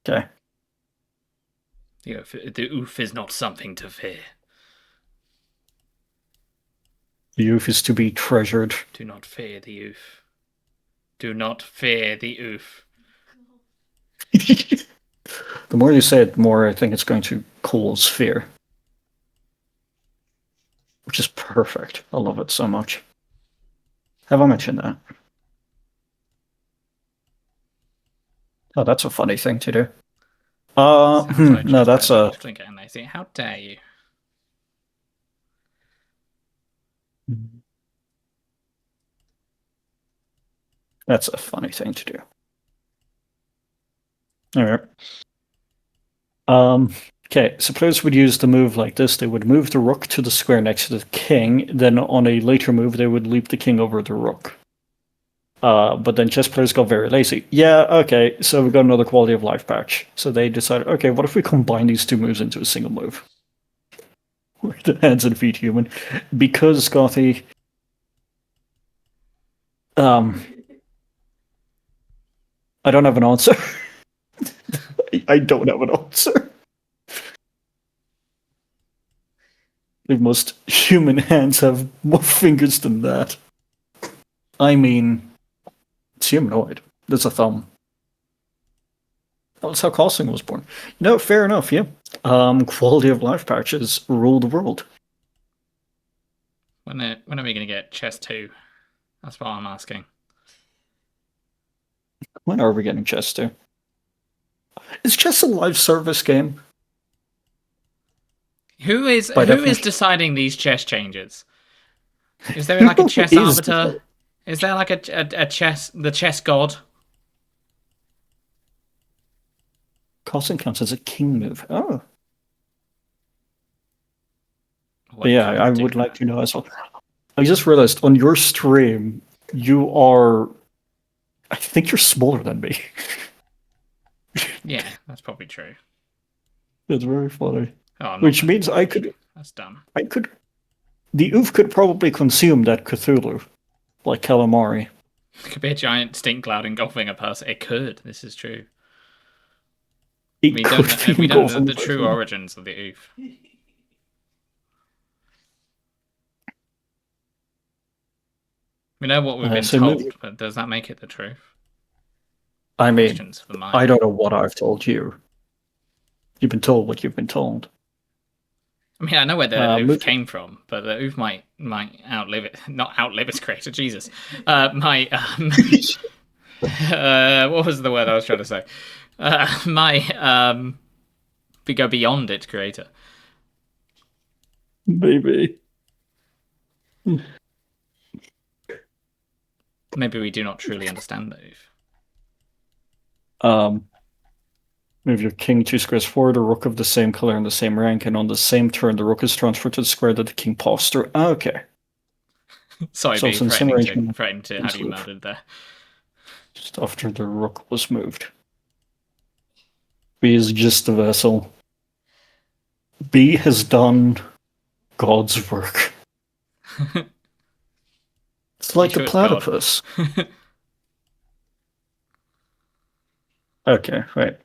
Okay. The oof is not something to fear. The youth is to be treasured. Do not fear the oof. Do not fear the oof. The more you say it, the more I think it's going to cause fear. Which is perfect. I love it so much. Have I mentioned that? Oh, that's a funny thing to do. No, that's a... How dare you? That's a funny thing to do. Alright. Okay, suppose we'd use the move like this. They would move the rook to the square next to the king, then on a later move they would leap the king over the rook. But then chess players got very lazy. Yeah, okay, so we got another quality of life patch. So they decided, okay, what if we combine these two moves into a single move? The hands and feet human. Because, Gothy... I don't have an answer. I don't have an answer. Most human hands have more fingers than that. I mean, it's humanoid. There's a thumb. That's how Casting was born. No, fair enough, yeah. Quality of life patches rule the world. When are we going to get Chess 2? That's what I'm asking. When are we getting Chess 2? Is Chess a live service game? Who is deciding these chess changes? Is there like a chess Who arbiter? Is there like a chess god? Casting counts as a king move. Oh. What Yeah, I would like to know as well. I just realized on your stream, you are... I think you're smaller than me. Yeah, that's probably true. That's very funny. Oh, which means I could... That's dumb. The oof could probably consume that Cthulhu, like calamari. It could be a giant stink cloud engulfing a person. It could. This is true. We don't know the true origins of the oof. We know what we've been So move. told, but does that make it the truth? I mean, Questions for the I mind. don't know what I've told you. You've been told what you've been told. I mean, I know where the oof Move. came from, but the oof might outlive it. Not outlive its creator, Jesus. Might what was the word I was trying to say? Might go beyond its creator. Maybe. Maybe we do not truly understand the oof. Um, Move your king 2 squares forward, a rook of the same color and the same rank, and on the same turn, the rook is transferred to the square that the king passed through. Okay. Sorry, So B, it's incineration. threatening to have you Move. murdered there. Just after the rook was moved. B is just a vessel. B has done God's work. It's You like the sure it's God? platypus. Okay, right.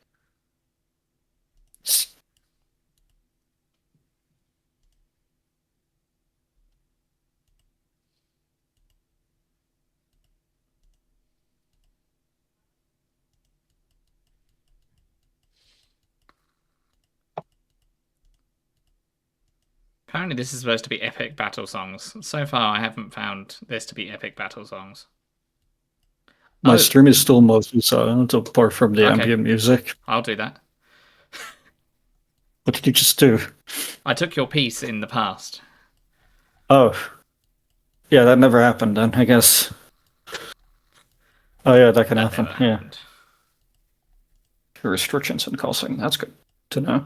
Apparently, this is supposed to be epic battle songs. So far, I haven't found this to be epic battle songs. My Oh, stream is still mostly silent, apart from the okay. ambient music. I'll do that. What did you just do? I took your piece in the past. Oh. Yeah, that never happened then, I guess. Oh yeah, that can That happen, never yeah. happened. Restrictions in casting, that's good to know.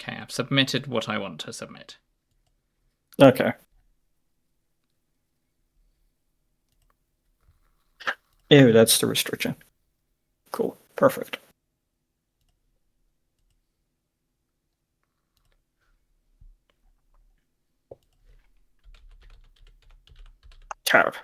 Okay, I've submitted what I want to submit. Okay. Ew, that's the restriction. Cool. Perfect. Tab.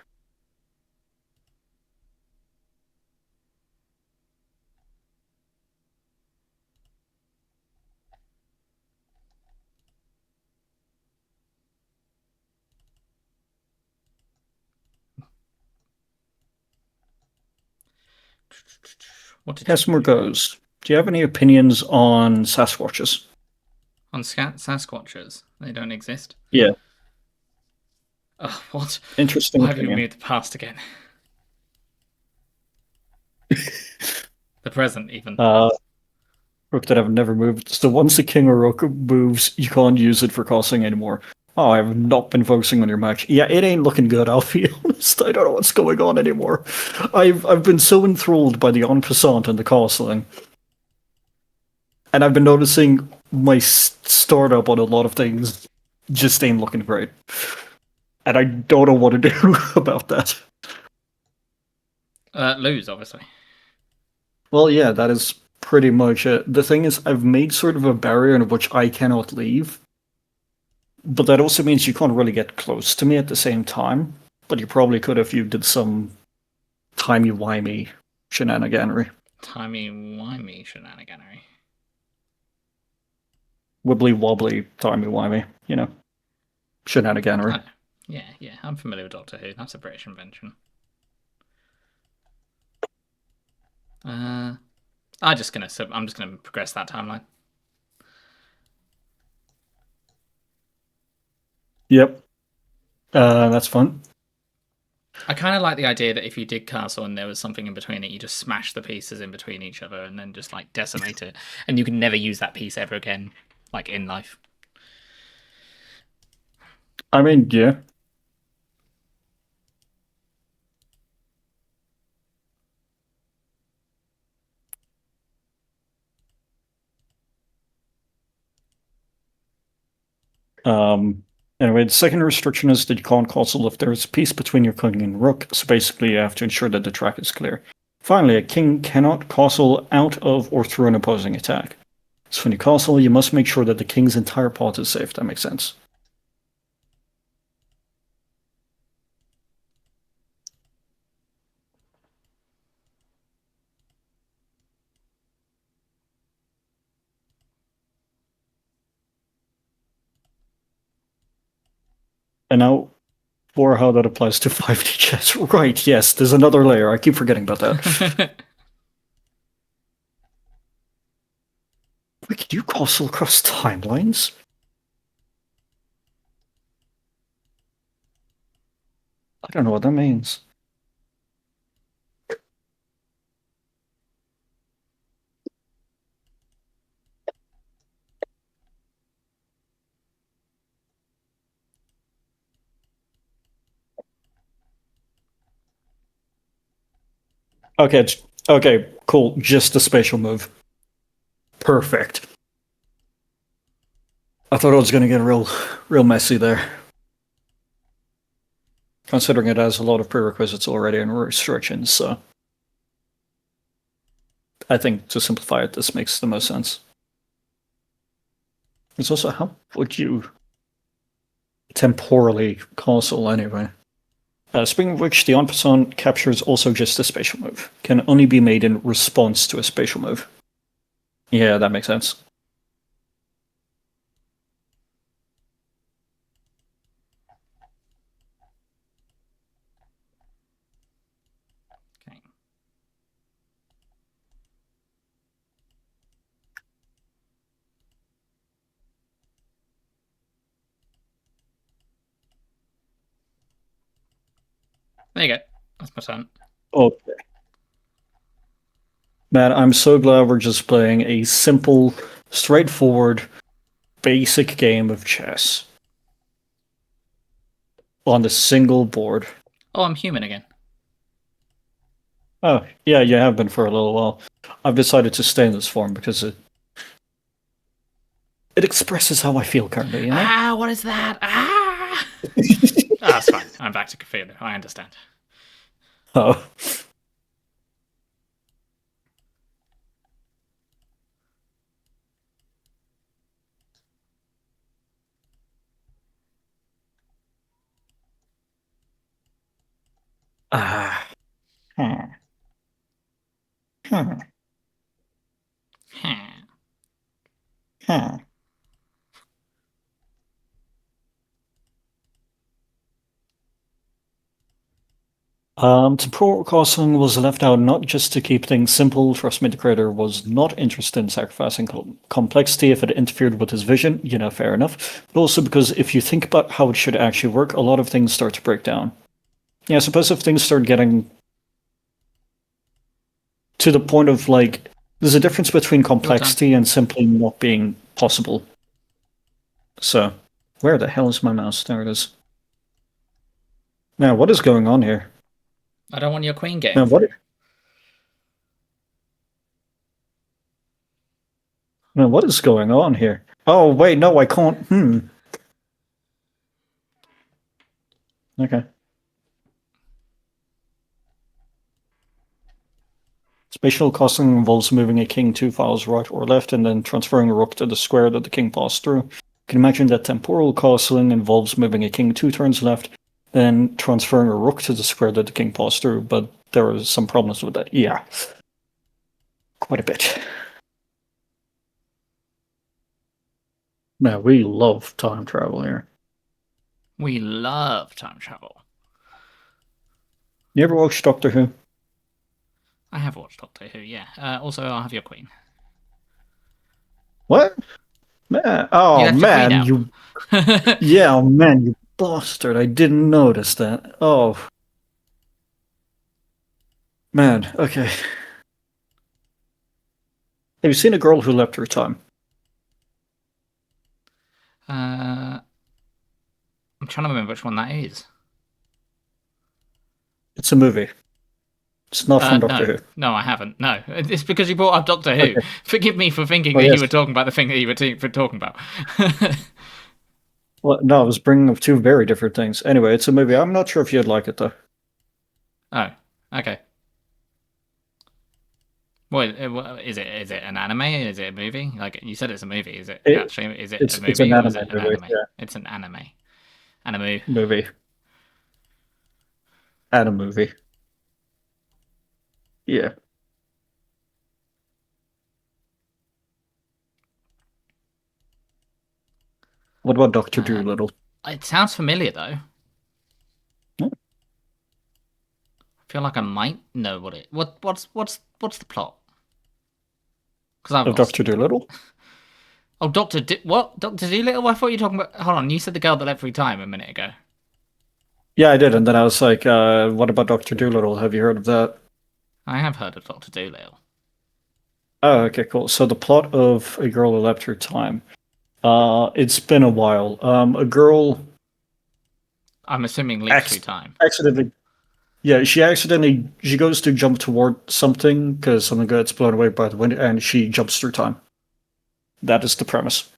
What did Yes, you do? Morgause. Do you have any opinions on Sasquatches? On Sasquatches? They don't exist? Yeah. Oh, what? Interesting Why have you opinion. removed the past again? The present, even. Rook that I've never moved. So once the king or rook moves, you can't use it for casting anymore. Oh, I have not been focusing on your match. Yeah, it ain't looking good, I'll be honest. I don't know what's going on anymore. I've been so enthralled by the en passant and the castling. And I've been noticing my startup on a lot of things just ain't looking great. And I don't know what to do about that. Lose, obviously. Well, yeah, that is pretty much it. The thing is, I've made sort of a barrier in which I cannot leave. But that also means you can't really get close to me at the same time. But you probably could if you did some timey-wimey shenaniganery. Timey-wimey shenaniganery. Wibbly-wobbly timey-wimey, you know. Shenaniganery. Oh, yeah, I'm familiar with Doctor Who. That's a British invention. I'm just gonna progress that timeline. Yep. That's fun. I kind of like the idea that if you did castle and there was something in between it, you just smash the pieces in between each other and then just like decimate it, and you can never use that piece ever again, like in life. I mean, yeah. Anyway, the second restriction is that you can't castle if there is peace between your king and rook, so basically you have to ensure that the track is clear. Finally, a king cannot castle out of or through an opposing attack. So when you castle, you must make sure that the king's entire path is safe. That makes sense. And now for how that applies to 5D chess. Right, yes, there's another layer. I keep forgetting about that. Wait, can you castle across timelines? I don't know what that means. Okay, okay, cool. Just a spatial move. Perfect. I thought it was going to get real messy there. Considering it has a lot of prerequisites already and restrictions, so I think to simplify it, this makes the most sense. It's also, how would you temporally castle anyway? Speaking of which, the en passant capture is also just a spatial move. Can only be made in response to a spatial move. Yeah, that makes sense. Okay. There you go. That's my turn. Okay. Man, I'm so glad we're just playing a simple, straightforward, basic game of chess on a single board. Oh, I'm human again. Oh, yeah, you have been for a little while. I've decided to stay in this form because it expresses how I feel currently, you know? Ah, what is that? Ah! That's fine. I'm back to Cthulhu. I understand. Oh. Ah. Hmm. Hmm. Hmm. Hmm. Temporal crossing was left out not just to keep things simple. Trust me, the creator was not interested in sacrificing complexity if it interfered with his vision. You know, fair enough. But also because if you think about how it should actually work, a lot of things start to break down. Yeah, I suppose if things start getting to the point of like, there's a difference between Your turn. complexity and simply not being possible. So, where the hell is my mouse? There it is. Now, what is going on here? I don't want your queen getting Now, what? through. Now, what is going on here? Oh, wait, no, I can't. Okay. Spatial crossing involves moving a king 2 files right or left and then transferring a rook to the square that the king passed through. You can imagine that temporal castling involves moving a king 2 turns left, then transferring a rook to the square that the king passed through, but there are some problems with that. Yeah. Quite a bit. Man, we love time travel here. We love time travel. You ever watch Doctor Who? I have watched Doctor Who, yeah. Also, I'll have your queen. What? Man, You oh left your queen man, out. you. Yeah, oh man, you bastard! I didn't notice that. Oh, man. Okay. Have you seen A Girl Who Left Her Time? I'm trying to remember which one that is. It's a movie. It's not from Doctor No. Who. No, I haven't. No. It's because you brought up Doctor Who. Okay. Forgive me for thinking Oh that you yes. were talking about the thing that you were talking about. Well, no, I was bringing up two very different things. Anyway, it's a movie. I'm not sure if you'd like it though. Oh, okay. What is it? Is it an anime? Is it a movie? Like you said, it's a movie. Is it It actually? Is it a it's an movie or is anime it an movie. anime? Yeah, It's an anime. Anime. movie. And a movie. Yeah. What about Doctor Dolittle? It sounds familiar though. Yeah. I feel like I might know what's the plot? Because I've Of lost. Doctor Dolittle. Oh, what? Doctor Dolittle? I thought you were talking about. Hold on, you said the girl that left every time a minute ago. Yeah, I did, and then I was like, "What about Doctor Dolittle? Have you heard of that?" I have heard of Doctor Dolittle. Oh, okay, cool. So the plot of A Girl Who Left Her Time. It's been a while. A girl I'm assuming leaps through time. accidentally, yeah, she goes to jump toward something because something gets blown away by the wind, and she jumps through time. That is the premise,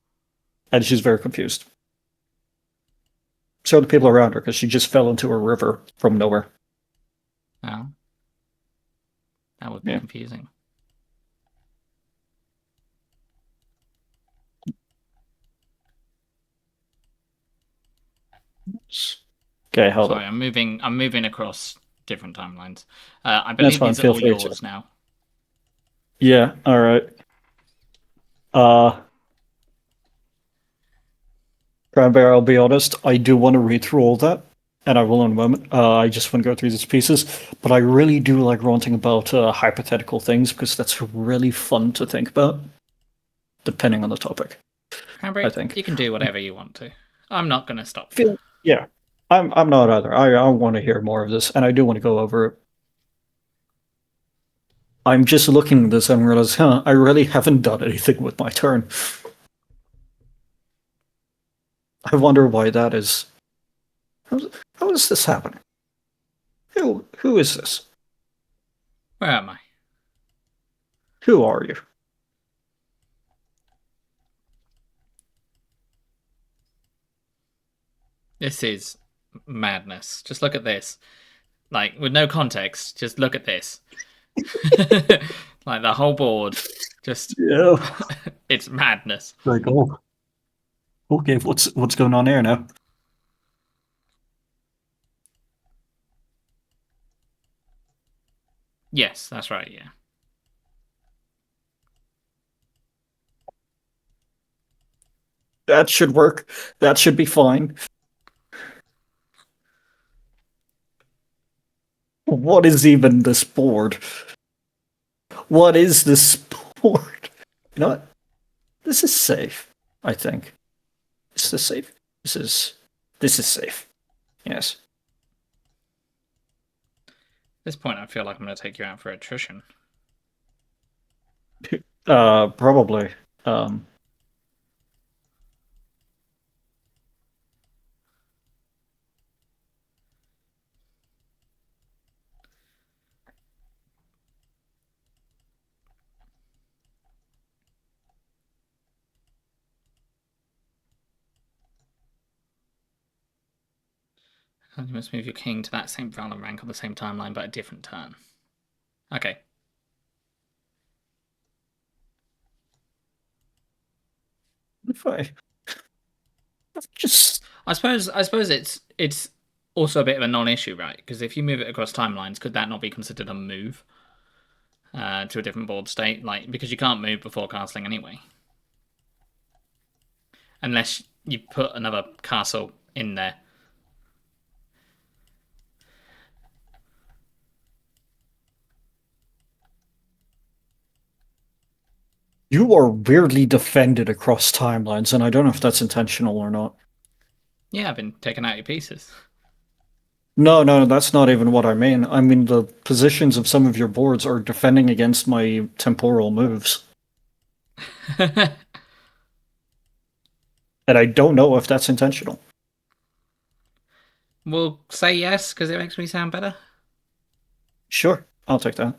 and she's very confused. So the people around her because she just fell into a river from nowhere. Oh, that would be Yeah. confusing. Okay, hold Sorry, up. I'm moving across different timelines. I That's believe fine. these are Feel all free to. yours now. Yeah. All right. Uh, Cranberry, I'll be honest, I do want to read through all that, and I will in a moment. I just want to go through these pieces, but I really do like ranting about hypothetical things because that's really fun to think about, depending on the topic, I Cranberry, think. you can do whatever you want to. I'm not going to stop you. Yeah, I'm not either. I want to hear more of this, and I do want to go over it. I'm just looking at this and realize, I really haven't done anything with my turn. I wonder why that is. How, how is this happening? Who is this? Where am I? Who are you? This is madness. Just look at this. Like, with no context, just look at this. Like, the whole board. Just. Yeah. It's madness. Like, oh, okay, what's going on here now? Yes, that's right, yeah. That should work. That should be fine. What is even this board? What is this board? You know what? This is safe, I think. Is this safe? This is safe. Yes. At this point, I feel like I'm going to take you out for attrition. Probably. You must move your king to that same Valor rank on the same timeline, but a different turn. Okay. If I just I suppose it's also a bit of a non-issue, right? Because if you move it across timelines, could that not be considered a move to a different board state? Like, because you can't move before castling anyway, unless you put another castle in there. you are weirdly defended across timelines, and I don't know if that's intentional or not. Yeah, I've been taking out your pieces. No, that's not even what I mean. I mean the positions of some of your boards are defending against my temporal moves. And I don't know if that's intentional. We'll say yes because it makes me sound better. Sure, I'll take that.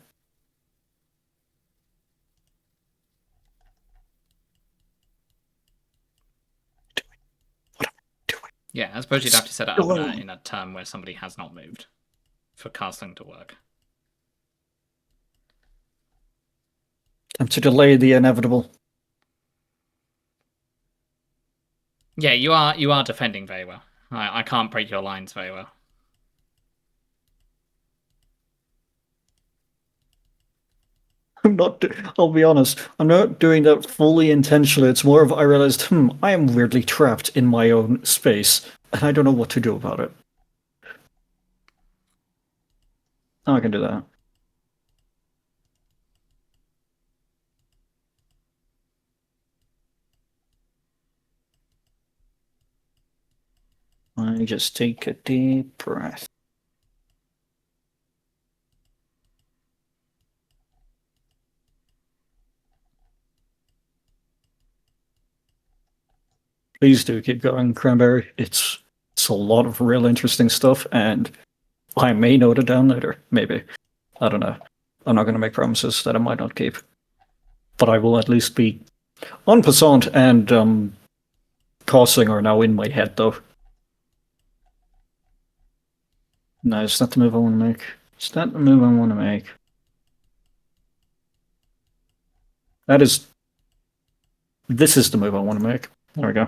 Yeah, I suppose you'd have to set it up in a turn where somebody has not moved for casting to work. Time to delay the inevitable. Yeah, you are defending very well. I can't break your lines very well. I'll be honest, I'm not doing that fully intentionally. It's more of I realized, I am weirdly trapped in my own space. and I don't know what to do about it. Oh, I can do that. I just take a deep breath. Please do keep going, Cranberry. It's a lot of real interesting stuff, and I may note it down later. Maybe. I don't know. I'm not going to make promises that I might not keep. But I will at least be en passant, and Tossing are now in my head, though. No, it's not the move I want to make. It's not the move I want to make. That is... This is the move I want to make. There we go.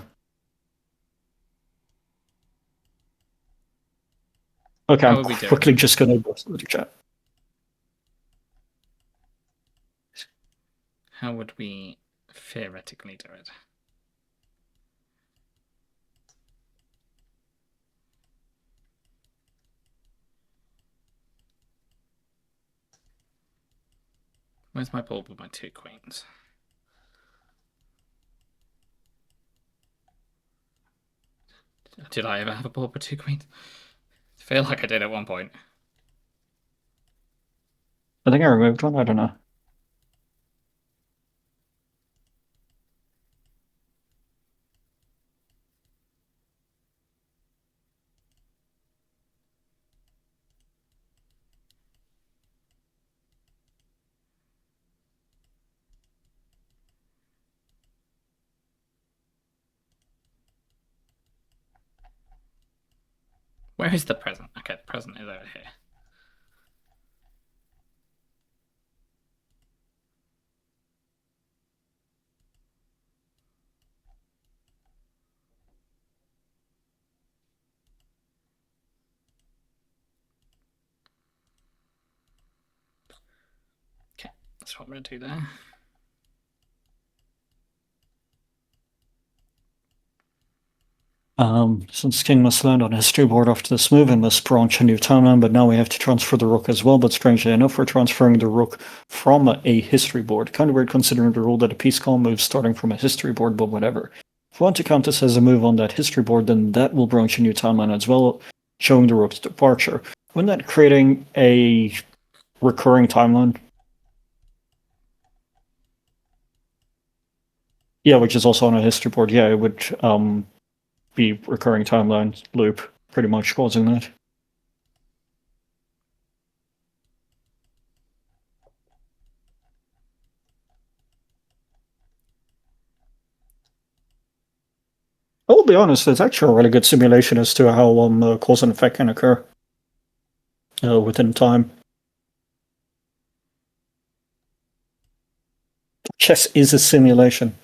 Okay, How I'm would we do quickly it? just going to go to the chat. How would we theoretically do it? Where's my board with my 2 queens? Did I ever have a board with 2 queens? I feel like I did at one point. I think I removed one. I don't know. Where is the present? Okay, the present is over here. Okay, that's what I'm going to do there. Since King must land on a history board after this move and must branch a new timeline, but now we have to transfer the rook as well. But strangely enough, we're transferring the rook from a history board. Kind of weird considering the rule that a piece call moves starting from a history board, but whatever. If we want to count this as a move on that history board, then that will branch a new timeline as well, showing the rook's departure. Wouldn't that creating a recurring timeline? Yeah, which is also on a history board. Yeah, it would be recurring timeline loop, pretty much causing that. I will be honest, it's actually a really good simulation as to how cause and effect can occur within time. Chess is a simulation.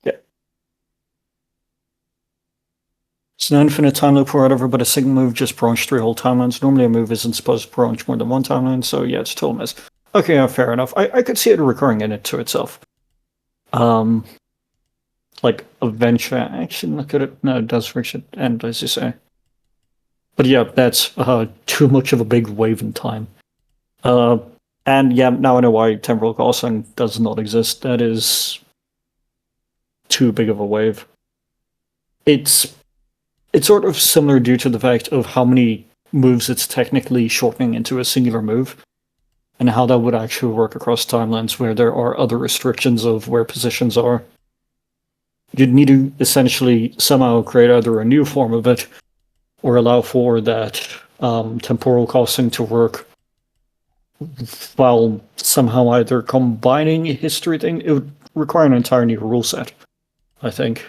Yeah. It's an infinite time loop or whatever, but a single move just branched 3 whole timelines. Normally a move isn't supposed to branch more than 1 timeline, so yeah, it's total miss. Okay, yeah, fair enough. I could see it recurring in it to itself. Like eventually, actually look at it. No, it does reach it end, as you say. But yeah, that's too much of a big wave in time. And yeah, now I know why temporal crossing does not exist. That is too big of a wave. It's sort of similar due to the fact of how many moves it's technically shortening into a singular move, and how that would actually work across timelines where there are other restrictions of where positions are. You'd need to essentially somehow create either a new form of it or allow for that temporal crossing to work while somehow either combining a history thing. It would require an entire new rule set, I think.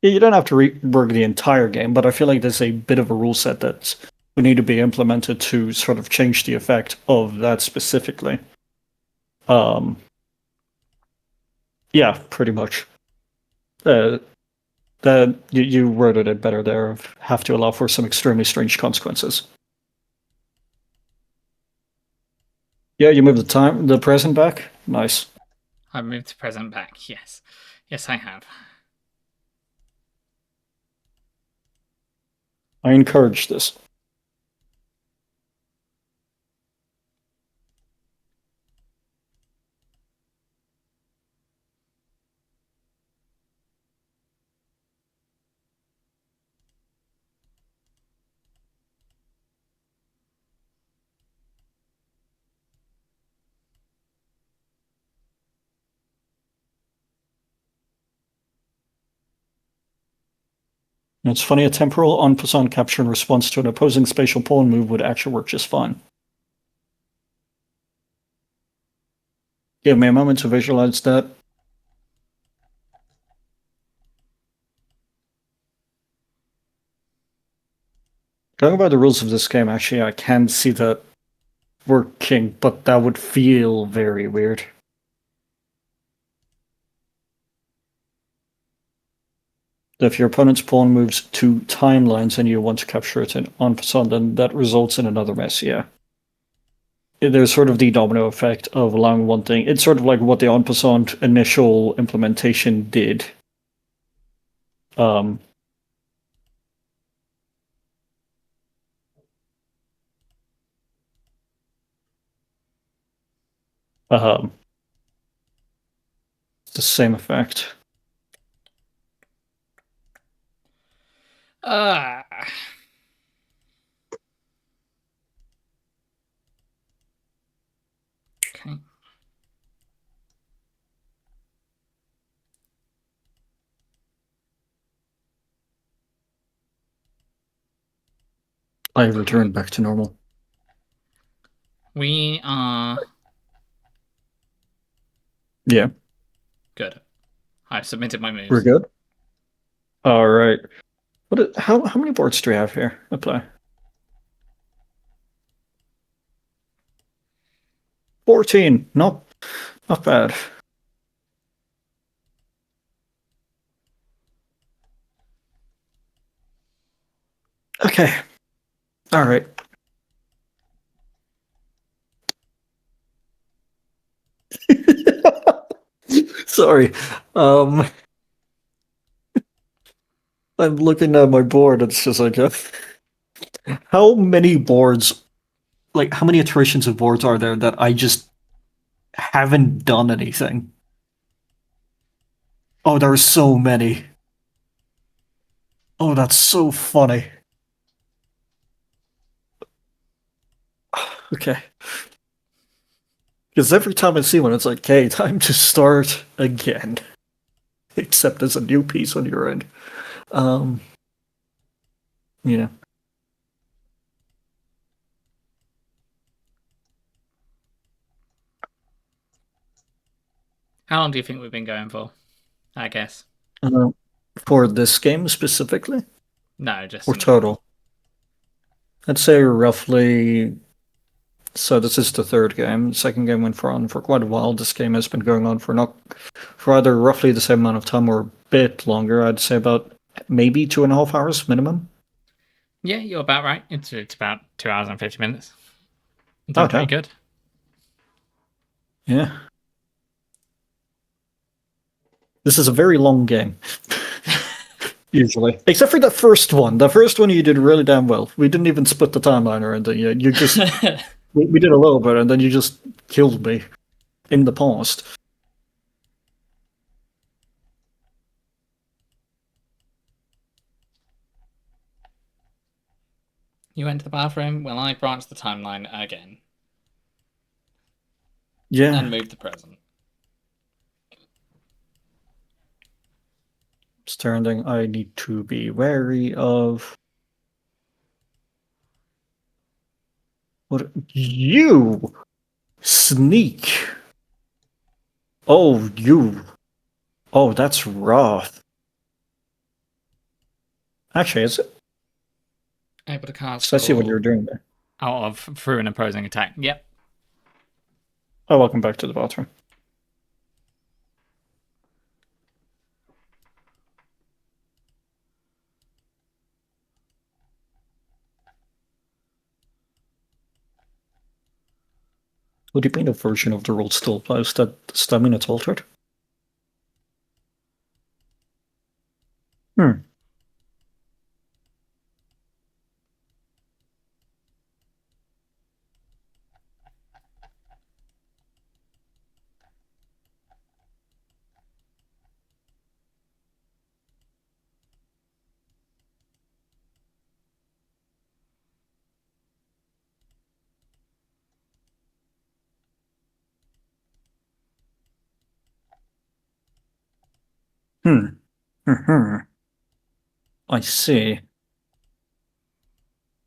You don't have to rework the entire game, but I feel like there's a bit of a rule set that would need to be implemented to sort of change the effect of that specifically. Um, yeah, pretty much. Uh, you worded it better there. Have to allow for some extremely strange consequences. Yeah, you move the present back. Nice. I moved the present back. Yes, yes, I have. I encourage this. It's funny, a temporal en passant capture in response to an opposing spatial pawn move would actually work just fine. Give me a moment to visualize that. Going by the rules of this game, actually, I can see that working, but that would feel very weird. If your opponent's pawn moves 2 timelines and you want to capture it in en passant, then that results in another mess, yeah. There's sort of the domino effect of allowing one thing. It's sort of like what the en passant initial implementation did. Um, um, it's the same effect. Ah. Okay. I returned back to normal. We are Yeah, good. I've submitted my moves. we're good. All right. How many boards do we have here? Apply. 14. Not bad. Okay. All right. Sorry. I'm looking at my board. It's just like, how many boards, like, how many iterations of boards are there that I just haven't done anything? Oh, there are so many. Oh, that's so funny. Okay. Because every time I see one, it's like, okay, time to start again. Except there's a new piece on your end. Yeah. How long do you think we've been going for? I guess. Uh, for this game specifically, No, just or in general. total? I'd say roughly. So this is the third game. The second game went on for quite a while. This game has been going on for not for either roughly the same amount of time or a bit longer. I'd say about maybe 2.5 hours minimum. Yeah, you're about right. It's about 2 hours and 50 minutes. Done Oh, pretty damn. good. Yeah. This is a very long game. Usually. Except for the first one. The first one you did really damn well. We didn't even split the timeline or anything. You just we did a little bit and then you just killed me in the past. You went to the bathroom. Well, I branched the timeline again. Yeah. And moved the present. Standing, I need to be wary of. What you sneak? Oh, you. Oh, that's rough. Actually, is it? Able to cast So I see what you're or doing there. out of through an opposing attack. Yep. Oh, welcome back to the bathroom. Would it mean a version of the rule still applies that stamina's altered? Hmm. Hmm. Hmm. I see.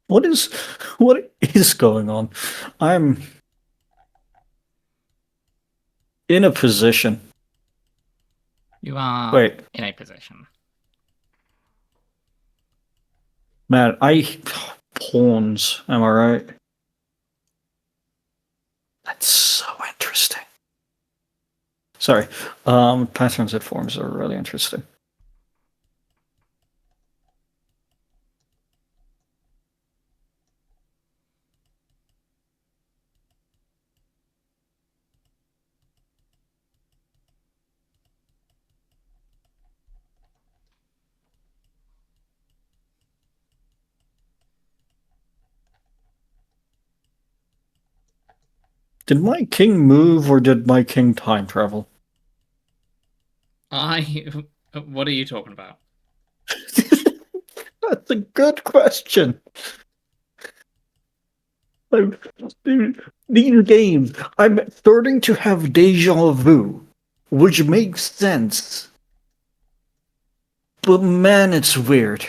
What is what is going on? I'm in a position. You are Wait, in a position. man, I pawns, am I right? That's so interesting. Sorry. Patterns and forms are really interesting. Did my king move or did my king time travel? What are you talking about? That's a good question. These games, I'm starting to have deja vu, which makes sense. But man, it's weird.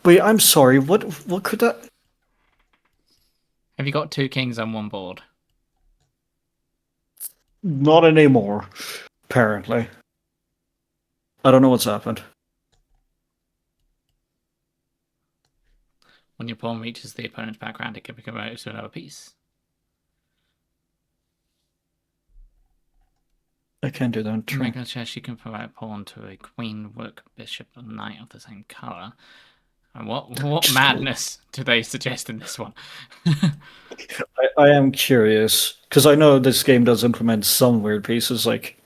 Wait, I'm sorry. What could that? Have you got two kings on one board? Not anymore. Apparently, I don't know what's happened. When your pawn reaches the opponent's background, it can be converted to another piece. I can't do that. In regular chess, you can provide a pawn to a queen, rook, bishop, and knight of the same color. And what madness do they suggest in this one? I am curious because I know this game does implement some weird pieces like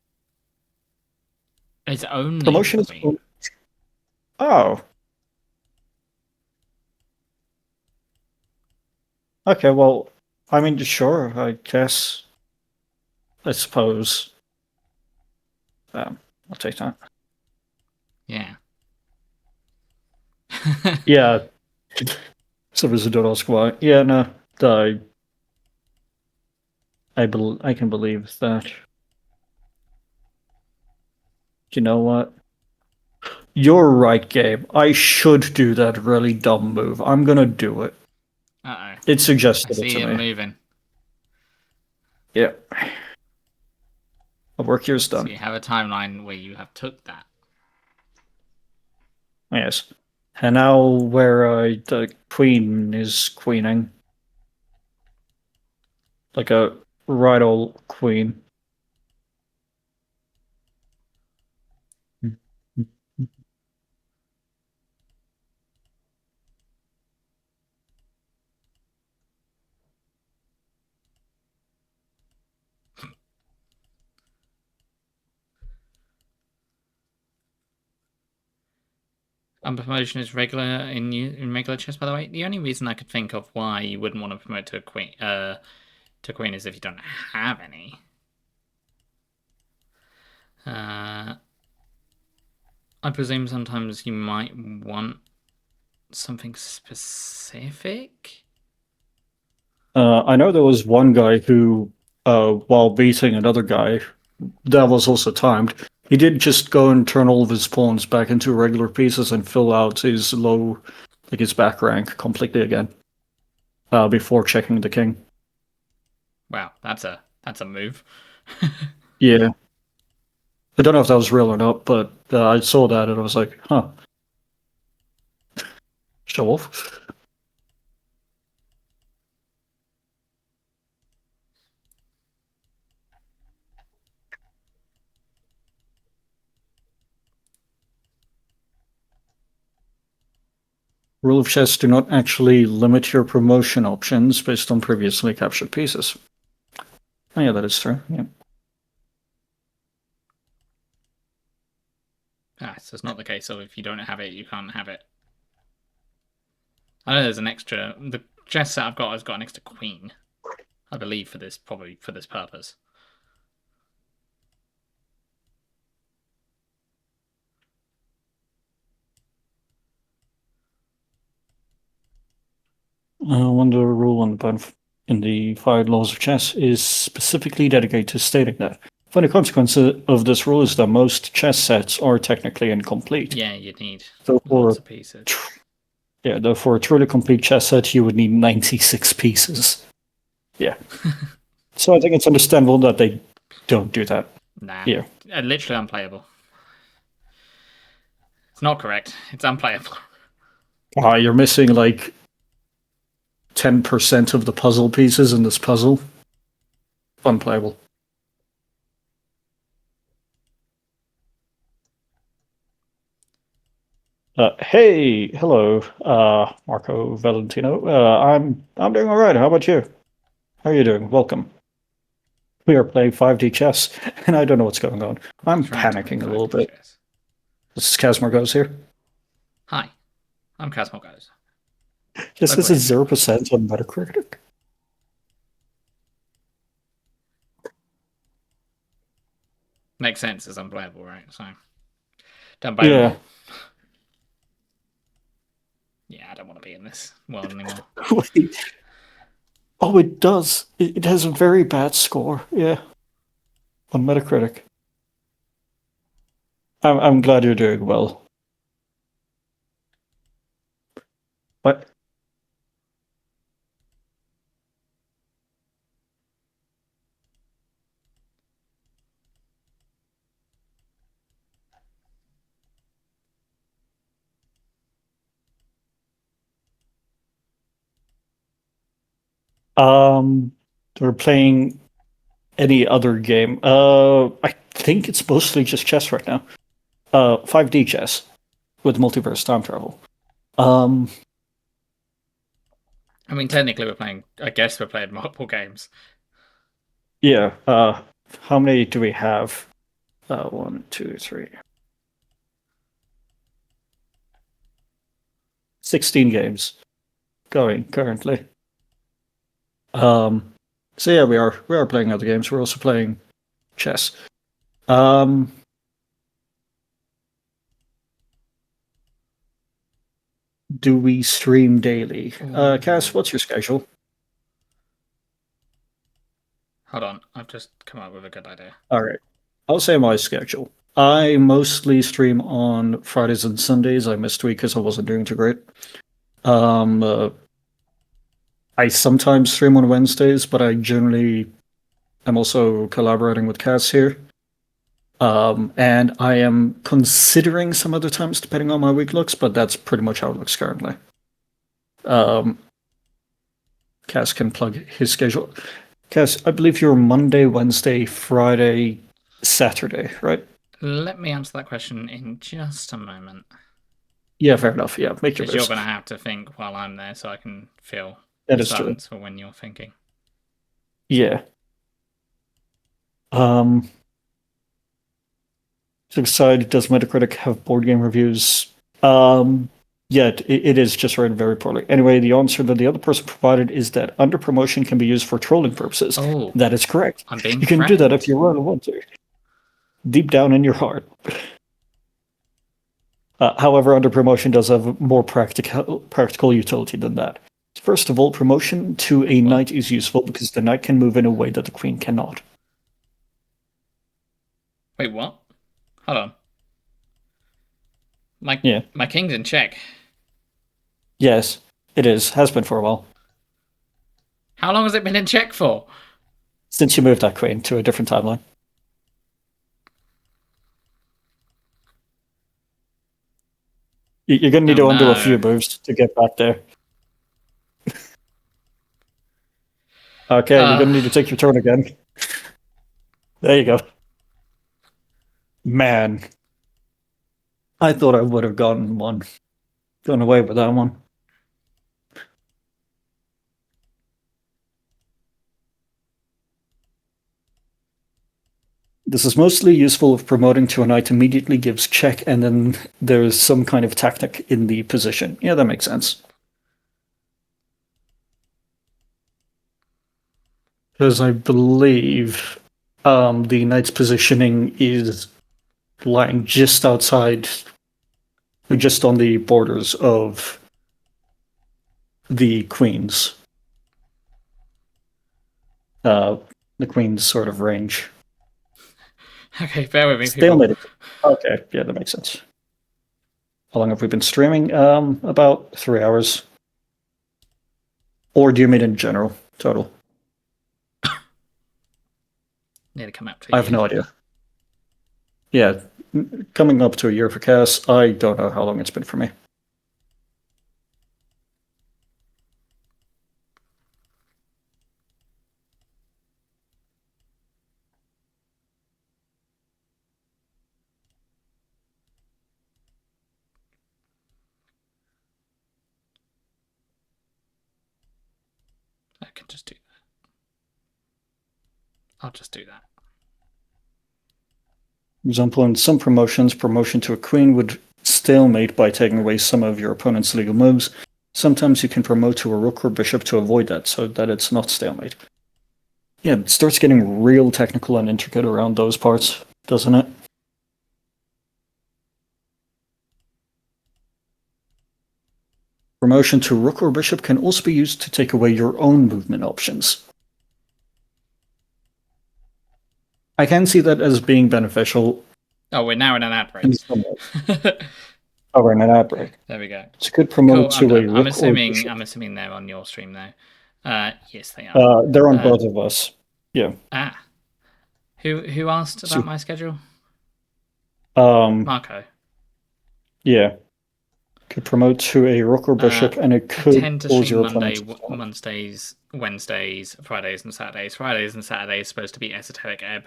It's only promotion is. queen. Oh, okay. Well, I mean, sure. I guess. I suppose. I'll take that. Yeah. Yeah. Servers don't ask why. Yeah, no. I can believe that. You know what? You're right, Gabe. I should do that really dumb move. I'm gonna do it. Uh-oh. It I suggested it see to him me. moving. Yeah. Our work here's So done. you have a timeline where you have took that. Yes. And now where the queen is queening. Like a right old queen. Promotion is regular in regular chess, by the way. The only reason I could think of why you wouldn't want to promote to queen is if you don't have any. I presume sometimes you might want something specific. I know there was one guy who, while beating another guy, that was also timed. He did just go and turn all of his pawns back into regular pieces and fill out his like his back rank completely again, before checking the king. Wow, that's a move. Yeah. I don't know if that was real or not, but I saw that and I was like, huh. Show off. Rule of chess do not actually limit your promotion options based on previously captured pieces. Oh yeah, that is true. Yeah. So it's not the case of if you don't have it, you can't have it. I know there's an extra. The chess set I've got has got an extra queen, I believe, probably for this purpose. One of the rule in the 5 laws of chess is specifically dedicated to stating that. Funny consequence of this rule is that most chess sets are technically incomplete. Yeah, you need So lots of pieces. Yeah, though for a truly complete chess set, you would need 96 pieces. Yeah. So I think it's understandable that they don't do that. Nah. Yeah. Literally unplayable. It's not correct. It's unplayable. You're missing like 10% of the puzzle pieces in this puzzle. Unplayable. Hey, hello, Marco Valentino. I'm doing all right. How about you? How are you doing? Welcome. We are playing 5D chess, and I don't know what's going on. I'm panicking a little bit. Chess. This is Kaz Morgause here. Hi, I'm Kaz Morgause. This is 0% on Metacritic. Makes sense. It's unplayable, right? So don't blame Yeah. Yeah, I don't want to be in this world anymore. Wait. Oh, it does. It has a very bad score. Yeah. On Metacritic. I'm glad you're doing well. What? We're playing any other game. I think it's mostly just chess right now. 5D chess with multiverse time travel. I mean, technically, I guess we're playing multiple games. Yeah. How many do we have? 1, 2, 3. 16 games going currently. So yeah, we are playing other games. We're also playing chess. Do we stream daily? Cass, what's your schedule? Hold on, I've just come up with a good idea. All right, I'll say my schedule. I mostly stream on Fridays and Sundays. I missed a week because I wasn't doing too great. I sometimes stream on Wednesdays, but I generally am also collaborating with Cass here. And I am considering some other times depending on my week looks, but that's pretty much how it looks currently. Cass can plug his schedule. Cass, I believe you're Monday, Wednesday, Friday, Saturday, right? Let me answer that question in just a moment. Yeah, fair enough. Yeah, make your best. You're going to have to think while I'm there so I can feel silence for when you're thinking. Yeah. So side, does Metacritic have board game reviews? Yeah, it is just written very poorly. Anyway, the answer that the other person provided is that under promotion can be used for trolling purposes. Oh, that is correct. I'm being You can do that if you really want to. Deep down in your heart. However, under promotion does have more practical utility than that. First of all, promotion to a knight is useful because the knight can move in a way that the queen cannot. Wait, what? Hold on. My king's in check. Yes, it is. Has been for a while. How long has it been in check for? Since you moved that queen to a different timeline. You're going to need Oh to undo a few no. moves to get back there. Okay, you're going to need to Uh, take your turn again. There you go. Man, I thought I would have gone away with that one. This is mostly useful if promoting to a knight immediately gives check, and then there's some kind of tactic in the position. Yeah, that makes sense. Because I believe the knight's positioning is lying just outside, just on the borders of the queen's, uh, the queen's sort of range. okay, bear with me, people. Stalemate. Okay, yeah, that makes sense. How long have we been streaming? About 3 hours. Or do you mean in general? Total. Nearly come up to a I have year. no idea. Yeah, coming up to a year for Cass. I don't know how long it's been for me. I can just do that. I'll just do that. For example, in some promotions, promotion to a queen would stalemate by taking away some of your opponent's legal moves. Sometimes you can promote to a rook or bishop to avoid that, so that it's not stalemate. Yeah, it starts getting real technical and intricate around those parts, doesn't it? Promotion to rook or bishop can also be used to take away your own movement options. I can see that as being beneficial. Oh, we're now in an ad break. Oh, we're in an ad break. There we go. It's a good promote Cool. to a I'm rook or assuming. bishop. I'm assuming they're on your stream though. Yes, they are. They're on both of us. Yeah. Who asked So, about my schedule? um, Marco. yeah. Could promote to a rook or bishop, and it I could tend to cause stream your opponent to Mondays, Wednesdays, Fridays, and Saturdays. Fridays and Saturdays supposed to be esoteric ebb.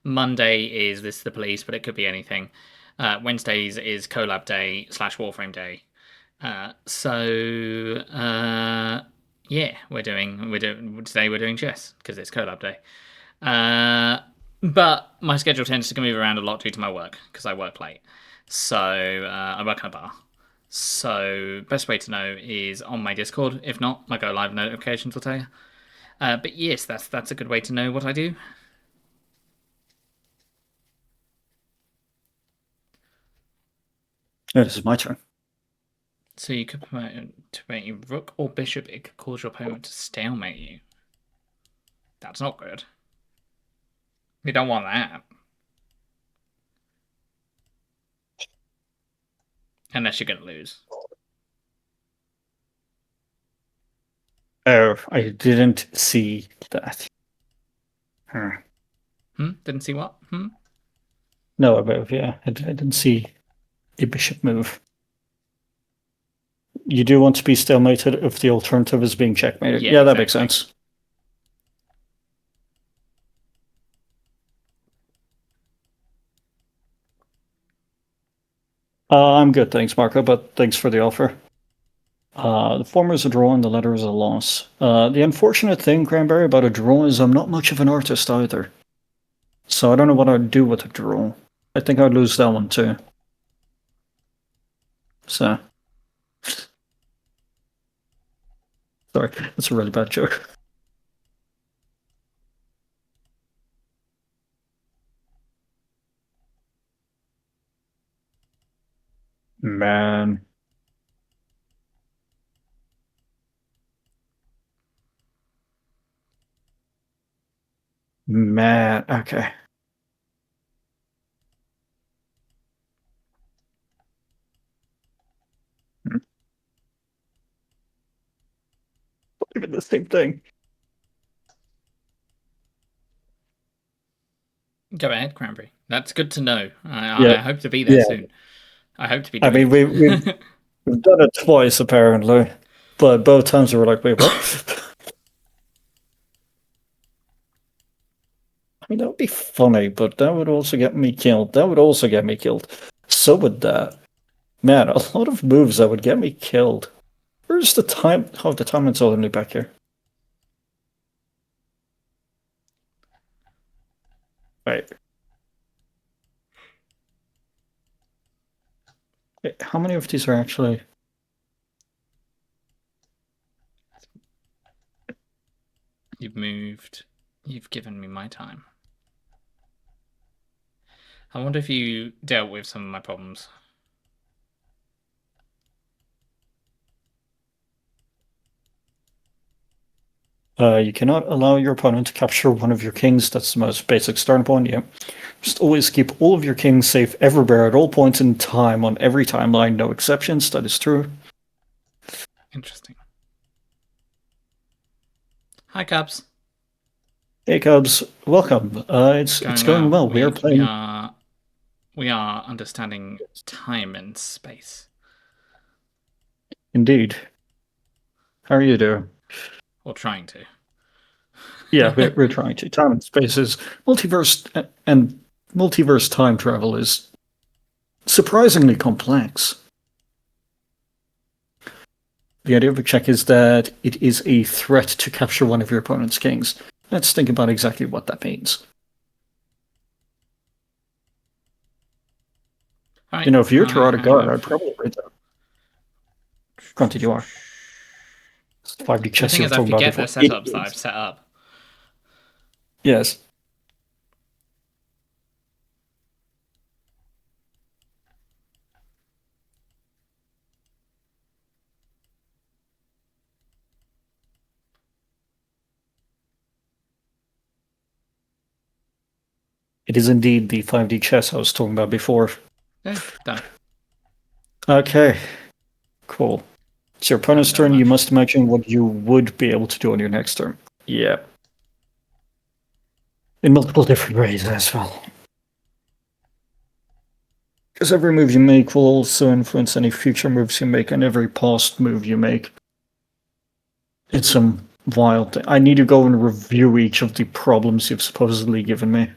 Monday is this the police, but it could be anything. Wednesdays is collab day / Warframe day. Yeah, we're doing today. We're doing chess because it's collab day. But my schedule tends to move around a lot due to my work because I work late. So I work in a bar. So best way to know is on my Discord. If not, my go live notifications will tell you. But yes, that's a good way to know what I do. Yeah, this is my turn. So you could promote to a rook or bishop. It could cause your opponent to stalemate you. That's not good. We don't want that. Unless you're going to lose. Oh, I didn't see that. Didn't see what? No, yeah, I didn't see a bishop move. You do want to be stalemated if the alternative is being checkmated. Yeah, that makes sense. I'm good, thanks, Marco, but thanks for the offer. The former is a draw and the latter is a loss. The unfortunate thing, Cranberry, about a draw is I'm not much of an artist either. So I don't know what I'd do with a draw. I think I'd lose that one too. So. Sorry, that's a really bad joke. Man. Man, okay. Even the same thing. Go ahead, Cranberry. That's good to know. I Yeah. hope to be there Yeah. soon. I hope to be I doing mean, it. We've done it twice, apparently. But both times we were like, wait, what? I mean, that would be funny, but that would also get me killed. That would also get me killed. So would that. Man, a lot of moves that would get me killed. Where's the time? Oh, the time's only back here. Wait. Wait, how many of these are actually... You've moved. You've given me my time. I wonder if you dealt with some of my problems. You cannot allow your opponent to capture one of your kings. That's the most basic starting point, yeah. Just always keep all of your kings safe everywhere at all points in time on every timeline. No exceptions, that is true. Interesting. Hi, Cubs. Hey Cubs, welcome. It's going well. We are playing... We are understanding time and space. Indeed. How are you doing? Or trying to. Yeah, we're trying to. Time and space is multiverse, and multiverse time travel is surprisingly complex. The idea of a check is that it is a threat to capture one of your opponent's kings. Let's think about exactly what that means. Right, You know, if you're Tirada Guard, I'd probably read that. Granted, you are. 5D The chess thing you were is, I talking about forget the before. setups that I've set up. Yes. It is indeed the 5D chess I was talking about before. Done. Okay. Cool. It's your opponent's turn. You must imagine what you would be able to do on your next turn. Yeah. In multiple different ways as well. Because every move you make will also influence any future moves you make and every past move you make. It's some wild thing. I need to go and review each of the problems you've supposedly given me.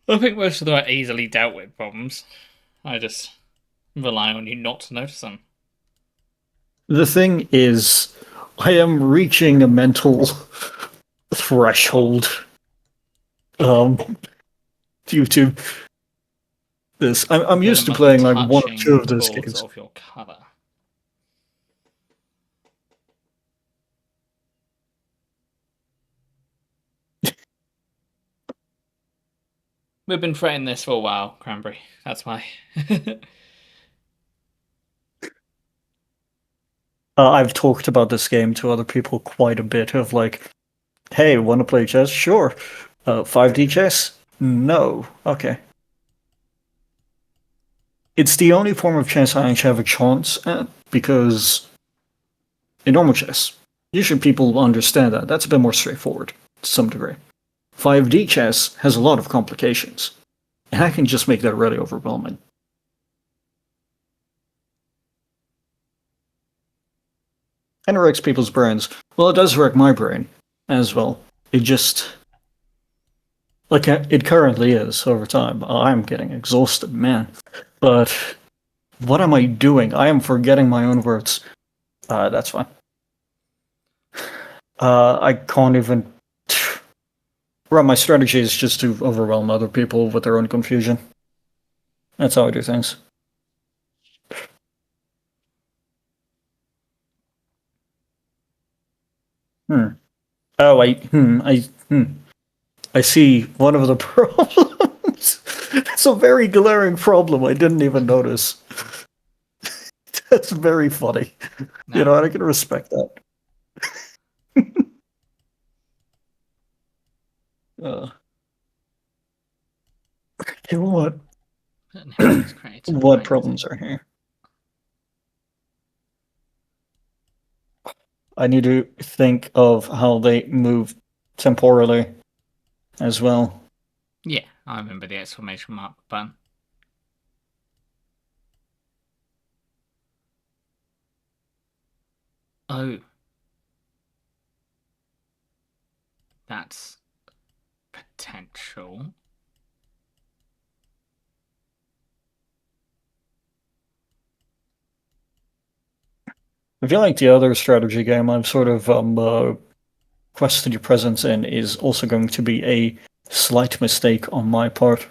I think most of them are easily dealt with problems. I just rely on you not to notice them. The thing is, I am reaching a mental threshold due to this. I'm used to playing like one or two of those games. Of your color. We've been fretting this for a while, Cranberry. That's why. I've talked about this game to other people quite a bit of like, hey, want to play chess? Sure. 5D chess? No. Okay. It's the only form of chess I actually have a chance at because in normal chess, usually people understand that. That's a bit more straightforward to some degree. 5D chess has a lot of complications, and I can just make that really overwhelming. And it wrecks people's brains. Well, it does wreck my brain as well. It just... like it currently is over time. I'm getting exhausted, man. But what am I doing? I am forgetting my own words. That's fine. I can't even... Well, my strategy is just to overwhelm other people with their own confusion. That's how I do things. Oh, I see one of the problems. That's a very glaring problem. I didn't even notice. That's very funny. No. You know, I can respect that. You know what? What problems are here? I need to think of how they move temporally as well. Yeah, I remember the exclamation mark button. Oh, that's potential. I feel like the other strategy game I've sort of questioned your presence in is also going to be a slight mistake on my part.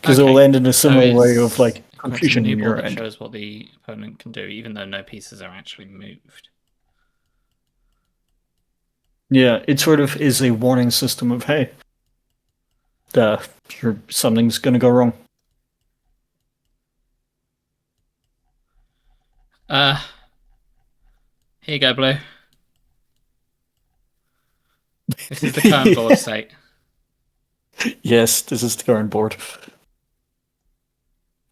Because it will Okay, end in a so similar way of is like equipped a confusion new in board your that end. shows what the opponent can do, even though no pieces are actually moved. Yeah, it sort of is a warning system of hey, uh, something's gonna go wrong. Uh, Here you go, Blue. This is the current board state. Yes, this is the current board.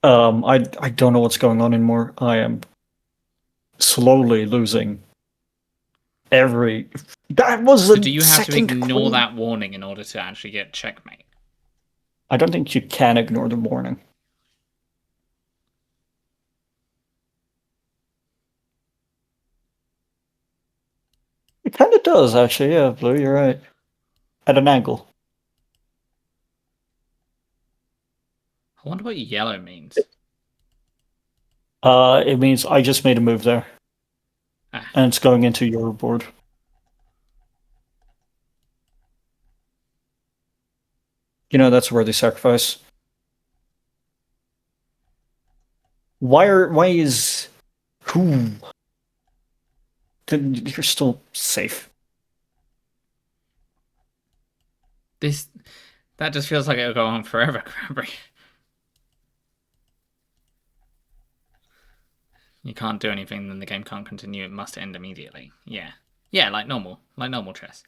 I don't know what's going on anymore. I am slowly losing every. That was So a do you have to second ignore queen. that warning in order to actually get checkmate? I don't think you can ignore the warning. It kind of does, actually. Yeah, Blue, you're right. At an angle. I wonder what yellow means. It means I just made a move there, Ah, and it's going into your board. You know that's a worthy sacrifice. Why is who? Then you're still safe. this that just feels like it'll go on forever, Cranberry. You can't do anything, then the game can't continue. It must end immediately. Yeah, yeah, like normal chess.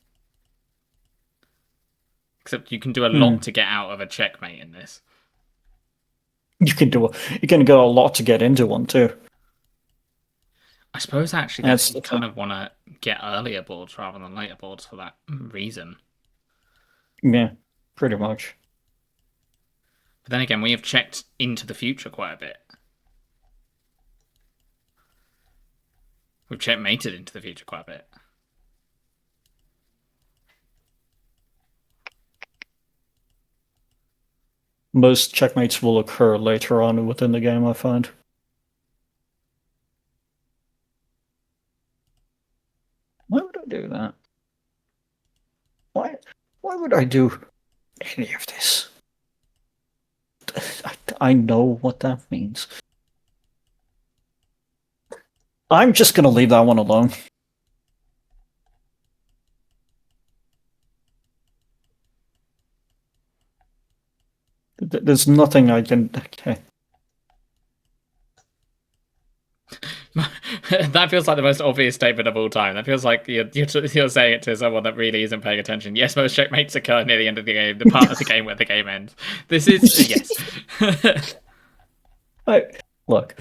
Except you can do a lot Hmm. to get out of a checkmate in this. You can do. You can get a lot to get into one too. I suppose actually That's that the you kind thing. of want to get earlier boards rather than later boards for that reason. Yeah, pretty much. But then again, we have checked into the future quite a bit. We've checkmated into the future quite a bit. Most checkmates will occur later on within the game, I find. Why would I do that? Why? Why would I do any of this? I know what that means. I'm just gonna leave that one alone. There's nothing I can. Okay. That feels like the most obvious statement of all time. That feels like you're saying it to someone that really isn't paying attention. Yes, most checkmates occur near the end of the game, the part of the game where the game ends. This is yes. I, look,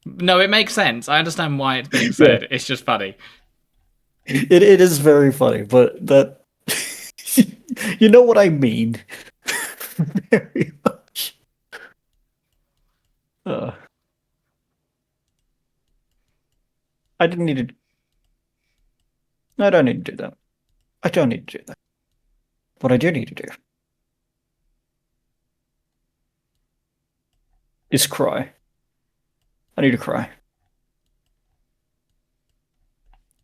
No, it makes sense. I understand why it's being yeah, said. It's just funny. it is very funny, but that you know what I mean. Very much. Uh, I didn't need to. I don't need to do that. I don't need to do that. What I do need to do is cry. I need to cry.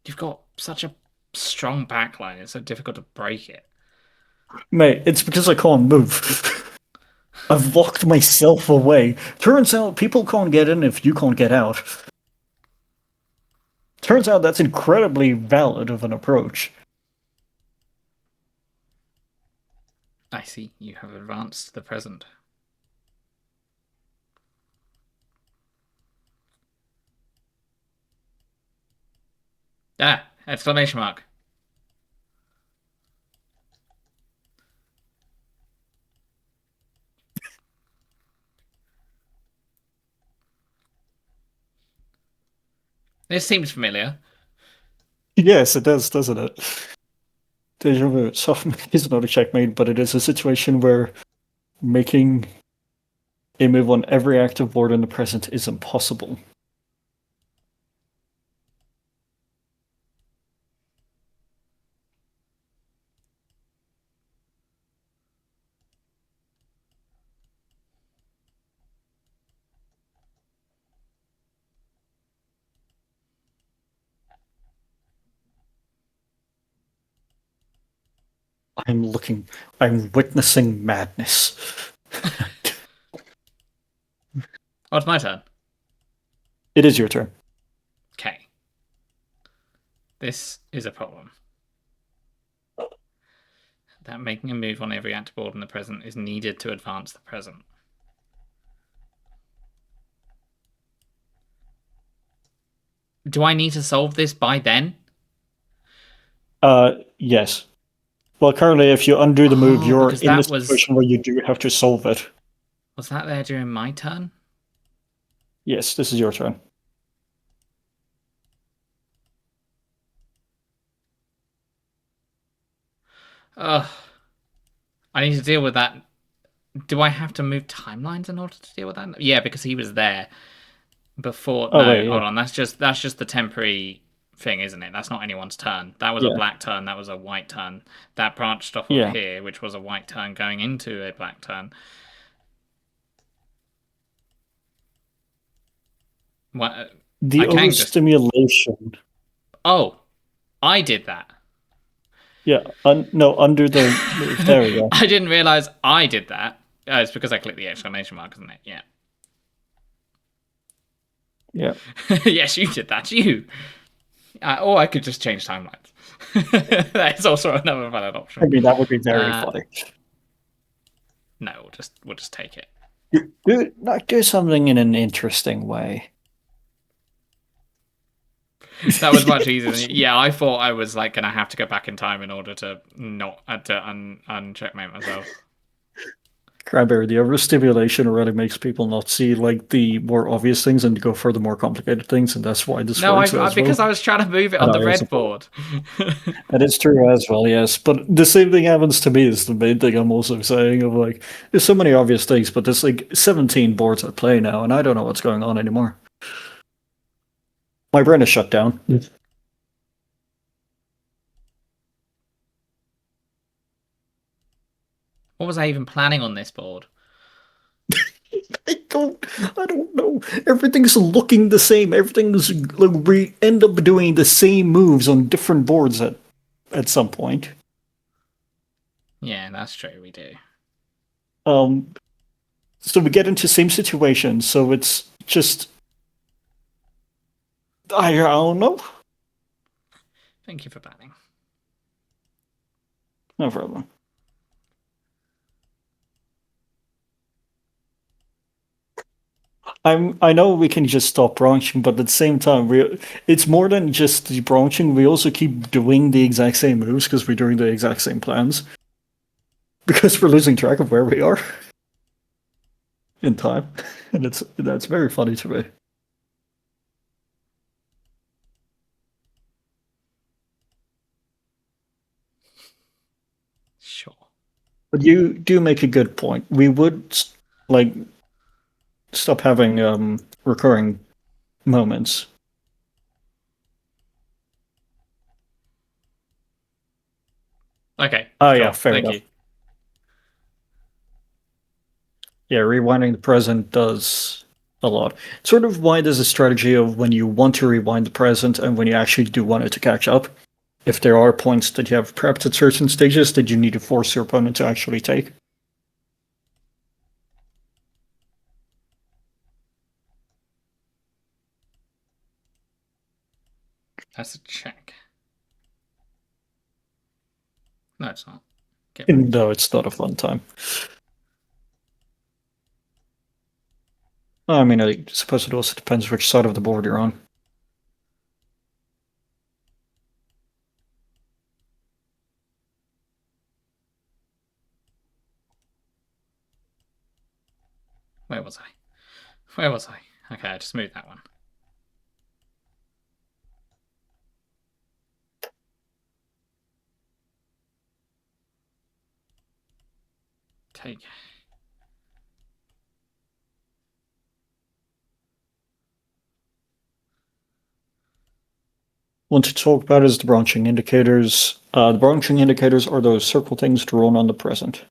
You've got such a strong backline. It's so difficult to break it. Mate, it's because I can't move. I've locked myself away. Turns out people can't get in if you can't get out. Turns out that's incredibly valid of an approach. I see. You have advanced to the present. Ah! Exclamation mark. This seems familiar. Yes, it does, doesn't it? Deja vu. Soft is not a checkmate, but it is a situation where making a move on every active board in the present is impossible. I'm witnessing madness. Oh, it's my turn. It is your turn. Okay. This is a problem. That making a move on every active board in the present is needed to advance the present. Do I need to solve this by then? Yes. Well, currently, if you undo the move, you're because in the that was... situation where you do have to solve it. Was that there during my turn? Yes, this is your turn. Ugh. I need to deal with that. Do I have to move timelines in order to deal with that? Yeah, because he was there before. Oh, No, wait, yeah. hold on. That's just the temporary thing, isn't it? That's not anyone's turn. That was a Yeah. black turn. That was a white turn. That branched off of Yeah. here, which was a white turn going into a black turn. What? The I can just... overstimulation. Oh, I did that. Yeah, no, under the move. There we go. I didn't realize I did that. It's because I clicked the exclamation mark, isn't it? Yeah. Yeah. Yes, you did that. You. Or I could just change timelines. That is also another valid option. I mean, that would be very funny. No, we'll just take it. Do something in an interesting way. That was much easier than... Yeah, I thought I was like gonna have to go back in time in order to not to uncheckmate myself. Cranberry, the overstimulation already makes people not see like the more obvious things and go for the more complicated things, and that's why this No, works as because well. I was trying to move it on the red board. That is true as well, yes. But the same thing happens to me is the main thing I'm also saying of like there's so many obvious things, but there's like 17 boards at play now, and I don't know what's going on anymore. My brain is shut down. What was I even planning on this board? I don't know. Everything's looking the same. Everything's like we end up doing the same moves on different boards at some point. Yeah, that's true. We do. So we get into same situation. So it's just I don't know. Thank you for banning. No problem. I know we can just stop branching, but at the same time, it's more than just the branching. We also keep doing the exact same moves because we're doing the exact same plans. Because we're losing track of where we are in time, and that's very funny to me. Sure. But you do make a good point. We would like stop having recurring moments. Okay. Oh sure. yeah, fair Thank enough. you. Yeah, rewinding the present does a lot. Sort of why there's a strategy of when you want to rewind the present and when you actually do want it to catch up. If there are points that you have prepped at certain stages that you need to force your opponent to actually take. That's a check. No, it's not. No, it's not a fun time. I mean, I suppose it also depends which side of the board you're on. Where was I? Where was I? Okay, I just moved that one. take. One to talk about is the branching indicators. The branching indicators are those circle things drawn on the present.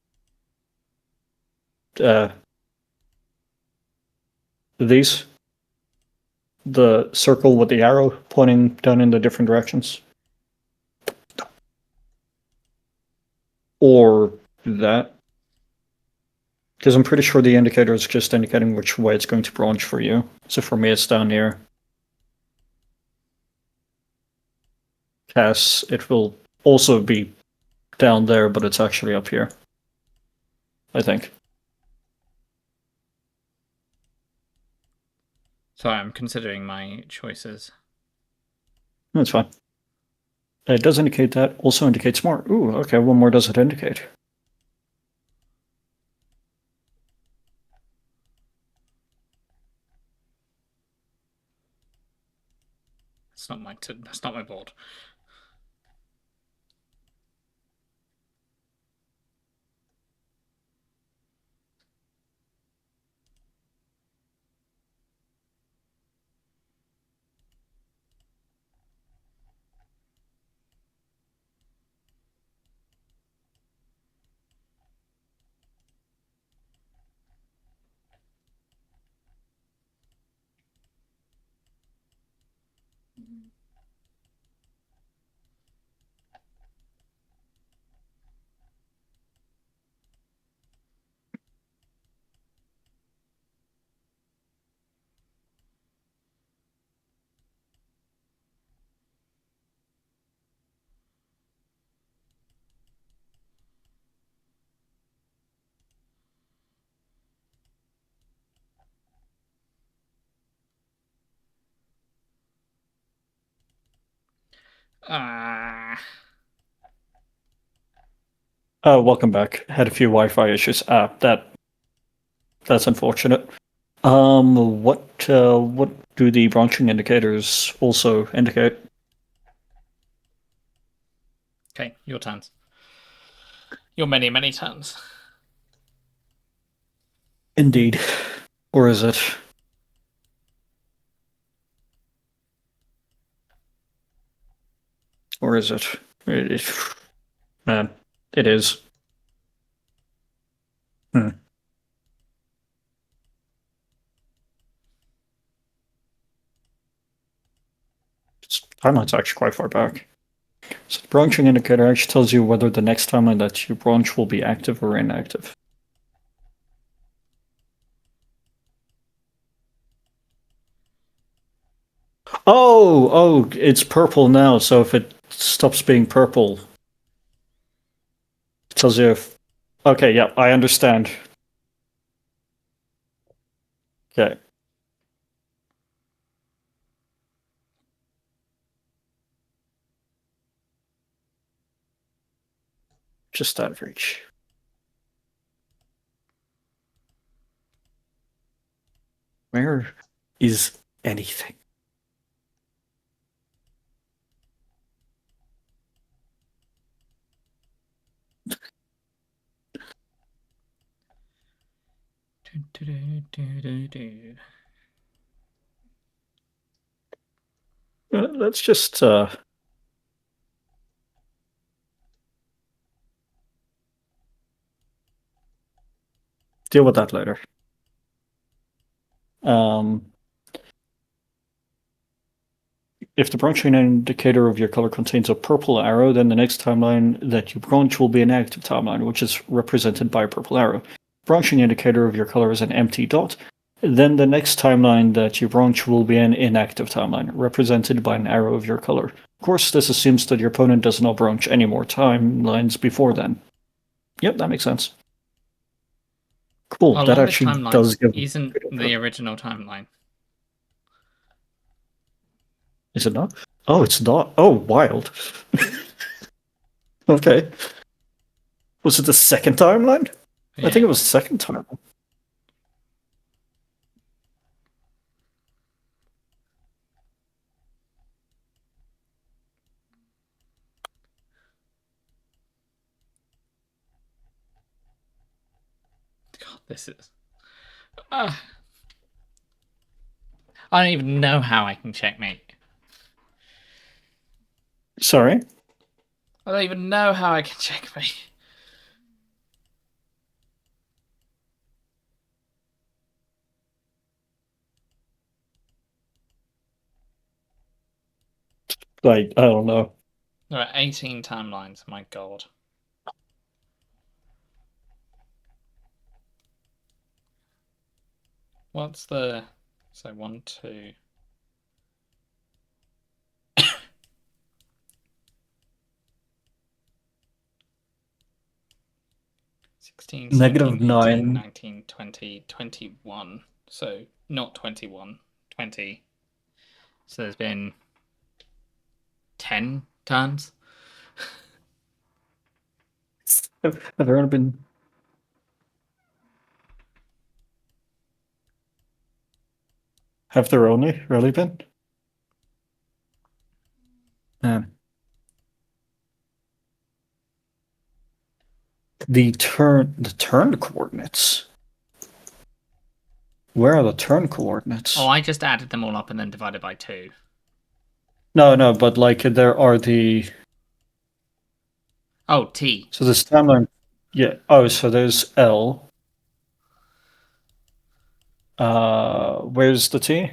These? The circle with the arrow pointing down in the different directions? Or that? Because I'm pretty sure the indicator is just indicating which way it's going to branch for you. So for me, it's down here. Cass, it will also be down there, but it's actually up here. I think. Sorry, I'm considering my choices. That's fine. It does indicate that. Also indicates more. Ooh, okay, what more does it indicate? That's not my board. Welcome back. Had a few Wi-Fi issues. That's unfortunate. What do the branching indicators also indicate? Okay, your turns. Your many, many turns. Indeed. Or is it? Or is it? Man, it is. Hmm. Timeline's actually quite far back. So the branching indicator actually tells you whether the next timeline that you branch will be active or inactive. Oh, it's purple now, so if it stops being purple, it tells you if... Okay, yeah, I understand. Okay. Just out of reach. Where is anything? Let's just deal with that later. If the branching indicator of your color contains a purple arrow, then the next timeline that you branch will be an active timeline, which is represented by a purple arrow. Branching indicator of your color is an empty dot, then the next timeline that you branch will be an inactive timeline, represented by an arrow of your color. Of course, this assumes that your opponent does not branch any more timelines before then. Yep, that makes sense. Cool, that Along with actually does timelines give... isn't the original timeline. Is it not? Oh, it's not. Oh, wild. Okay. Was it the second timeline? Yeah. I think it was the second time. This is. Uh, I don't even know how I can checkmate. Sorry? I don't even know how I can checkmate. Like, I don't know. There are 18 timelines. My God. What's the... So 1, 2... 16, 17, 18, -9. 19, 20, 21. So not 21, 20. So there's been 10 turns. Have there only been... Have there only really been? The turn coordinates. Where are the turn coordinates? Oh, I just added them all up and then divided by 2. No, but like there are the... Oh, T. So this timeline... Yeah. Oh, so there's L. Where's the T?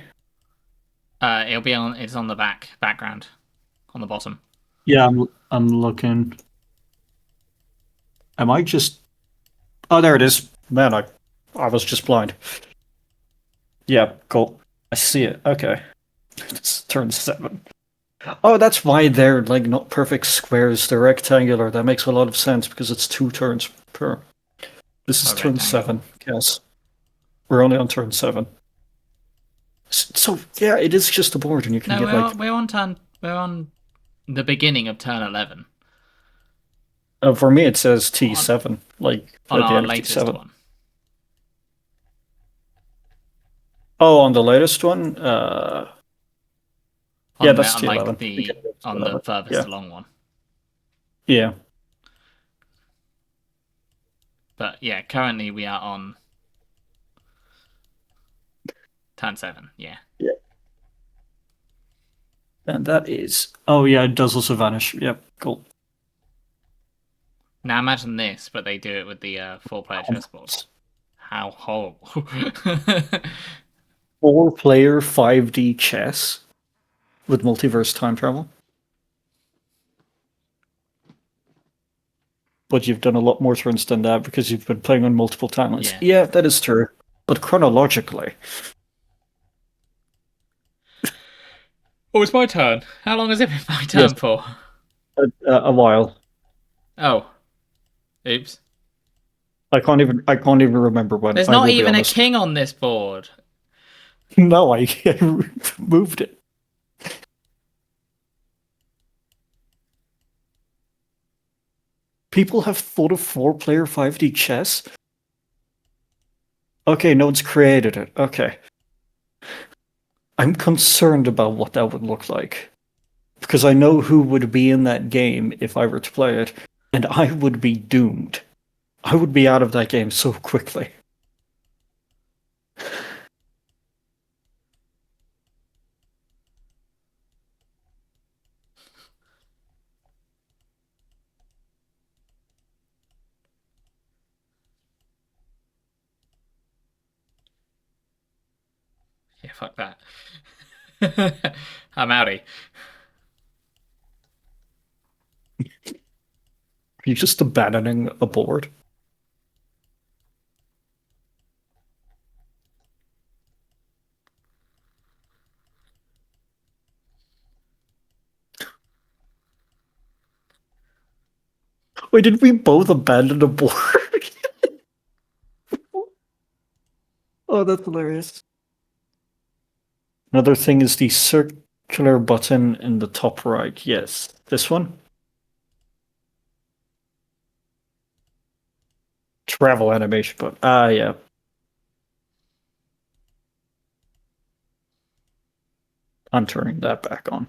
It'll be on. It's on the background, on the bottom. Yeah, I'm looking. Am I just... Oh, there it is. Man, I was just blind. Yeah, cool. I see it. Okay. It's turn 7. Oh, that's why they're like not perfect squares, they're rectangular. That makes a lot of sense because it's 2 turns per. This is Oh, turn rectangle. 7, yes. We're only on turn 7. So yeah, it is just a board and you can No, get like... we're on turn. We're on the beginning of turn 11 For me it says on T7, like on at the our end of latest T7. one. Oh, on the latest one? Yeah, that's On like T11. the Beginning of on the T11. furthest Yeah. along one. Yeah. But yeah, currently we are on turn 7. Yeah. Yeah. And that is... Oh yeah, it does also vanish. Yep, cool. Now imagine this, but they do it with the 4-player chessboard. How horrible! 4-player 5D chess with multiverse time travel. But you've done a lot more turns than that because you've been playing on multiple timelines. Yeah. Yeah, that is true. But chronologically, Oh, it's my turn. How long has it been my yes, turn for? a while. Oh, oops. I can't even remember when. There's I not will be even a honest. king on this board. No, I moved it. People have thought of 4-player 5D chess. Okay, no one's created it. Okay. I'm concerned about what that would look like. Because I know who would be in that game if I were to play it, and I would be doomed. I would be out of that game so quickly. Yeah, fuck that. I'm outie. Are you just abandoning a board? Wait, did we both abandon a board? Oh, that's hilarious. Another thing is the circular button in the top right. Yes, this one. Travel animation button. Ah, yeah. I'm turning that back on.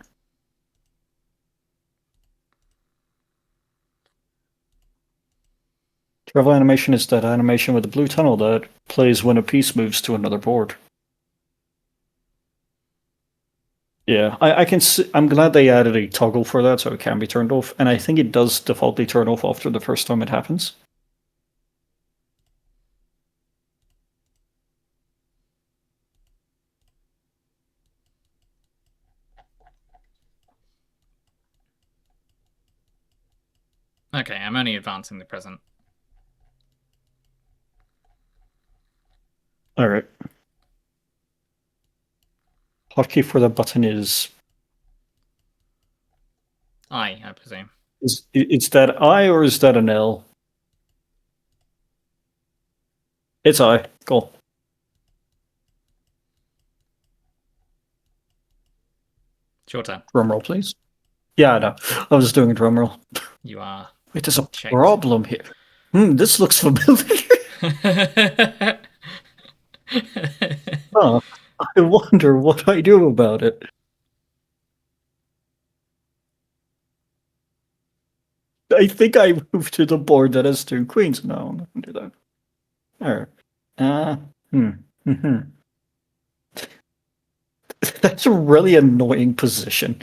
Travel animation is that animation with the blue tunnel that plays when a piece moves to another board. Yeah, I can see, I'm glad they added a toggle for that so it can be turned off, and I think it does defaultly turn off after the first time it happens. Okay, I'm only advancing the present. Alright. Hotkey for the button is I presume. Is that I or is that an L? It's I. Cool. It's your turn. Drum roll, please. Yeah, I know. I was doing a drum roll. You are. Wait, there's a checked. problem here. This looks familiar. Huh. I wonder what I do about it. I think I moved to the board that has 2 queens. No, I'm not gonna do that. Alright. That's a really annoying position.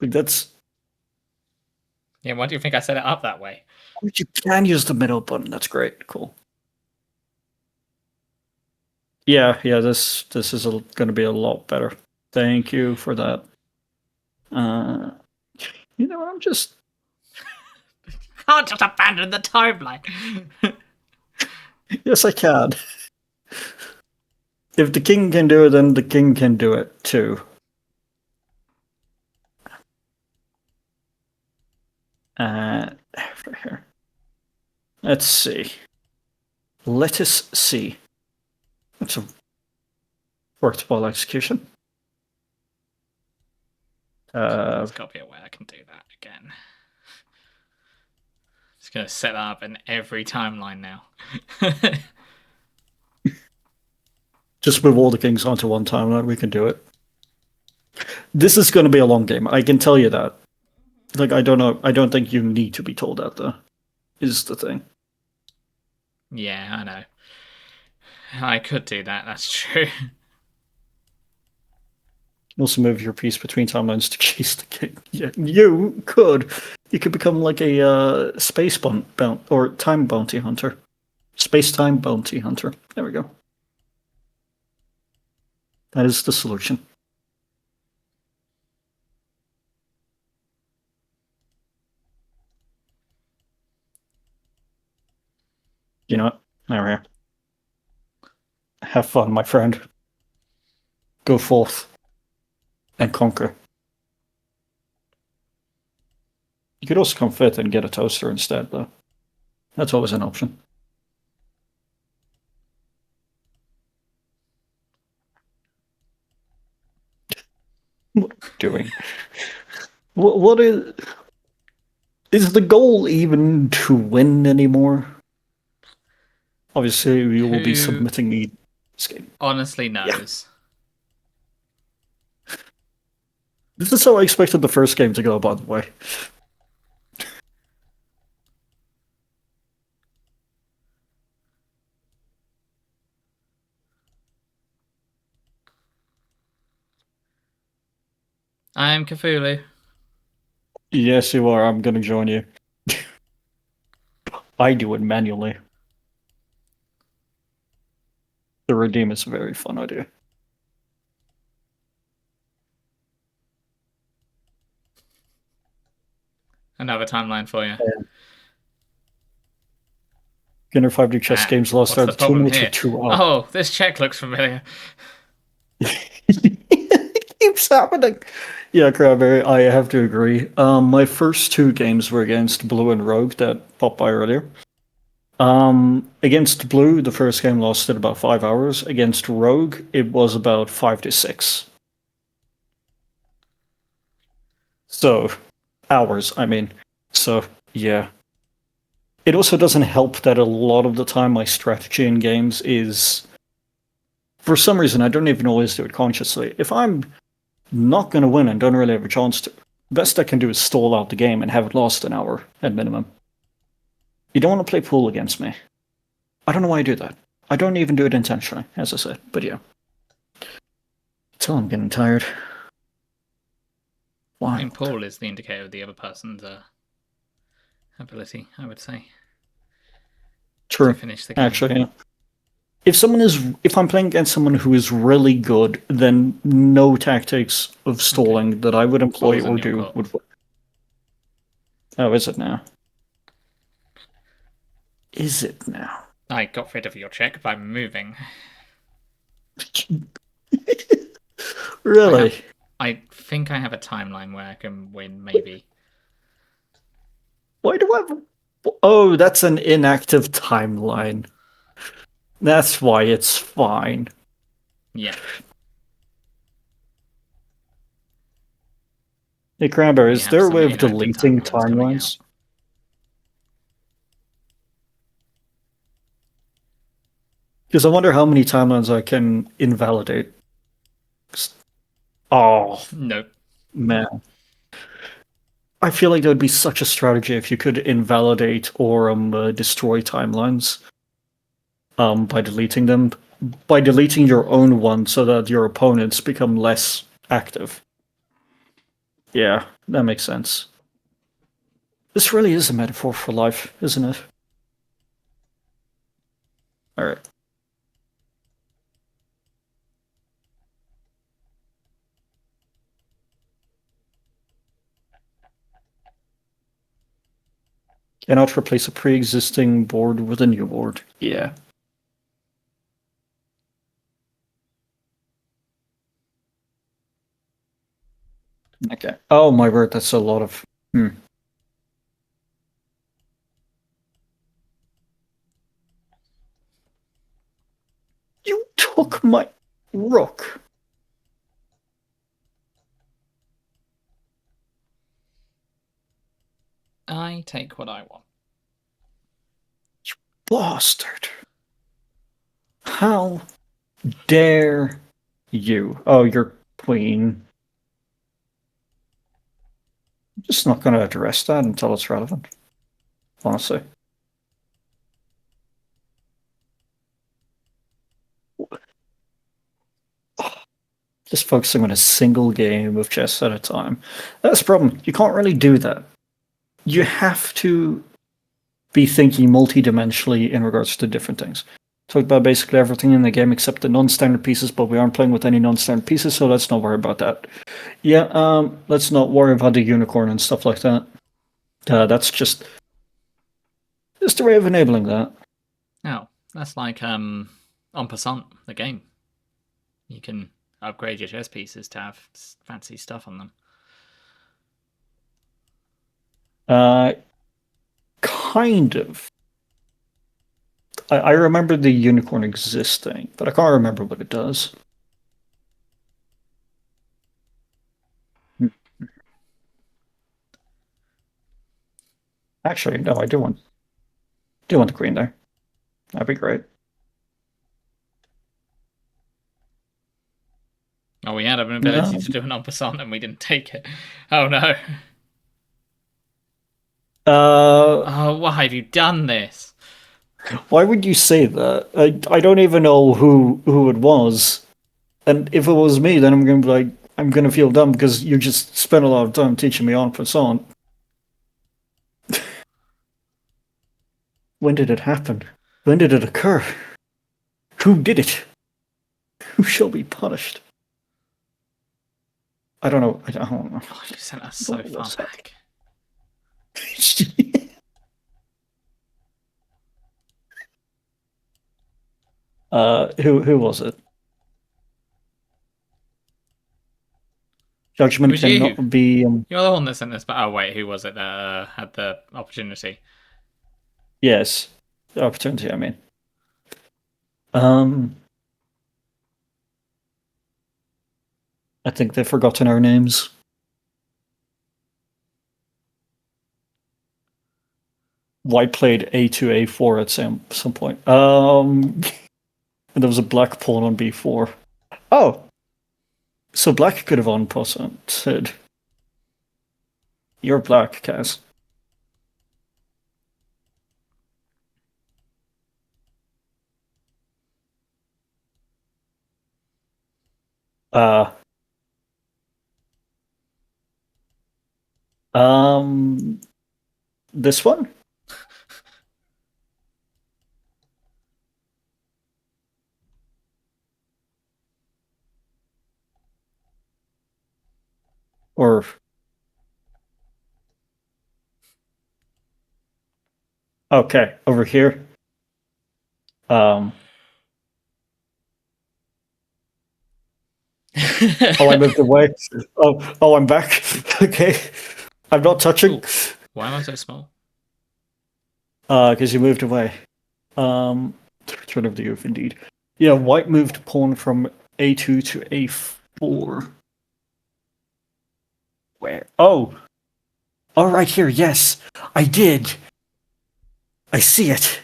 Like that's Yeah, why do you think I set it up that way? you can use the middle button. That's great. Cool. Yeah, this is going to be a lot better. Thank you for that. I'm just Can't just abandon the timeline. yes, I can. If the king can do it, then the king can do it too. Here. Let's see. Let us see. That's a worthwhile execution. There's got to be a way I can do that again. Just gonna set that up in every timeline now. Just move all the kings onto one timeline. We can do it. This is going to be a long game. I can tell you that. Like, I don't know. I don't think you need to be told that, though. Is the thing. Yeah, I know. I could do that. That's true. Also, move your piece between timelines to chase the king. Yeah, you could. You could become like a space or time bounty hunter. Space-time bounty hunter. There we go. That is the solution. You know what? There we are. Have fun, my friend. Go forth and conquer. You could also come fit and get a toaster instead, though. That's always an option. What are you doing? What is the goal even to win anymore? Obviously, we will be submitting the game. Honestly knows. Yeah. This is how I expected the first game to go, by the way. I'm Cthulhu. Yes, you are. I'm going to join you. I do it manually. The redeem is a very fun idea. Another timeline for you. Beginner 5D chess games lost out 2 minutes here? or 2 hours. Oh, this check looks familiar. It keeps happening. Yeah, Crabberry, I have to agree. My first 2 games were against Blue and Rogue that popped by earlier. Against Blue, the first game lasted about 5 hours. Against Rogue, it was about 5 to 6. So, hours, I mean. So, yeah. It also doesn't help that a lot of the time my strategy in games is, for some reason, I don't even always do it consciously. If I'm not going to win and don't really have a chance to, best I can do is stall out the game and have it last an hour at minimum. You don't want to play pool against me. I don't know why I do that. I don't even do it intentionally, as I said, but yeah. Until I'm getting tired. Why? I mean, pool is the indicator of the other person's ability, I would say. True. To finish the game. Actually, yeah. If I'm playing against someone who is really good, then no tactics of stalling that I would employ or do would work. Oh, is it now? Is it now? I got rid of your check by moving. Really? I think I have a timeline where I can win, maybe. Why do I have... Oh, that's an inactive timeline. That's why it's fine. Yeah. Hey, Cranberry, is there a way of deleting timelines? Because I wonder how many timelines I can invalidate. Oh. Nope. Man. I feel like that would be such a strategy if you could invalidate or destroy timelines by deleting them. By deleting your own one so that your opponents become less active. Yeah, that makes sense. This really is a metaphor for life, isn't it? Alright. Cannot replace a pre-existing board with a new board. Yeah. Okay. Oh my word, that's a lot of... You took my rook. I take what I want. You bastard. How dare you? Oh, you're queen. I'm just not going to address that until it's relevant. Honestly. Just focusing on a single game of chess at a time. That's the problem. You can't really do that. You have to be thinking multi-dimensionally in regards to different things. Talk about basically everything in the game except the non-standard pieces, but we aren't playing with any non-standard pieces, so let's not worry about that. Yeah, let's not worry about the unicorn and stuff like that. That's just a way of enabling that. Oh, that's like en passant, the game. You can upgrade your chess pieces to have fancy stuff on them. Kind of. I remember the unicorn existing, but I can't remember what it does. Actually, no, I do want the queen there. That'd be great. Oh, we had an ability to do an en passant and we didn't take it. Oh no. Oh, why have you done this? Why would you say that? I don't even know who it was. And if it was me, then I'm going to be like, I'm going to feel dumb because you just spent a lot of time teaching me en passant. When did it happen? When did it occur? Who did it? Who shall be punished? I don't know. I don't know. Oh, you sent us so far back. Who was it? Judgment cannot be. You're the one that sent this, but oh wait, who was it that had the opportunity? Yes, the opportunity. I mean, I think they've forgotten our names. White played A2, A4 at some point. And there was a black pawn on B4. Oh, so black could have en passanted. You're black, Cass. Uh, um, this one? Or okay, over here. Um, oh, I moved away. Oh, I'm back. Okay, I'm not touching. Ooh, why am I so small? Because you moved away. Return of the Youth, indeed. Yeah, white moved pawn from a2 to a4. Where? Oh, right here. Yes, I did. I see it.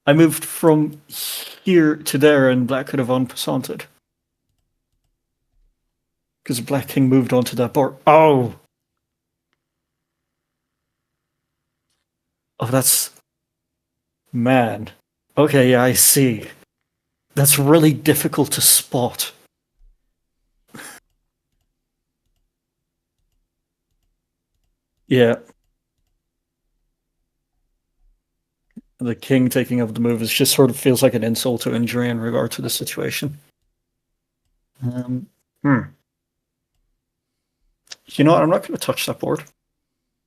I moved from here to there, and black could have en passanted. Because black king moved onto that board. Oh! Oh, that's... Man. Okay, yeah, I see. That's really difficult to spot. Yeah. The king taking over the move is just sort of feels like an insult to injury in regard to the situation. Um, hmm. You know what? I'm not going to touch that board.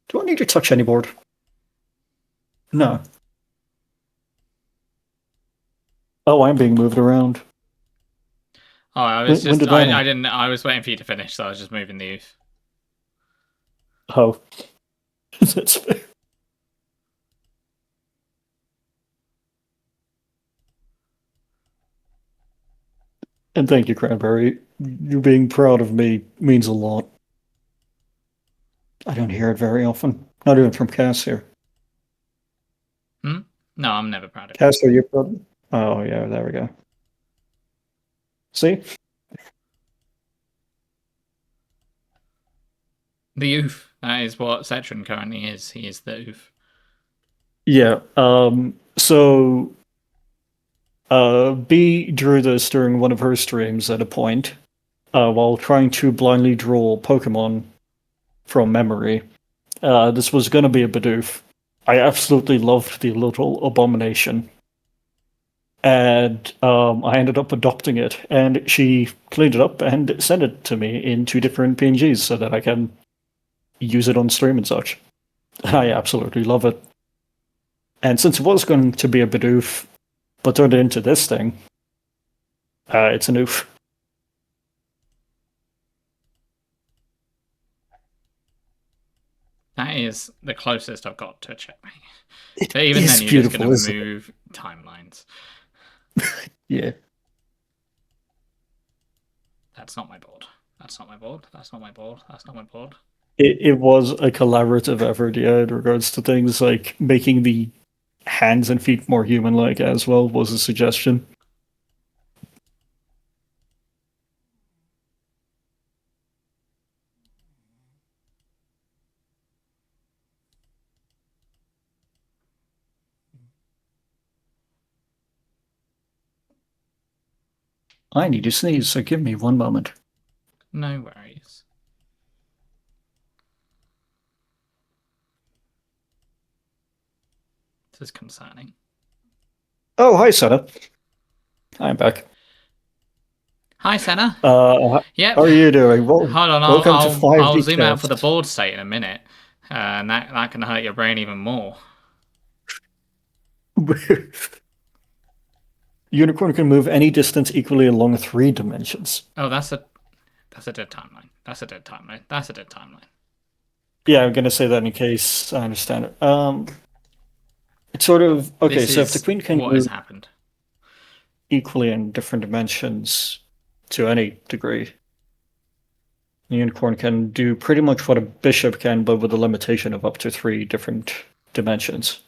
Do I need to touch any board? No. Oh, I'm being moved around. Oh, I was When just did that I end? didn't I was waiting for you to finish, so I was just moving the youth. Oh. That's fair. And thank you, Cranberry. You being proud of me means a lot. I don't hear it very often. Not even from Cass here. Hmm? No, I'm never proud of you. Cass, are you proud? Oh, yeah, there we go. See? The youth. That is what Cetron currently is. He is the youth. Yeah, so B drew this during one of her streams at a point, while trying to blindly draw Pokemon from memory. This was going to be a Bidoof. I absolutely loved the little abomination. And I ended up adopting it, and she cleaned it up and sent it to me in 2 different PNGs so that I can use it on stream and such. And I absolutely love it. And since it was going to be a Bidoof, but turned it into this thing, it's an oof. That is the closest I've got to a checkmate. It But even is then, you're just beautiful, going to isn't it? move timelines. Yeah. That's not my board. That's not my board. That's not my board. That's not my board. It was a collaborative effort, yeah, in regards to things like making the hands and feet more human-like as well was a suggestion. I need to sneeze, so give me one moment. No worries. This is concerning. Oh, hi, Senna. I'm back. Hi, Senna. Yep. How are you doing? Well, Hold on, welcome to 5D I'll zoom out for the Cast. board state in a minute, and that can hurt your brain even more. Unicorn can move any distance equally along 3 dimensions. Oh, that's a dead timeline. That's a dead timeline. That's a dead timeline. Yeah, I'm gonna say that in case I understand it. It's sort of okay. This So if the is queen can what has move happened. equally in different dimensions to any degree, the unicorn can do pretty much what a bishop can, but with a limitation of up to 3 different dimensions.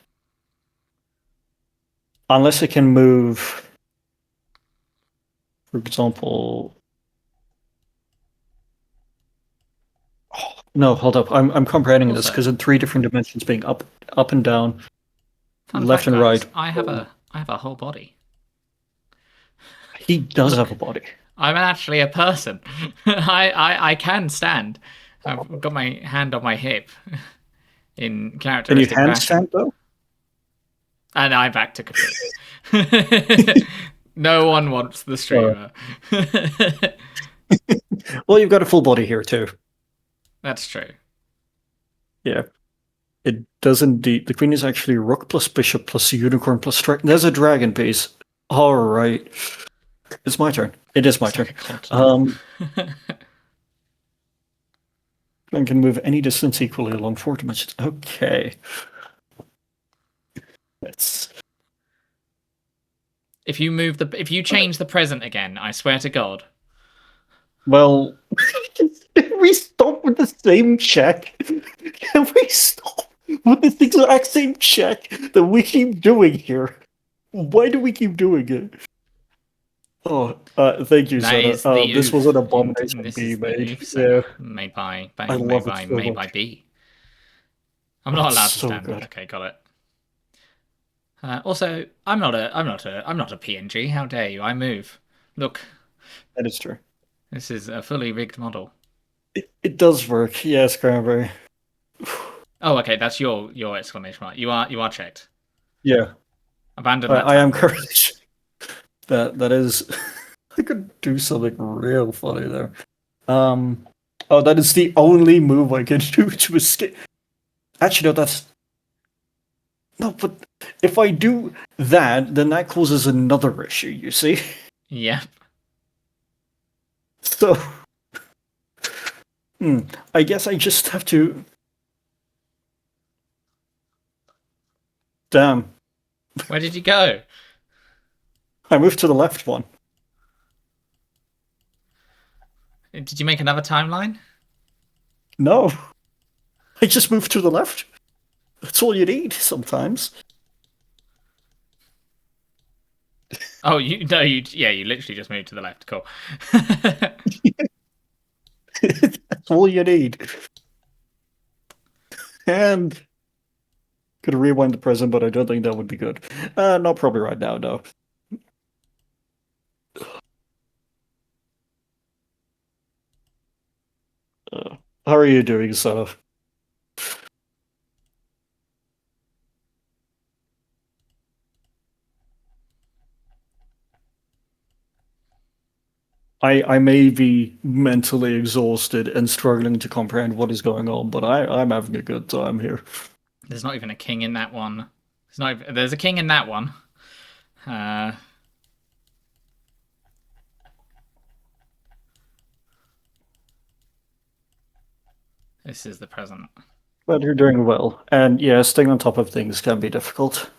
Unless it can move, for example, No, hold up. I'm comprehending this Also, because in three different dimensions, being up and down, fun left fact, and guys, right. I have a whole body. He does have Look, a body. I'm actually a person. I can stand. I've got my hand on my hip in Can you characteristic fashion. handstand though? And I'm back to Cthulhu. No one wants the Uh, streamer. well, you've got a full body here too. That's true. Yeah, it does indeed. The queen is actually rook plus bishop plus unicorn plus strike. There's a dragon piece. All right, it's my turn. It is my It's turn. like a continent. I can move any distance equally along 4 dimensions. Okay. Let's. If you change the present again, I swear to God. Well, can we stop with the same check? Can we stop with the exact same check that we keep doing here? Why do we keep doing it? Oh, thank you, That Zeta. is the This was an oof. abomination This B is the made. oof Yeah, center made by I by made love it by so made by much. B. I'm not It's allowed to so stand. good. Okay, got it. Also, I'm not a PNG. How dare you? I move. Look, That is true. this is a fully rigged model. It does work. Yes, Cranberry. Oh, okay, that's your exclamation mark. You are checked. Yeah, Abandon that I am tablet. courage. That is. I could do something real funny there. Um. Oh, that is the only move I can do to escape. Actually, no, that's no. But if I do that, then that causes another issue. You see. Yep. So, I guess I just have to. Damn. Where did you go? I moved to the left one. Did you make another timeline? No, I just moved to the left. That's all you need sometimes. Oh, you no, you literally just moved to the left. Cool. That's all you need. And could rewind the present, but I don't think that would be good. Not probably right now, no. How are you doing, Sana? I may be mentally exhausted and struggling to comprehend what is going on, but I'm having a good time here. There's not even a king in that one. There's a king in that one. This is the present. But you're doing well. And yeah, staying on top of things can be difficult.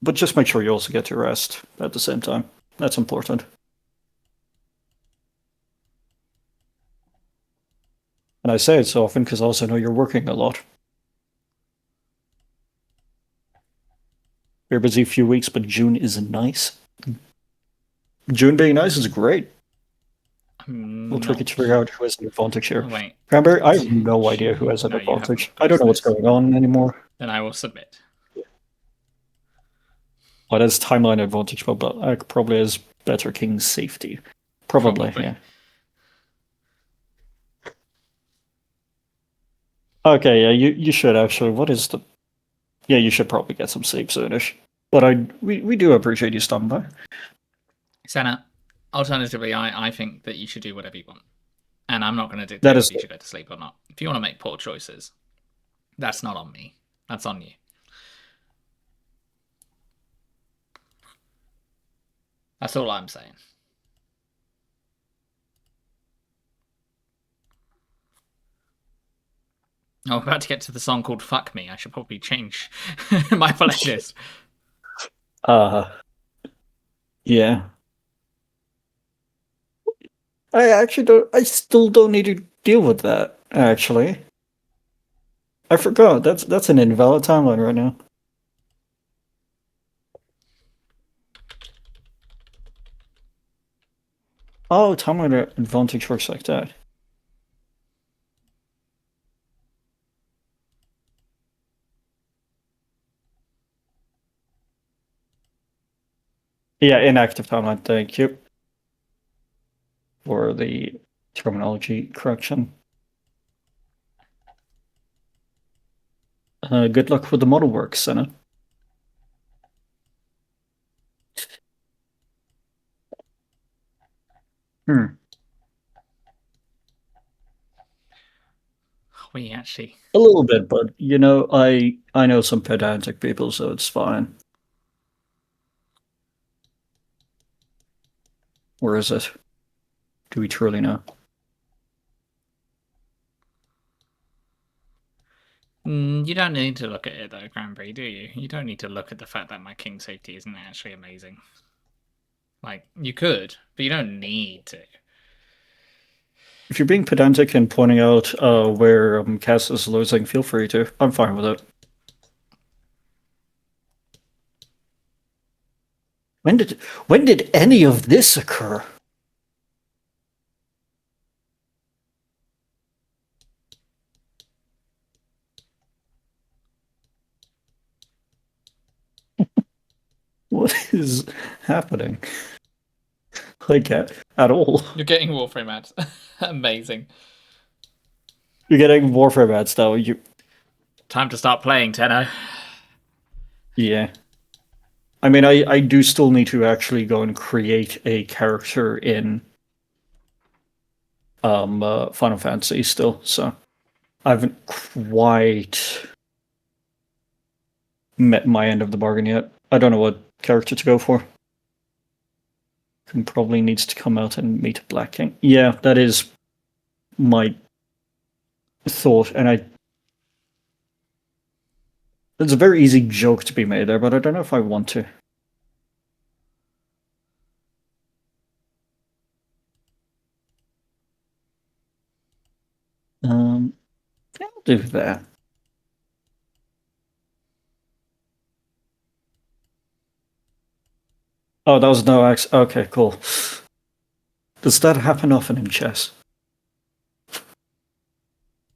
But just make sure you also get your rest at the same time. That's important. And I say it so often because I also know you're working a lot. You're a busy few weeks, but June is nice. June being nice is great. We'll tricky to figure out who has an advantage here. Oh, wait. Cranberry, I have no idea who has an No, you haven't advantage. I don't know what's proposed going on anymore. Then I will submit. What is timeline advantage? But probably has better king safety. Probably, yeah. Okay, yeah, you should actually. What is the? Yeah, you should probably get some sleep soonish. But we do appreciate you stopping by. Senna, alternatively, I think that you should do whatever you want. And I'm not going to dictate That whether is you should go to sleep or not. If you want to make poor choices, that's not on me. That's on you. That's all I'm saying. Oh, I'm about to get to the song called Fuck Me. I should probably change my playlist. Yeah. I actually don't. I still don't need to deal with that. Actually, I forgot. That's an invalid timeline right now. Oh, timeline advantage works like that. Yeah, inactive timeline. Thank you for the terminology correction. Good luck with the model work, Senna. Hmm. We actually. A little bit, but I know some pedantic people, so it's fine. Where is it? Do we truly know? You don't need to look at it though, Granbury, do you? You don't need to look at the fact that my king safety isn't actually amazing. Like, you could, but you don't need to. If you're being pedantic and pointing out where Cass is losing, feel free to. I'm fine with it. When did any of this occur? What is happening? Like at all? You're getting Warframe ads. Amazing. You're getting Warframe ads now. Time to start playing, Tenno. Yeah. I mean, I do still need to actually go and create a character in Final Fantasy still, so I haven't quite met my end of the bargain yet. I don't know what character to go for. Probably needs to come out and meet Black King. Yeah, that is my thought, and it's a very easy joke to be made there, but I don't know if I want to. Yeah, I'll do that. Oh, that was no X. Okay, cool. Does that happen often in chess?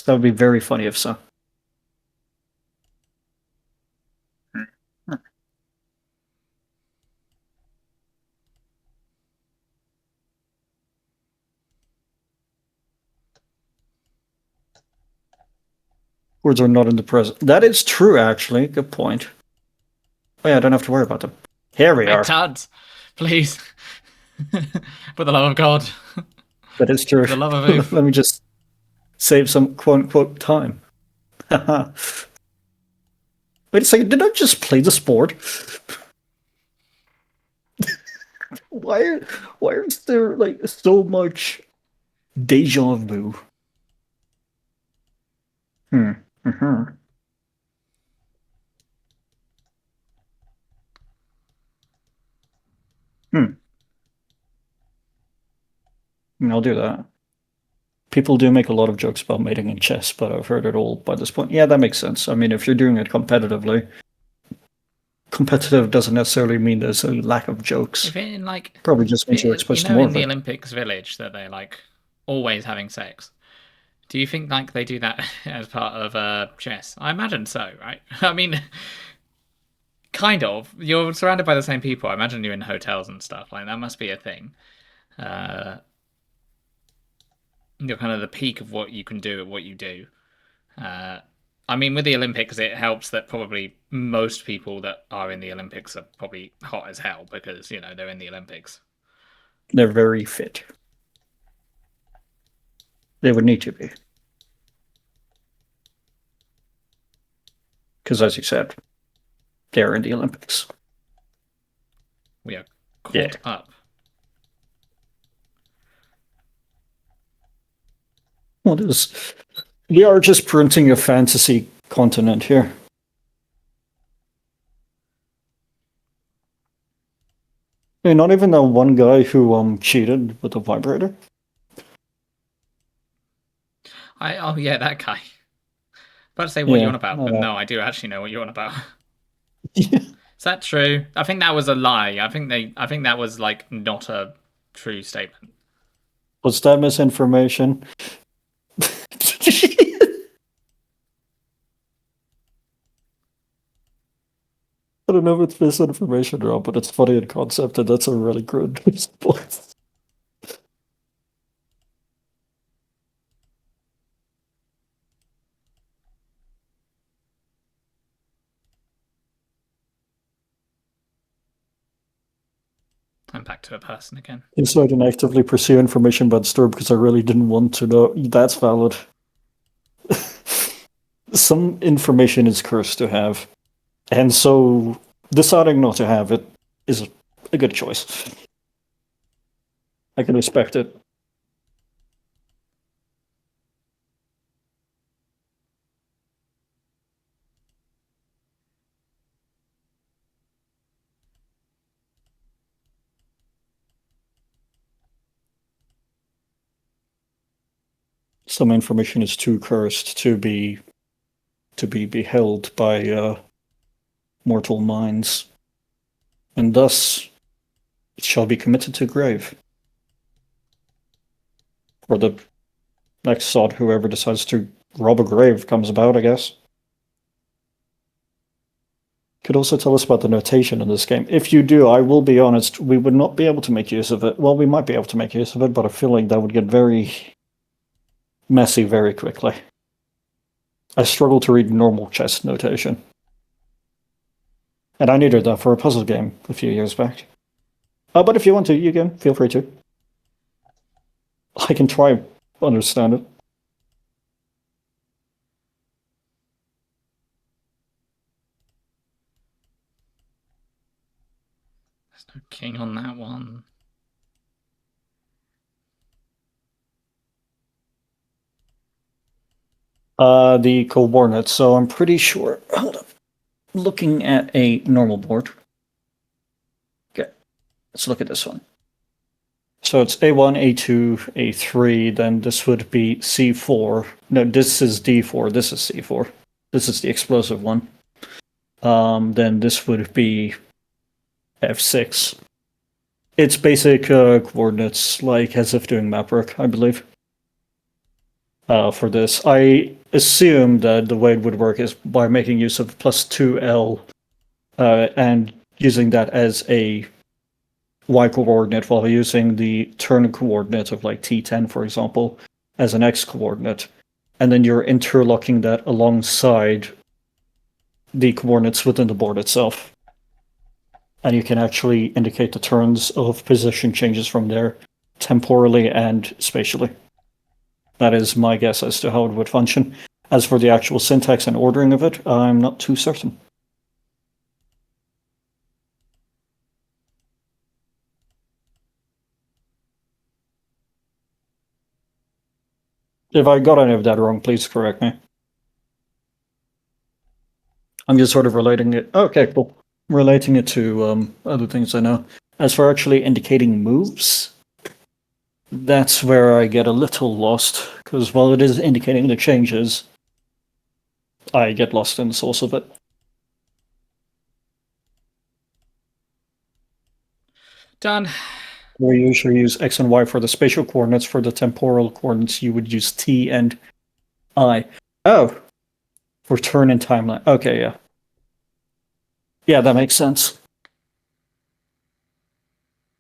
That would be very funny if so. Words are not in the present. That is true, actually. Good point. Oh yeah, I don't have to worry about them. Here we are. Tuds, please. For the love of God. That is true. For the love of Oof. Let me just save some quote-unquote time. Wait a second, did I just play the sport? why is there like so much deja vu? Mm-hmm. I'll do that. People do make a lot of jokes about mating in chess, but I've heard it all by this point. Yeah, that makes sense. I mean, if you're doing it competitively, competitive doesn't necessarily mean there's a lack of jokes. If it in like probably just means you're exposed to more in of the it. Olympics village that they're like always having sex. Do you think like they do that as part of chess? I imagine so, right? I mean, kind of. You're surrounded by the same people. I imagine you're in hotels and stuff. Like that must be a thing. You're kind of the peak of what you can do at what you do. I mean, with the Olympics, it helps that probably most people that are in the Olympics are probably hot as hell because they're in the Olympics. They're very fit. They would need to be. Because as you said, they're in the Olympics. We are caught up. What is... We are just printing a fantasy continent here. Hey, not even that one guy who cheated with the vibrator. Oh yeah, that guy. About to say what you're on about, but no, I do actually know what you're on about. Yeah. Is that true? I think that was a lie. I think that was like not a true statement. Was that misinformation? I don't know if it's misinformation or not, but it's funny in concept, and that's a really good response. I'm back to a person again. So I didn't actively pursue information about the story because I really didn't want to know. That's valid. Some information is cursed to have, and so deciding not to have it is a good choice. I can respect it. Some information is too cursed to be beheld by mortal minds, and thus it shall be committed to grave. Or the next sod, whoever decides to rob a grave, comes about, I guess. Could also tell us about the notation in this game. If you do, I will be honest, we would not be able to make use of it. Well, we might be able to make use of it, but I feel like that would get very messy very quickly. I struggle to read normal chess notation. And I needed that for a puzzle game a few years back. But if you want to, you can. Feel free to. I can try to understand it. There's no king on that one. The coordinates, so I'm pretty sure. Hold up. Looking at a normal board. Okay, let's look at this one. So it's A1, A2, A3, then this would be C4. No, this is D4, this is C4. This is the explosive one. Then this would be F6. It's basic coordinates, like as if doing map work, I believe. For this, I assume that the way it would work is by making use of plus 2L and using that as a Y coordinate while using the turn coordinate of like T10, for example, as an X coordinate. And then you're interlocking that alongside the coordinates within the board itself. And you can actually indicate the turns of position changes from there, temporally and spatially. That is my guess as to how it would function. As for the actual syntax and ordering of it, I'm not too certain. If I got any of that wrong, please correct me. I'm just sort of relating it. Okay, cool. Relating it to other things I know. As for actually indicating moves, that's where I get a little lost, because while it is indicating the changes, I get lost in the source of it. Done. We usually use X and Y for the spatial coordinates. For the temporal coordinates, you would use T and I. Oh, for turn and timeline. Okay, yeah. Yeah, that makes sense.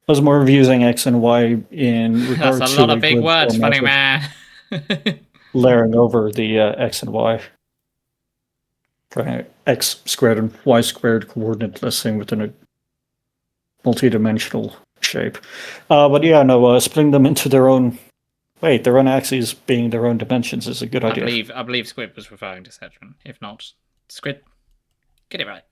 I was more of using X and Y in regards That's a to lot of like, big grid words, format funny with man. layering over the X and Y. X squared and Y squared coordinate listing within a multi-dimensional shape. But yeah, no, splitting them into their own axes being their own dimensions is a good idea. I believe Squid was referring to Cedron. If not, Squid, get it right.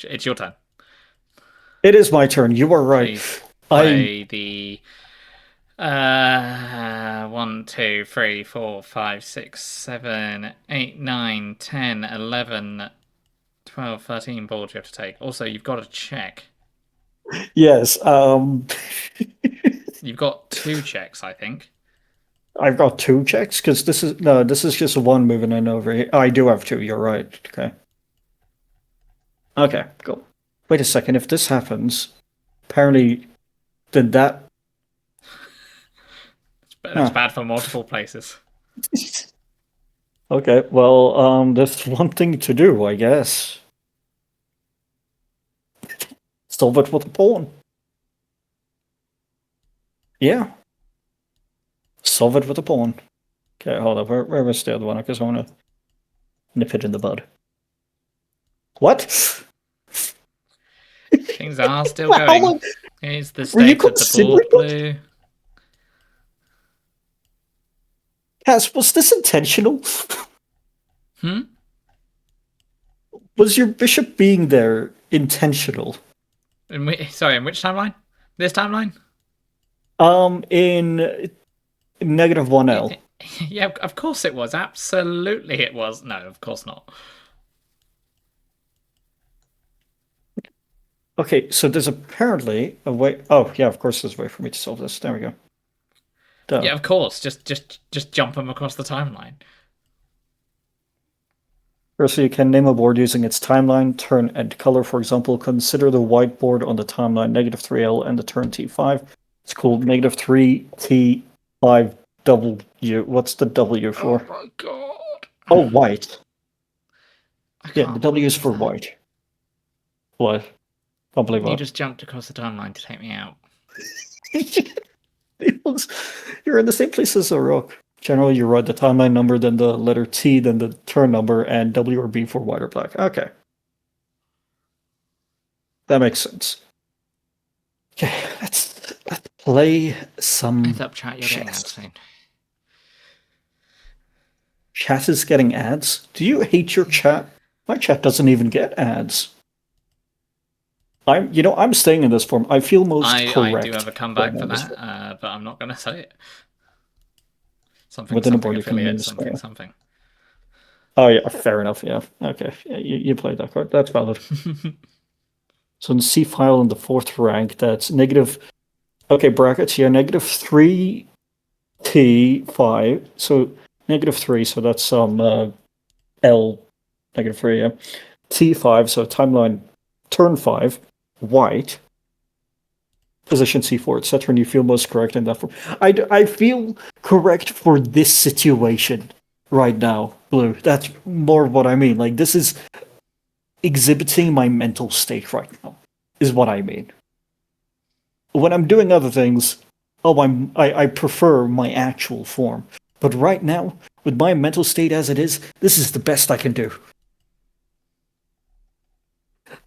It's your turn. It is my turn. You are right. Please play the 1, 2, 3, 4, 5, 6, 7, 8, 9, 10, 11, 12, 13 boards you have to take. Also, you've got to check. Yes. You've got 2 checks, I think. I've got 2 checks because this is just one moving in over here. I do have 2. You're right. Okay. Okay. Cool. Wait a second. If this happens, apparently, then that That's bad for multiple places. Okay, well, there's one thing to do, I guess. Solve it with a pawn. Yeah. Solve it with a pawn. Okay, hold up. Where was the other one? Because I want to nip it in the bud. What? Things are still How going. long Here's the were you state of the considering board, that? Blue. Cass, was this intentional? Hmm? Was your bishop being there intentional? Sorry, in which timeline? This timeline? In -1L. Yeah, of course it was. Absolutely it was. No, of course not. Okay, so there's apparently a way. Oh, yeah, of course there's a way for me to solve this. There we go. Duh. Yeah, of course. Just jump them across the timeline. Firstly, you can name a board using its timeline, turn, and color. For example, consider the whiteboard on the timeline -3L and the turn T5. It's called -3T5W. What's the W for? Oh my god. Oh, white. I Yeah, can't the W is believe for that. white. What? Can't believe You what? just jumped across the timeline to take me out. You're in the same place as a rook. Generally, you write the timeline number, then the letter T, then the turn number, and W or B for white or black. Okay. That makes sense. Okay, let's play some Heads up, chat. You're getting ads chess. soon. Chat is getting ads? Do you hate your chat? My chat doesn't even get ads. I'm staying in this form. I feel most I correct. do have a when comeback I'm for in this that, form. but I'm not going to say it. Something Within a something board, you can name affiliate the something spell. something. Oh yeah, fair enough. Yeah, okay. Yeah, you played that card. That's valid. So in C file in the fourth rank, that's negative. Okay, brackets. Yeah, -3T5. So -3. So that's L -3. Yeah. T5. So timeline turn 5. White. Position C4, etc. And you feel most correct in that form. I feel correct for this situation right now, Blue. That's more what I mean. Like, this is exhibiting my mental state right now, is what I mean. When I'm doing other things, I prefer my actual form. But right now, with my mental state as it is, this is the best I can do.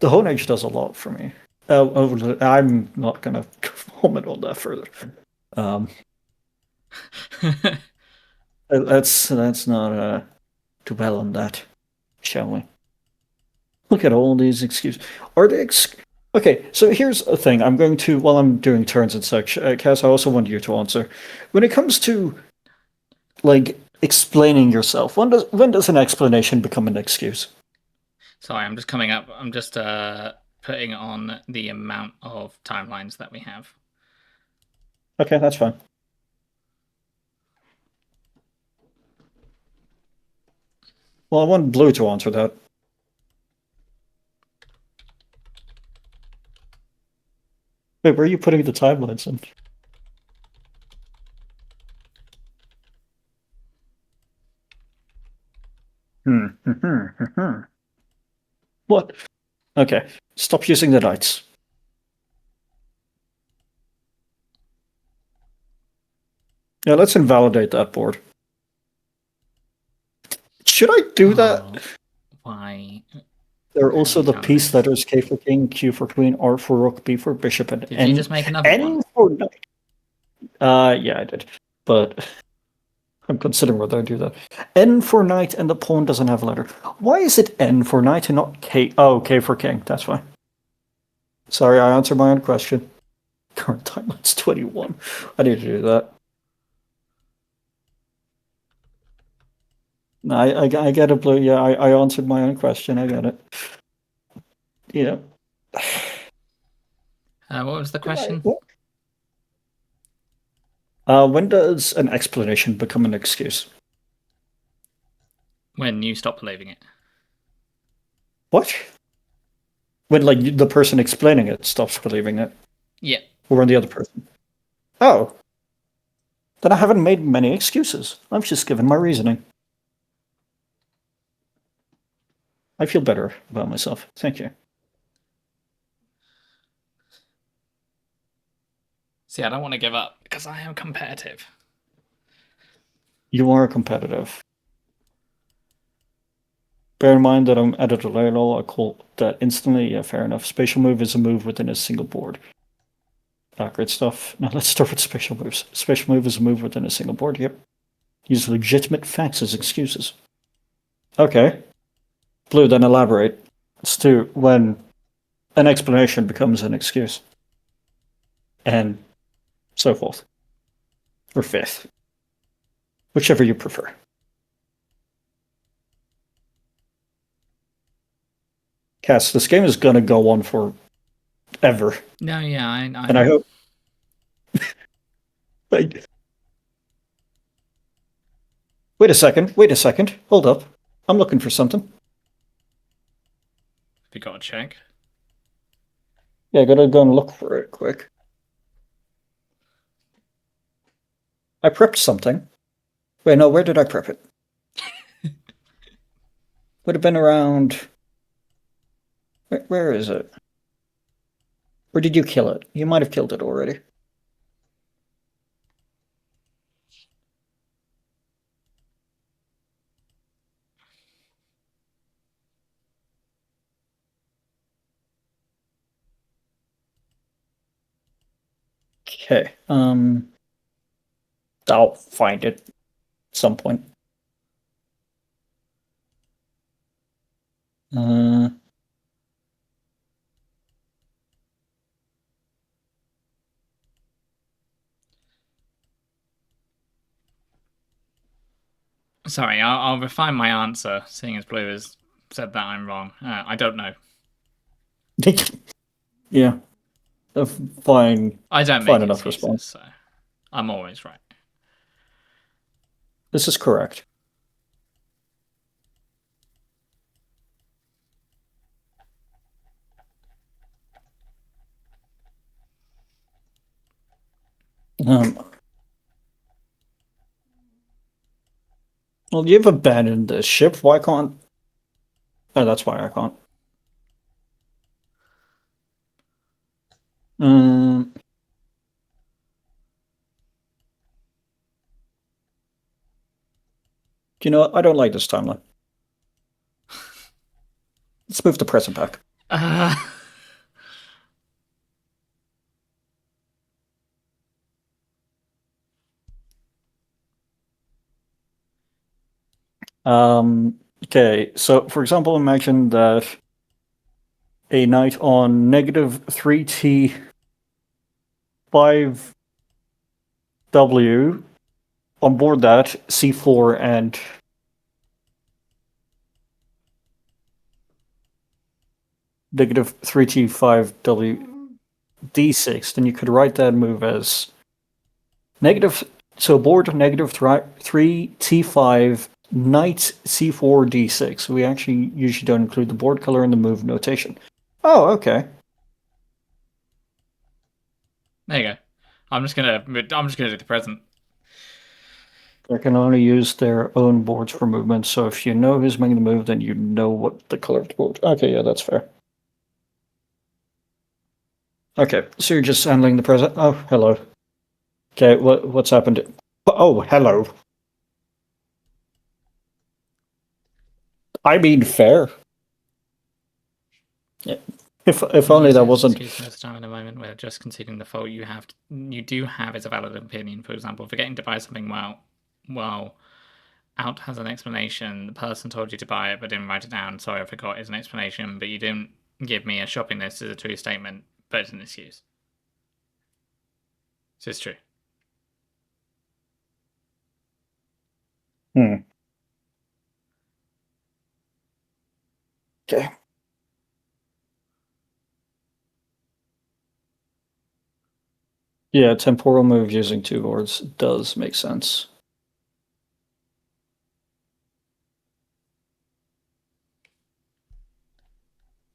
The Hone Edge does a lot for me. I'm not going to comment on that further. Let's not dwell on that, shall we? Look at all these excuses. Are they Okay, so here's a thing. I'm going to, while I'm doing turns and such, Cass, I also want you to answer. When it comes to, like, explaining yourself, when does an explanation become an excuse? Sorry, I'm just coming up. I'm just putting on the amount of timelines that we have. Okay, that's fine. Well, I want Blue to answer that. Wait, where are you putting the timelines in? What? Okay, stop using the knights. Yeah, let's invalidate that board. Should I do that? Why? There are also the done piece this? letters K for king, Q for queen, R for rook, B for bishop, and Did N. you just make another N one? for knight. Yeah, I did. But I'm considering whether I do that. N for knight, and the pawn doesn't have a letter. Why is it N for knight and not K? Oh, K for king. That's why. Sorry, I answered my own question. Current timeline's 21. I need to do that. No, I get it, Blue. Yeah, I answered my own question. I get it. Yeah. What was the question? When does an explanation become an excuse? When you stop believing it. What? When, like, the person explaining it stops believing it? Yeah. Or when the other person? Oh. Then I haven't made many excuses. I've just given my reasoning. I feel better about myself. Thank you. See, I don't want to give up because I am competitive. You are competitive. Bear in mind that I'm at a delay level. I call that instantly. Yeah, fair enough. Spatial move is a move within a single board. Great stuff. Now let's start with spatial moves. Spatial move is a move within a single board. Yep. Use legitimate facts as excuses. Okay. Blue, then elaborate as to when an explanation becomes an excuse. And so forth. Or fifth. Whichever you prefer. Cass, this game is going to go on forever. No, yeah, And I hope... Wait a second. Hold up. I'm looking for something. Have you got to check? Yeah, I gotta go and look for it quick. I prepped something. Wait, no, where did I prep it? Would have been around... Where is it? Or did you kill it? You might have killed it already. Okay, I'll find it at some point. Sorry, I'll refine my answer, seeing as Blue has said that I'm wrong. I don't know. Yeah. Fine. I don't Fine make enough excuses, response. so I'm always right. This is correct. Well, you've abandoned the ship. Why can't... Oh, that's why I can't. You know what? I don't like this timeline. Let's move the present back. Okay, so for example, imagine that a knight on negative 3t 5w on board that c4 and negative 3t 5w d6, then you could write that move as negative, so board negative 3t5 knight c4 d6. We actually usually don't include the board color in the move notation. Oh, okay. There you go. I'm just gonna do the present. They can only use their own boards for movement, so if you know who's making the move, then you know what the color of the board. Okay, yeah, that's fair. Okay, so you're just handling the present. Oh, hello. Okay, what's happened? Oh, hello. I mean, fair. Yeah. If only that wasn't... Excuse me, this time in a moment, we're just conceding the fault you do have is a valid opinion. For example, forgetting to buy something well, out has an explanation. The person told you to buy it but didn't write it down. Sorry, I forgot is an explanation, but you didn't give me a shopping list as a true statement, but it's an excuse. So it's true. Okay. Yeah, temporal move using two boards does make sense.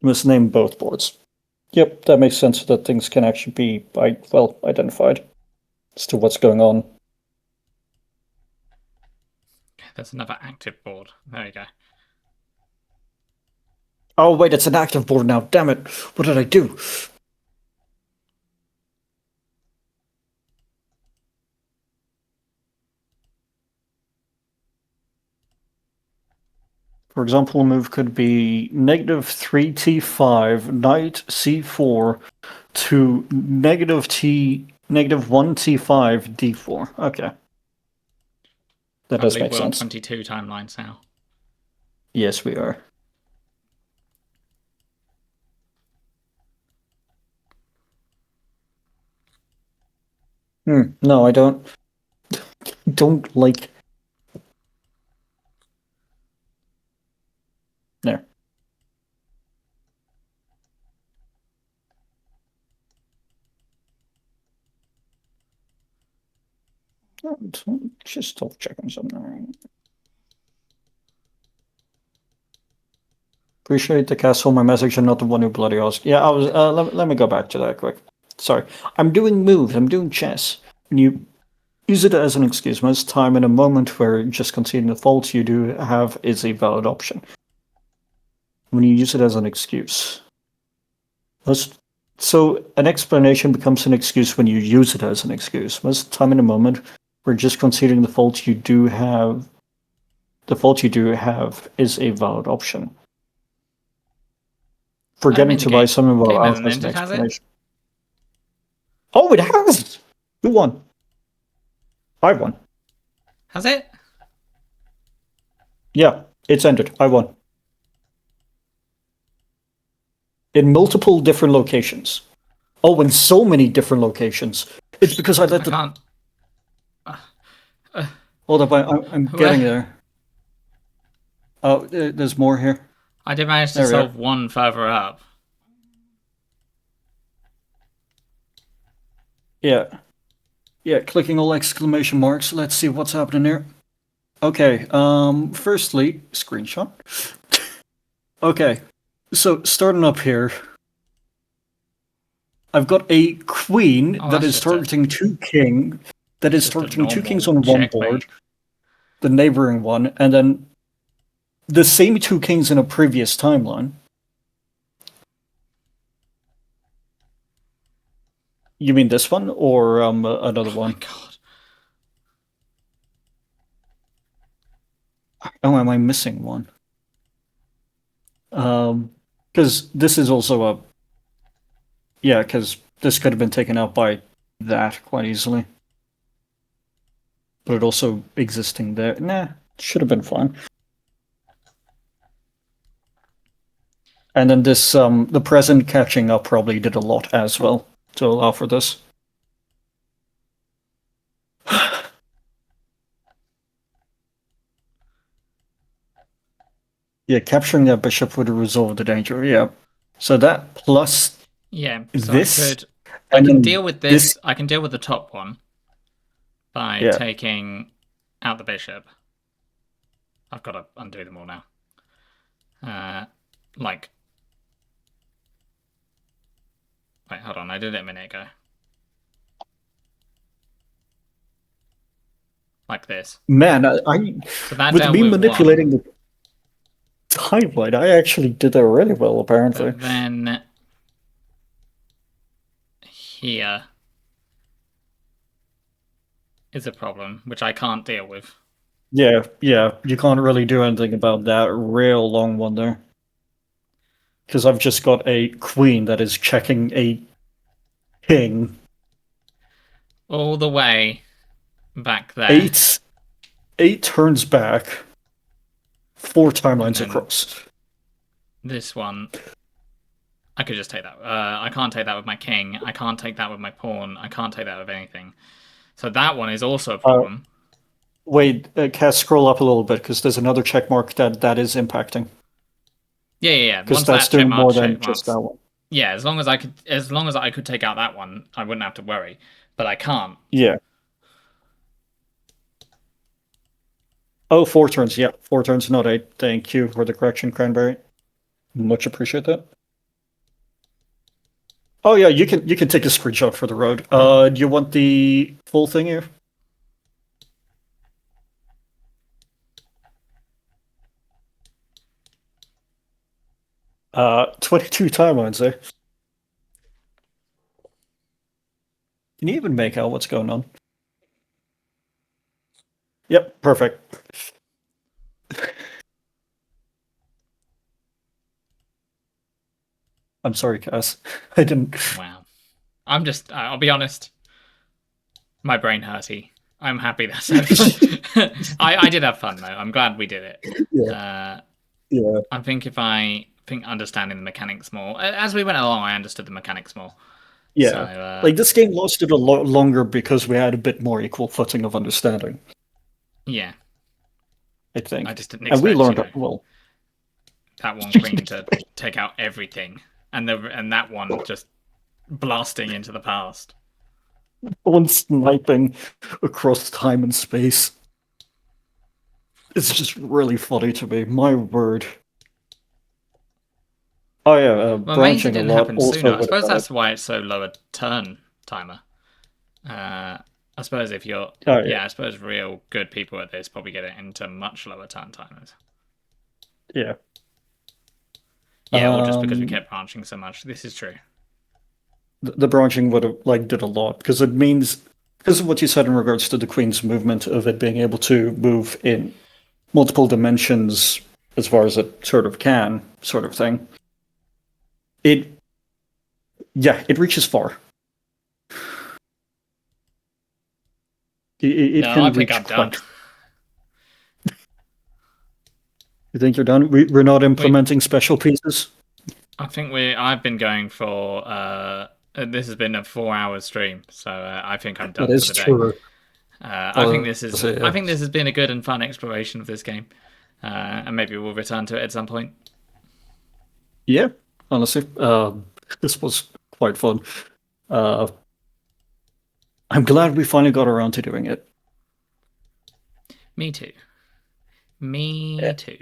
Let's name both boards. Yep, that makes sense that things can actually be, well, identified as to what's going on. There's another active board. There you go. Oh, wait, it's an active board now. Damn it. What did I do? For example, a move could be -3t5, knight c4 to -1t5 d4. Okay. That does Probably make World sense. 22 timelines now. Yes, we are. No, I don't like. There. Just stop checking something. Appreciate the castle, my message, and not the one who bloody asked. Yeah, I was. Let me go back to that quick. Sorry, I'm doing moves. I'm doing chess. When you use it as an excuse, most time in a moment where just conceding the fault you do have is a valid option. When you use it as an excuse, so an explanation becomes an excuse when you use it as an excuse. Most time in a moment where just conceding the fault you do have, is a valid option. Forgetting to buy something while out as an explanation. Oh, it has! Who won? I won. Has it? Yeah, it's ended. I won. In multiple different locations. Oh, in so many different locations. It's because I let can't. Hold up, I'm getting there. Oh, there's more here. I did manage to solve one further up. Yeah. Yeah, clicking all exclamation marks. Let's see what's happening here. Okay, firstly, screenshot. Okay, so starting up here, I've got a queen that is targeting two kings. That is targeting two kings on one board, the neighboring one, and then the same two kings in a previous timeline. You mean this one or another one? Oh my god! Oh, am I missing one? Because this is also a. Yeah, because this could have been taken out by that quite easily. But it also existing there. Nah, should have been fine. And then this, the present catching up probably did a lot as well to allow for this. Yeah, capturing that bishop would have resolved the danger, yeah. So that plus so this. I can deal with this. I can deal with the top one by taking out the bishop. I've got to undo them all now. Wait, hold on. I did it a minute ago. Like this. Man, with me manipulating the timeline, I actually did that really well, apparently. But then here is a problem, which I can't deal with. Yeah, you can't really do anything about that real long one there. Because I've just got a queen that is checking a king. All the way back there. 8 turns back. 4 timelines across. This one. I could just take that. I can't take that with my king. I can't take that with my pawn. I can't take that with anything. So that one is also a problem. Wait, Cass, scroll up a little bit because there's another check mark that is impacting. Yeah. Because that's doing more than just that one. Yeah, as long as I could take out that one, I wouldn't have to worry. But I can't. Yeah. Oh, 4 turns. Yeah, 4 turns, not 8. Thank you for the correction, Cranberry. Much appreciate that. Oh yeah, you can take a screenshot for the road. Do you want the full thing here? 22 timelines, eh? Can you even make out what's going on? Yep, perfect. I'm sorry, Cass. I didn't. Wow. I'll be honest, my brain hurty. I'm happy that's over. I did have fun though. I'm glad we did it. Yeah, yeah, I think if I think understanding the mechanics more, as we went along, I understood the mechanics more. So yeah. Like this game lasted a lot longer because we had a bit more equal footing of understanding. yeah, I think, I just didn't and we expect learned well. that one queen to take out everything, and that one just blasting into the past. One sniping across time and space. It's just really funny to me. My word. Oh yeah, Well, amazed it branching a didn't lot happen sooner. also I would suppose have that's why it's so low a turn timer. I suppose if you're, oh yeah, I suppose real good people at this probably get it into much lower turn timers. yeah. Yeah, or just because we Um, kept branching so much. This is true. the branching would have like did a lot because it means because of what you said in regards to the Queen's movement of it being able to move in multiple dimensions as far as it sort of can, sort of thing. It yeah, it reaches far. It No, I can think I'm reach done. quite. You think you're done? We're not implementing special pieces. I think I've been going for. This has been a 4 hour stream, so I think I'm That done for is the day. true. I think this is. I Yeah. think this has been a good and fun exploration of this game, and maybe we'll return to it at some point. Yeah, honestly, this was quite fun. Uh, I'm glad we finally got around to doing it. Me too. Me Yeah. too.